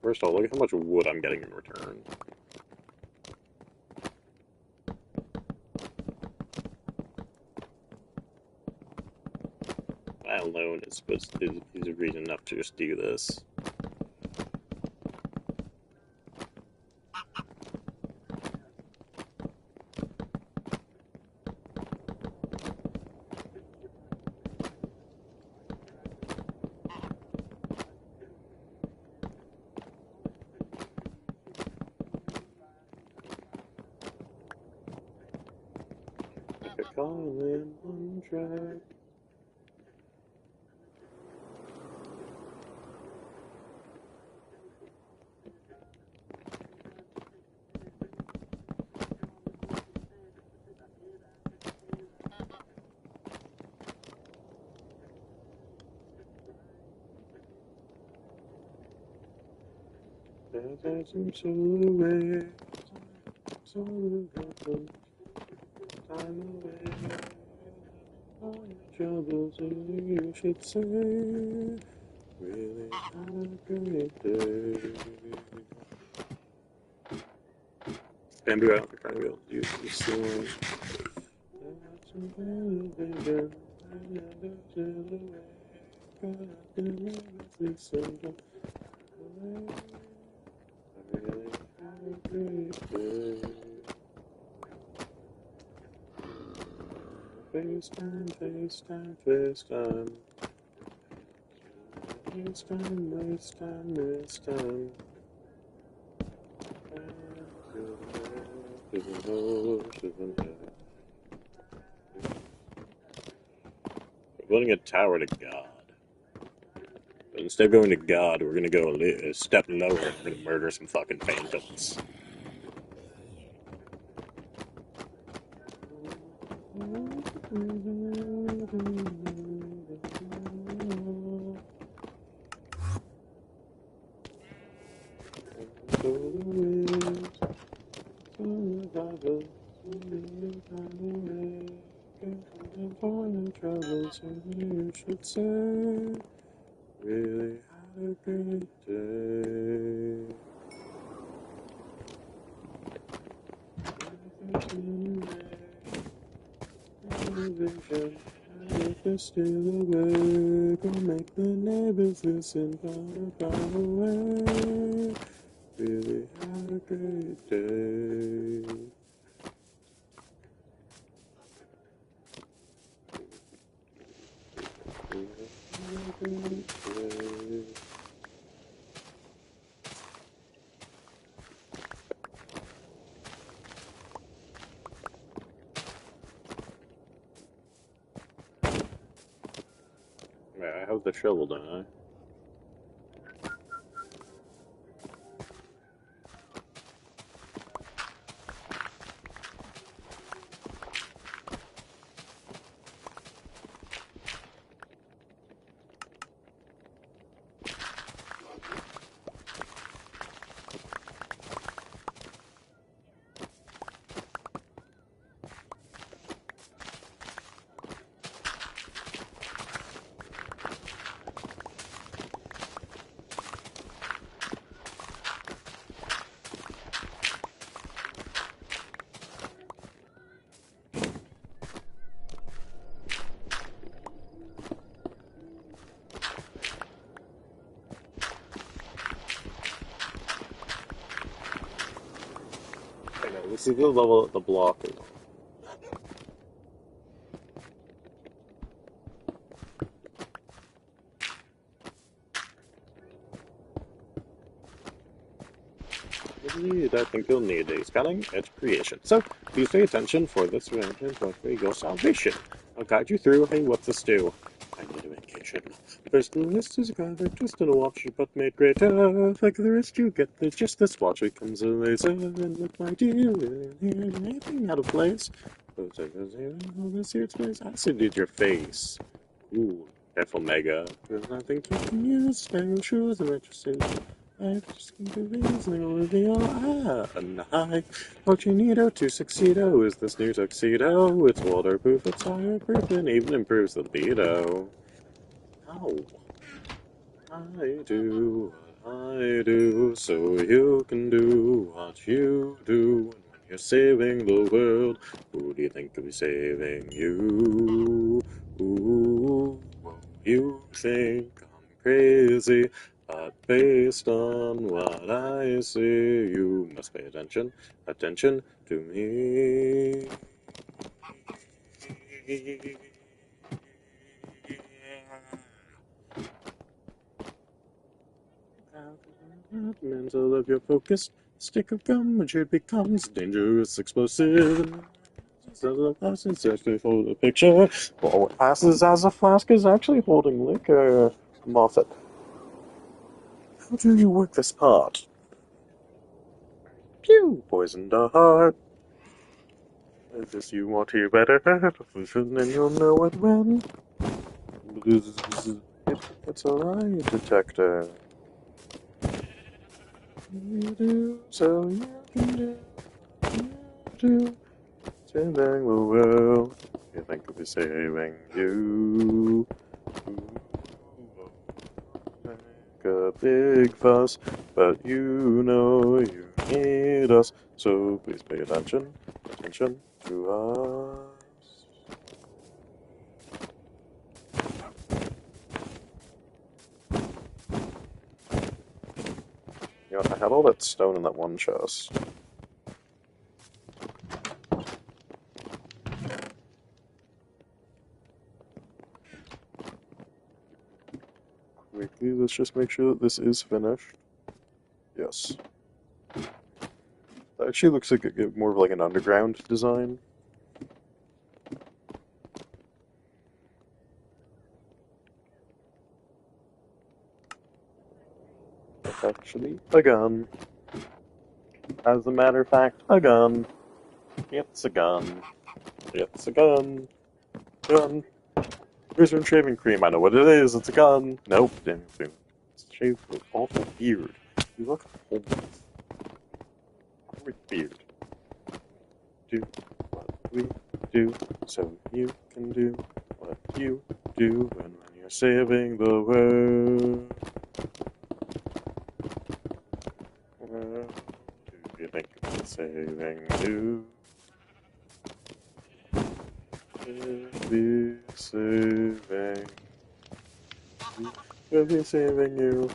First of all, look at how much wood I'm getting in return. That alone is a reason enough to just do this. Like a call in one track. There's some silhouette, time away. All your troubles, you should say. Really had a great day. Bamboo out, we're trying to be able to use this storm. There's some vision, another silhouette. God, the love is simple. I really had a great day. FaceTime, FaceTime, FaceTime. FaceTime, FaceTime, FaceTime. We're building a tower to God. But instead of going to God, we're gonna go a step lower and we're gonna murder some fucking phantoms. You should say, really had a great day. Vision, if they're still awake, or make the neighbors listen far away. Really had a great day. Okay, I have the shovel, don't I? I know, this is the level that the block is on. Indeed, I think you'll need a scanning edge creation. So, please pay attention for this arrangement for your salvation. I'll guide you through. Hey, what's this do? I need a vacation. First, this is a kind of twist and a watch, but made greater. Like the rest, you get the just this watch becomes a laser. And look, my dear, anything out of place? This here place. I said, did your face. Ooh, careful, Mega. Because I think you can use special shoes and registration. I just can do these and it'll reveal and high. What you need to succeedo is this new tuxedo. It's waterproof, it's fireproof, and even improves the libido. Ow. I do what I do, so you can do what you do. And when you're saving the world, who do you think will be saving you? Ooh, you think I'm crazy, but based on what I see, you must pay attention to me. Mental of your focus, stick of gum, which it becomes dangerous, explosive. So the is actually holding a picture. Well, what passes as a flask is actually holding liquor. Moffat, how do you work this part? Pew! Poisoned a heart. Is this you want to better? Then you'll know it when. It's a lie detector. You do, so you can do. You do. Saving the world. You think I'll be saving you? Make a big fuss, but you know you need us. So please pay attention to us. You know, I had all that stone in that one chest. Quickly, let's just make sure that this is finished. Yes. That actually looks like more of like an underground design. That's actually a gun. As a matter of fact, a gun. It's a gun. It's a gun. Gun. Here's some shaving cream. I know what it is. It's a gun. Nope. Damn it. It's shaved with awful beard. You look homeless. With beard. Do what we do, so you can do what you do. And when you're saving the world, do you think it's saving you? We'll be saving you. We'll be saving you.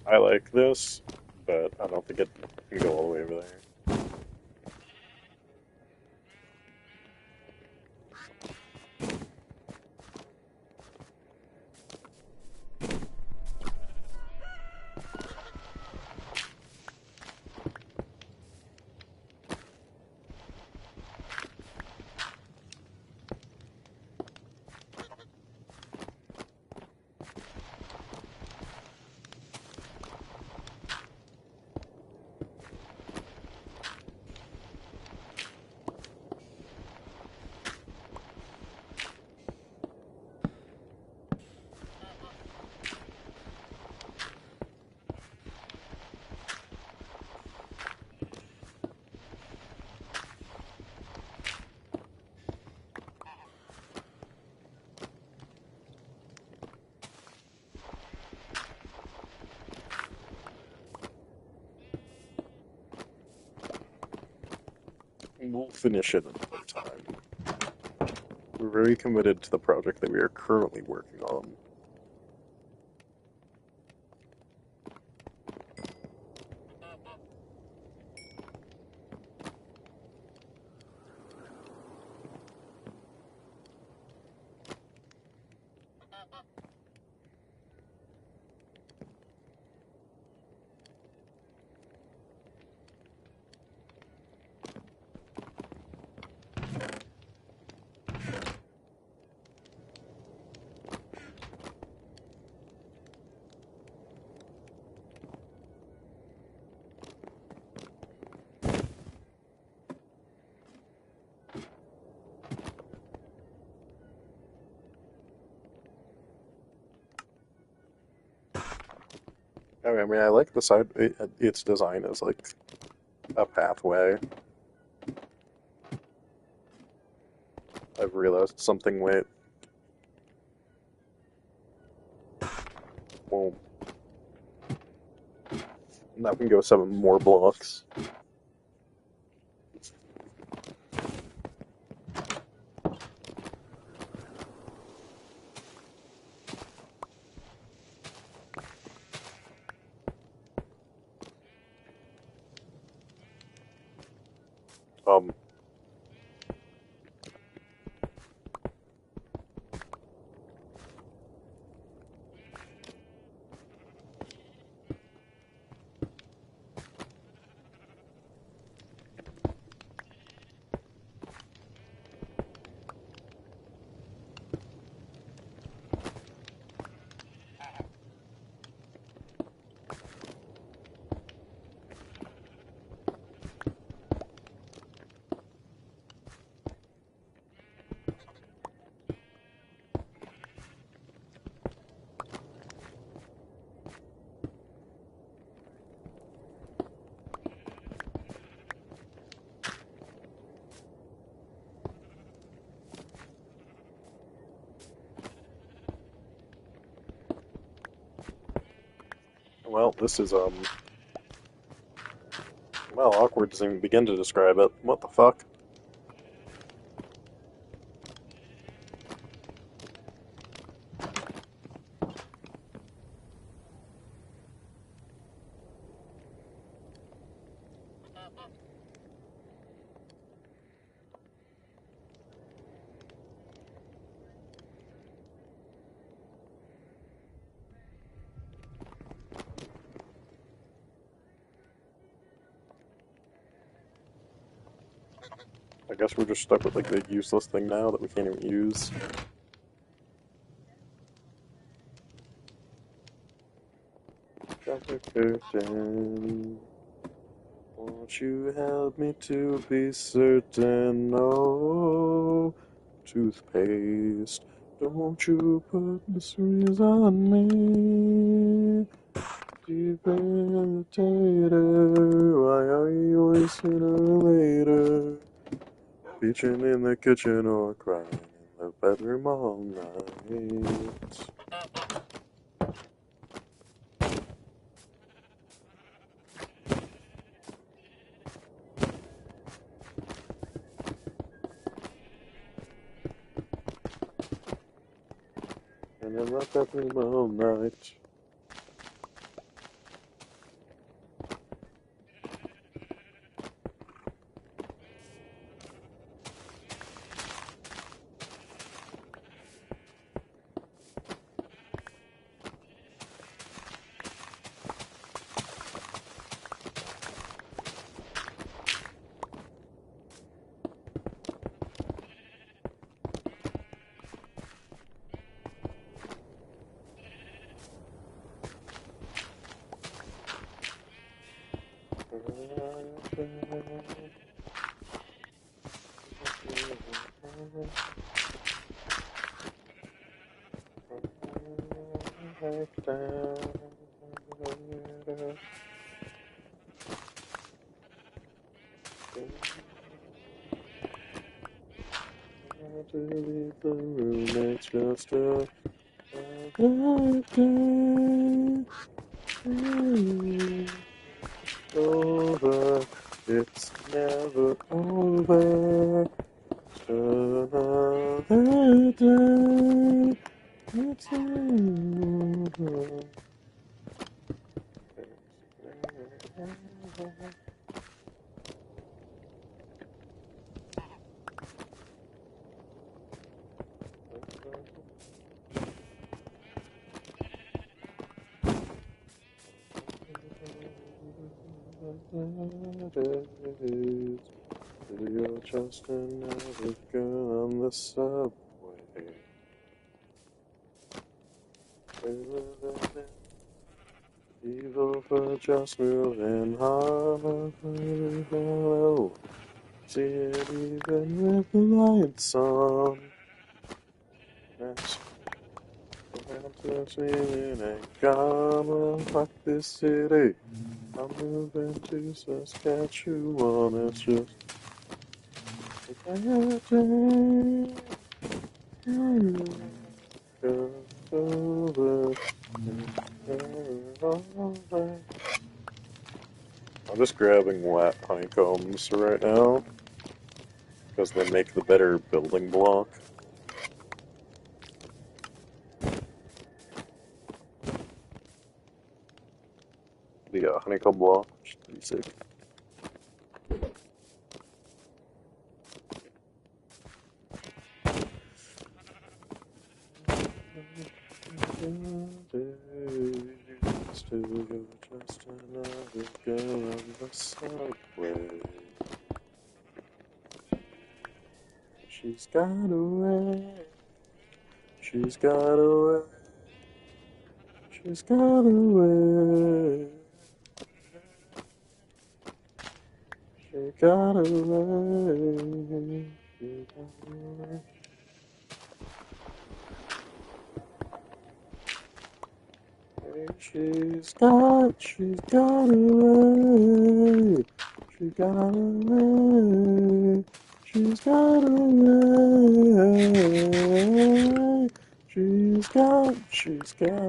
I like this, but I don't think it can go all the way over there. We'll finish it another time. We're very committed to the project that we are currently working on. I mean, I like the side, its design as like a pathway. I've realized something. Wait, well, that can go 7 more blocks. Um, well, this is, well, awkward doesn't even begin to describe it. What the fuck? I guess we're just stuck with like the useless thing now that we can't even use. Drop the curtain. Won't you help me to be certain? Oh, toothpaste. Don't you put mysteries on me. Debilitator. Why are you always sooner or later? Preaching in the kitchen or crying in the bedroom all night. And in the bedroom all night. To leave the room, it's just a over. It's never over. over. Another day. It's over. You're just another girl on the subway. Evil for just moving on. Hello. See it even with the lights on. That's feeling ain't gonna fuck this city. I'm moving to Saskatchewan. It's just a bad day. Over. I'm just grabbing wet honeycombs right now because they make the better building block. The honeycomb block, which is pretty sick. Still you're just another girl on the subway. She's got away. She's got away. She's got away. She got away. She got away. She's got away. She got away. She's got away. She's got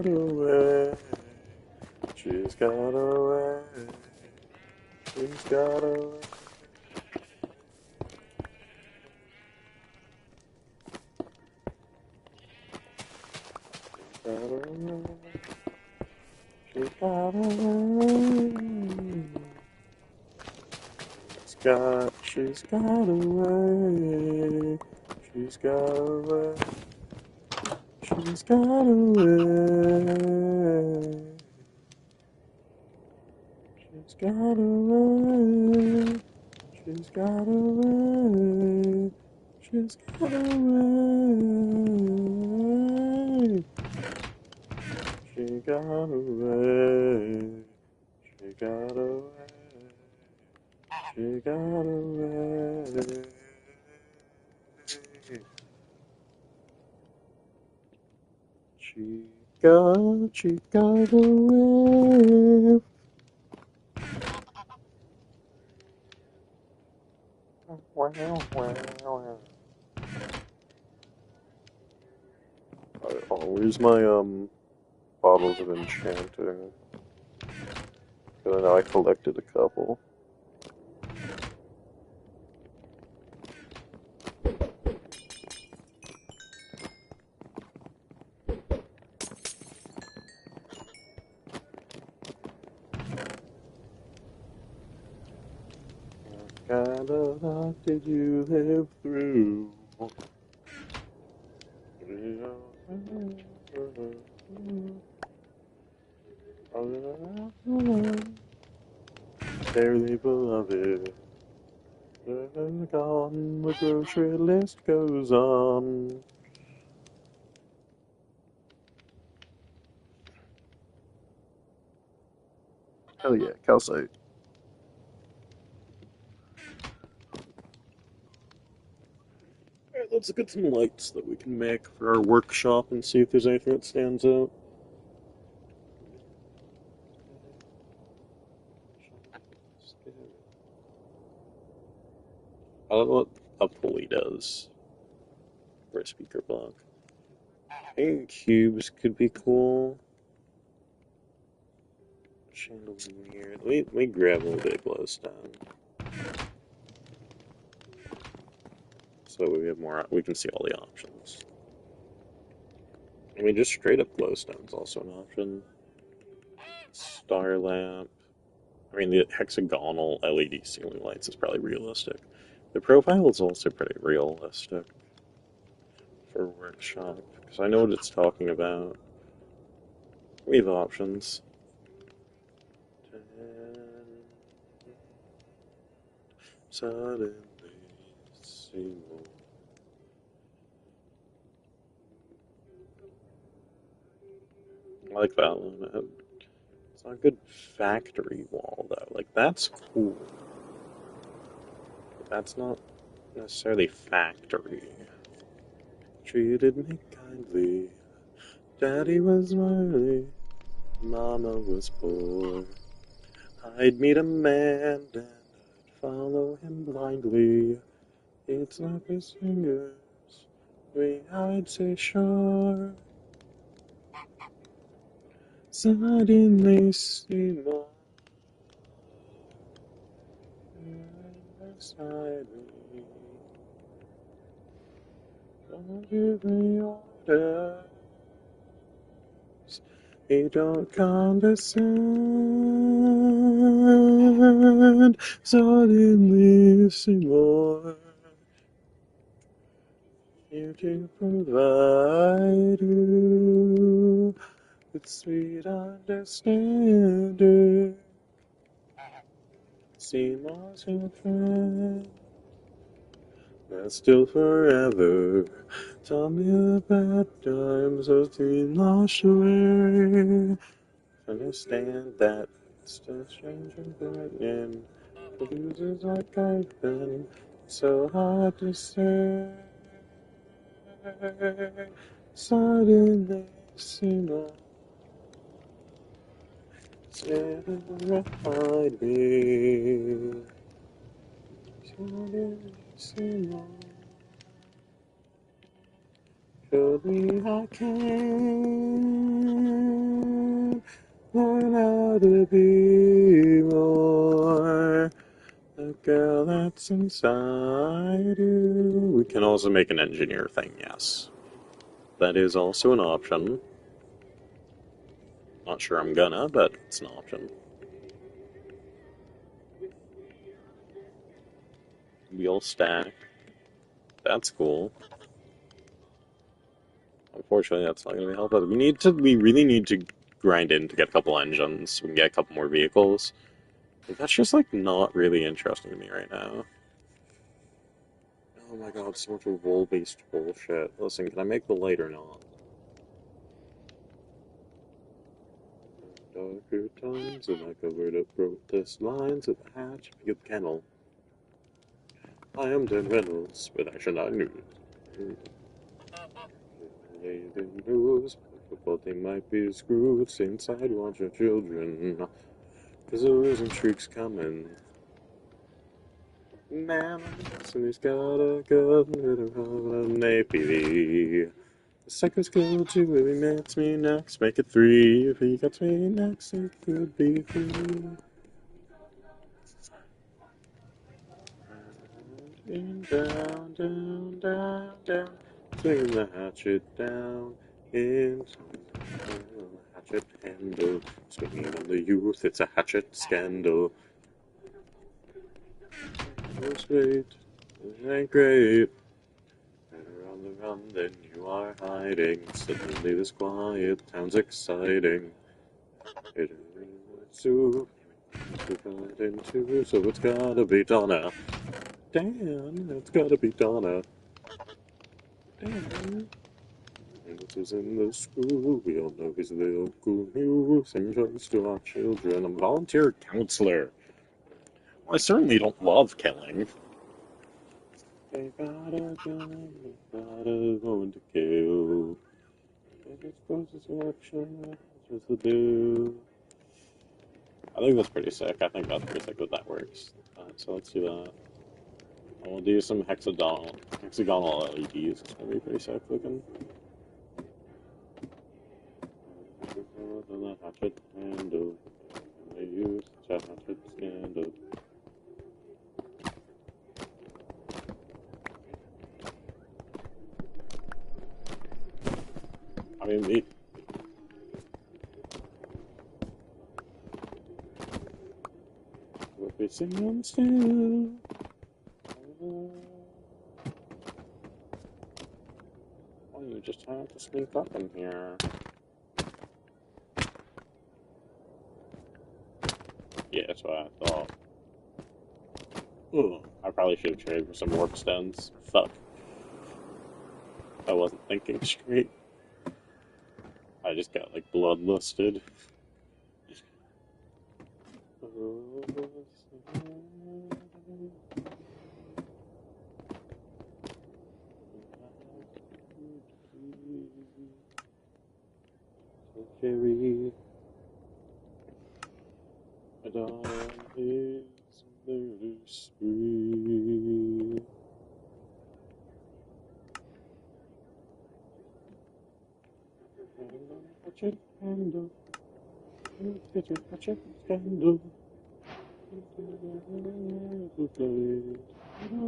away. She's got away. She's got away. She got away. She's got away. She's got away. She's got away. She's got away. She's got away. She's got away. She got away. She got away. She got away. She got away. Oh, where's my bottles of enchanting? Because I know I collected a couple. What kind of life did you live through? Dearly beloved, on the grocery list goes on. Hell yeah, calcite. Alright, let's look at some lights that we can make for our workshop and see if there's anything that stands out. I don't know what a pulley does for a speaker block. I think cubes could be cool. Chandelier. Let me grab a little bit of glowstone. so we have more. We can see all the options. I mean, just straight up glowstone's also an option. Star lamp. I mean, the hexagonal LED ceiling lights is probably realistic. The profile is also pretty realistic for workshop, because I know what it's talking about. We have options. Suddenly, see more. I like that one. It's not a good factory wall, though. Like, that's cool. But that's not necessarily factory. Treated me kindly. Daddy was wily. Mama was poor. I'd meet a man and I'd follow him blindly. He'd snap his fingers. I'd say sure. Suddenly see more beside me. Don't give me orders. He don't condescend. Suddenly see more. You to provide you with sweet understanding. See Mars your friend. That's still forever. Tell me about times of the lost away. Understand that it's still strange and frightening. The losers like I've been. So hard to say. Suddenly, see more. Standing behind me. Suddenly, see more. Show me I can learn how to be more the girl that's inside you. We can also make an engineer thing, yes. That is also an option. Not sure I'm gonna, but it's an option. Wheel stack. That's cool. Unfortunately, that's not gonna help us. We really need to grind in to get a couple engines. So we can get a couple more vehicles. But that's just like not really interesting to me right now. Oh my god, so much wool-based bullshit. Listen, can I make the light or not? Darker times, and I covered up protest lines at the hatch of the kennel. I am Dan Reynolds, with Action 9 News. The news, reporting might be screwed, stay inside, watch your children, cause there isn't shrieks coming. Man, somebody's got a gun with an APV. The second's cool too, if he gets me next, make it 3. If he gets me next, it could be 3. Down, down, down, down. Swinging the hatchet down into the hatchet handle. Swinging on the youth, it's a hatchet scandal. It's great, it ain't great. Better on the run than you are hiding. Suddenly this quiet town's exciting. It is to divide into, so it's gotta be Donna. Dan, it's gotta be Donna. Dan. And this is in the school, we all know he's the local news and goes to our children. I'm a volunteer counselor. Well, I certainly don't love killing. They got a gun, they got a going to kill. It's supposed to action, just to do. I think that's pretty sick. I think that's pretty sick that that works. So let's do that. And we'll do some hexagonal LEDs. It's gonna be pretty sick looking. The hatchet handle. They use the hatchet scandal. Maybe. We'll be singing still. Oh, you just have to sneak up in here. Yeah, that's what I thought. Ugh, I probably should have traded for some warp stones. Fuck. I wasn't thinking straight. I just got like bloodlusted. Jerry, and on his murder spree. Watch it handle, watch it handle.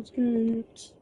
Escape.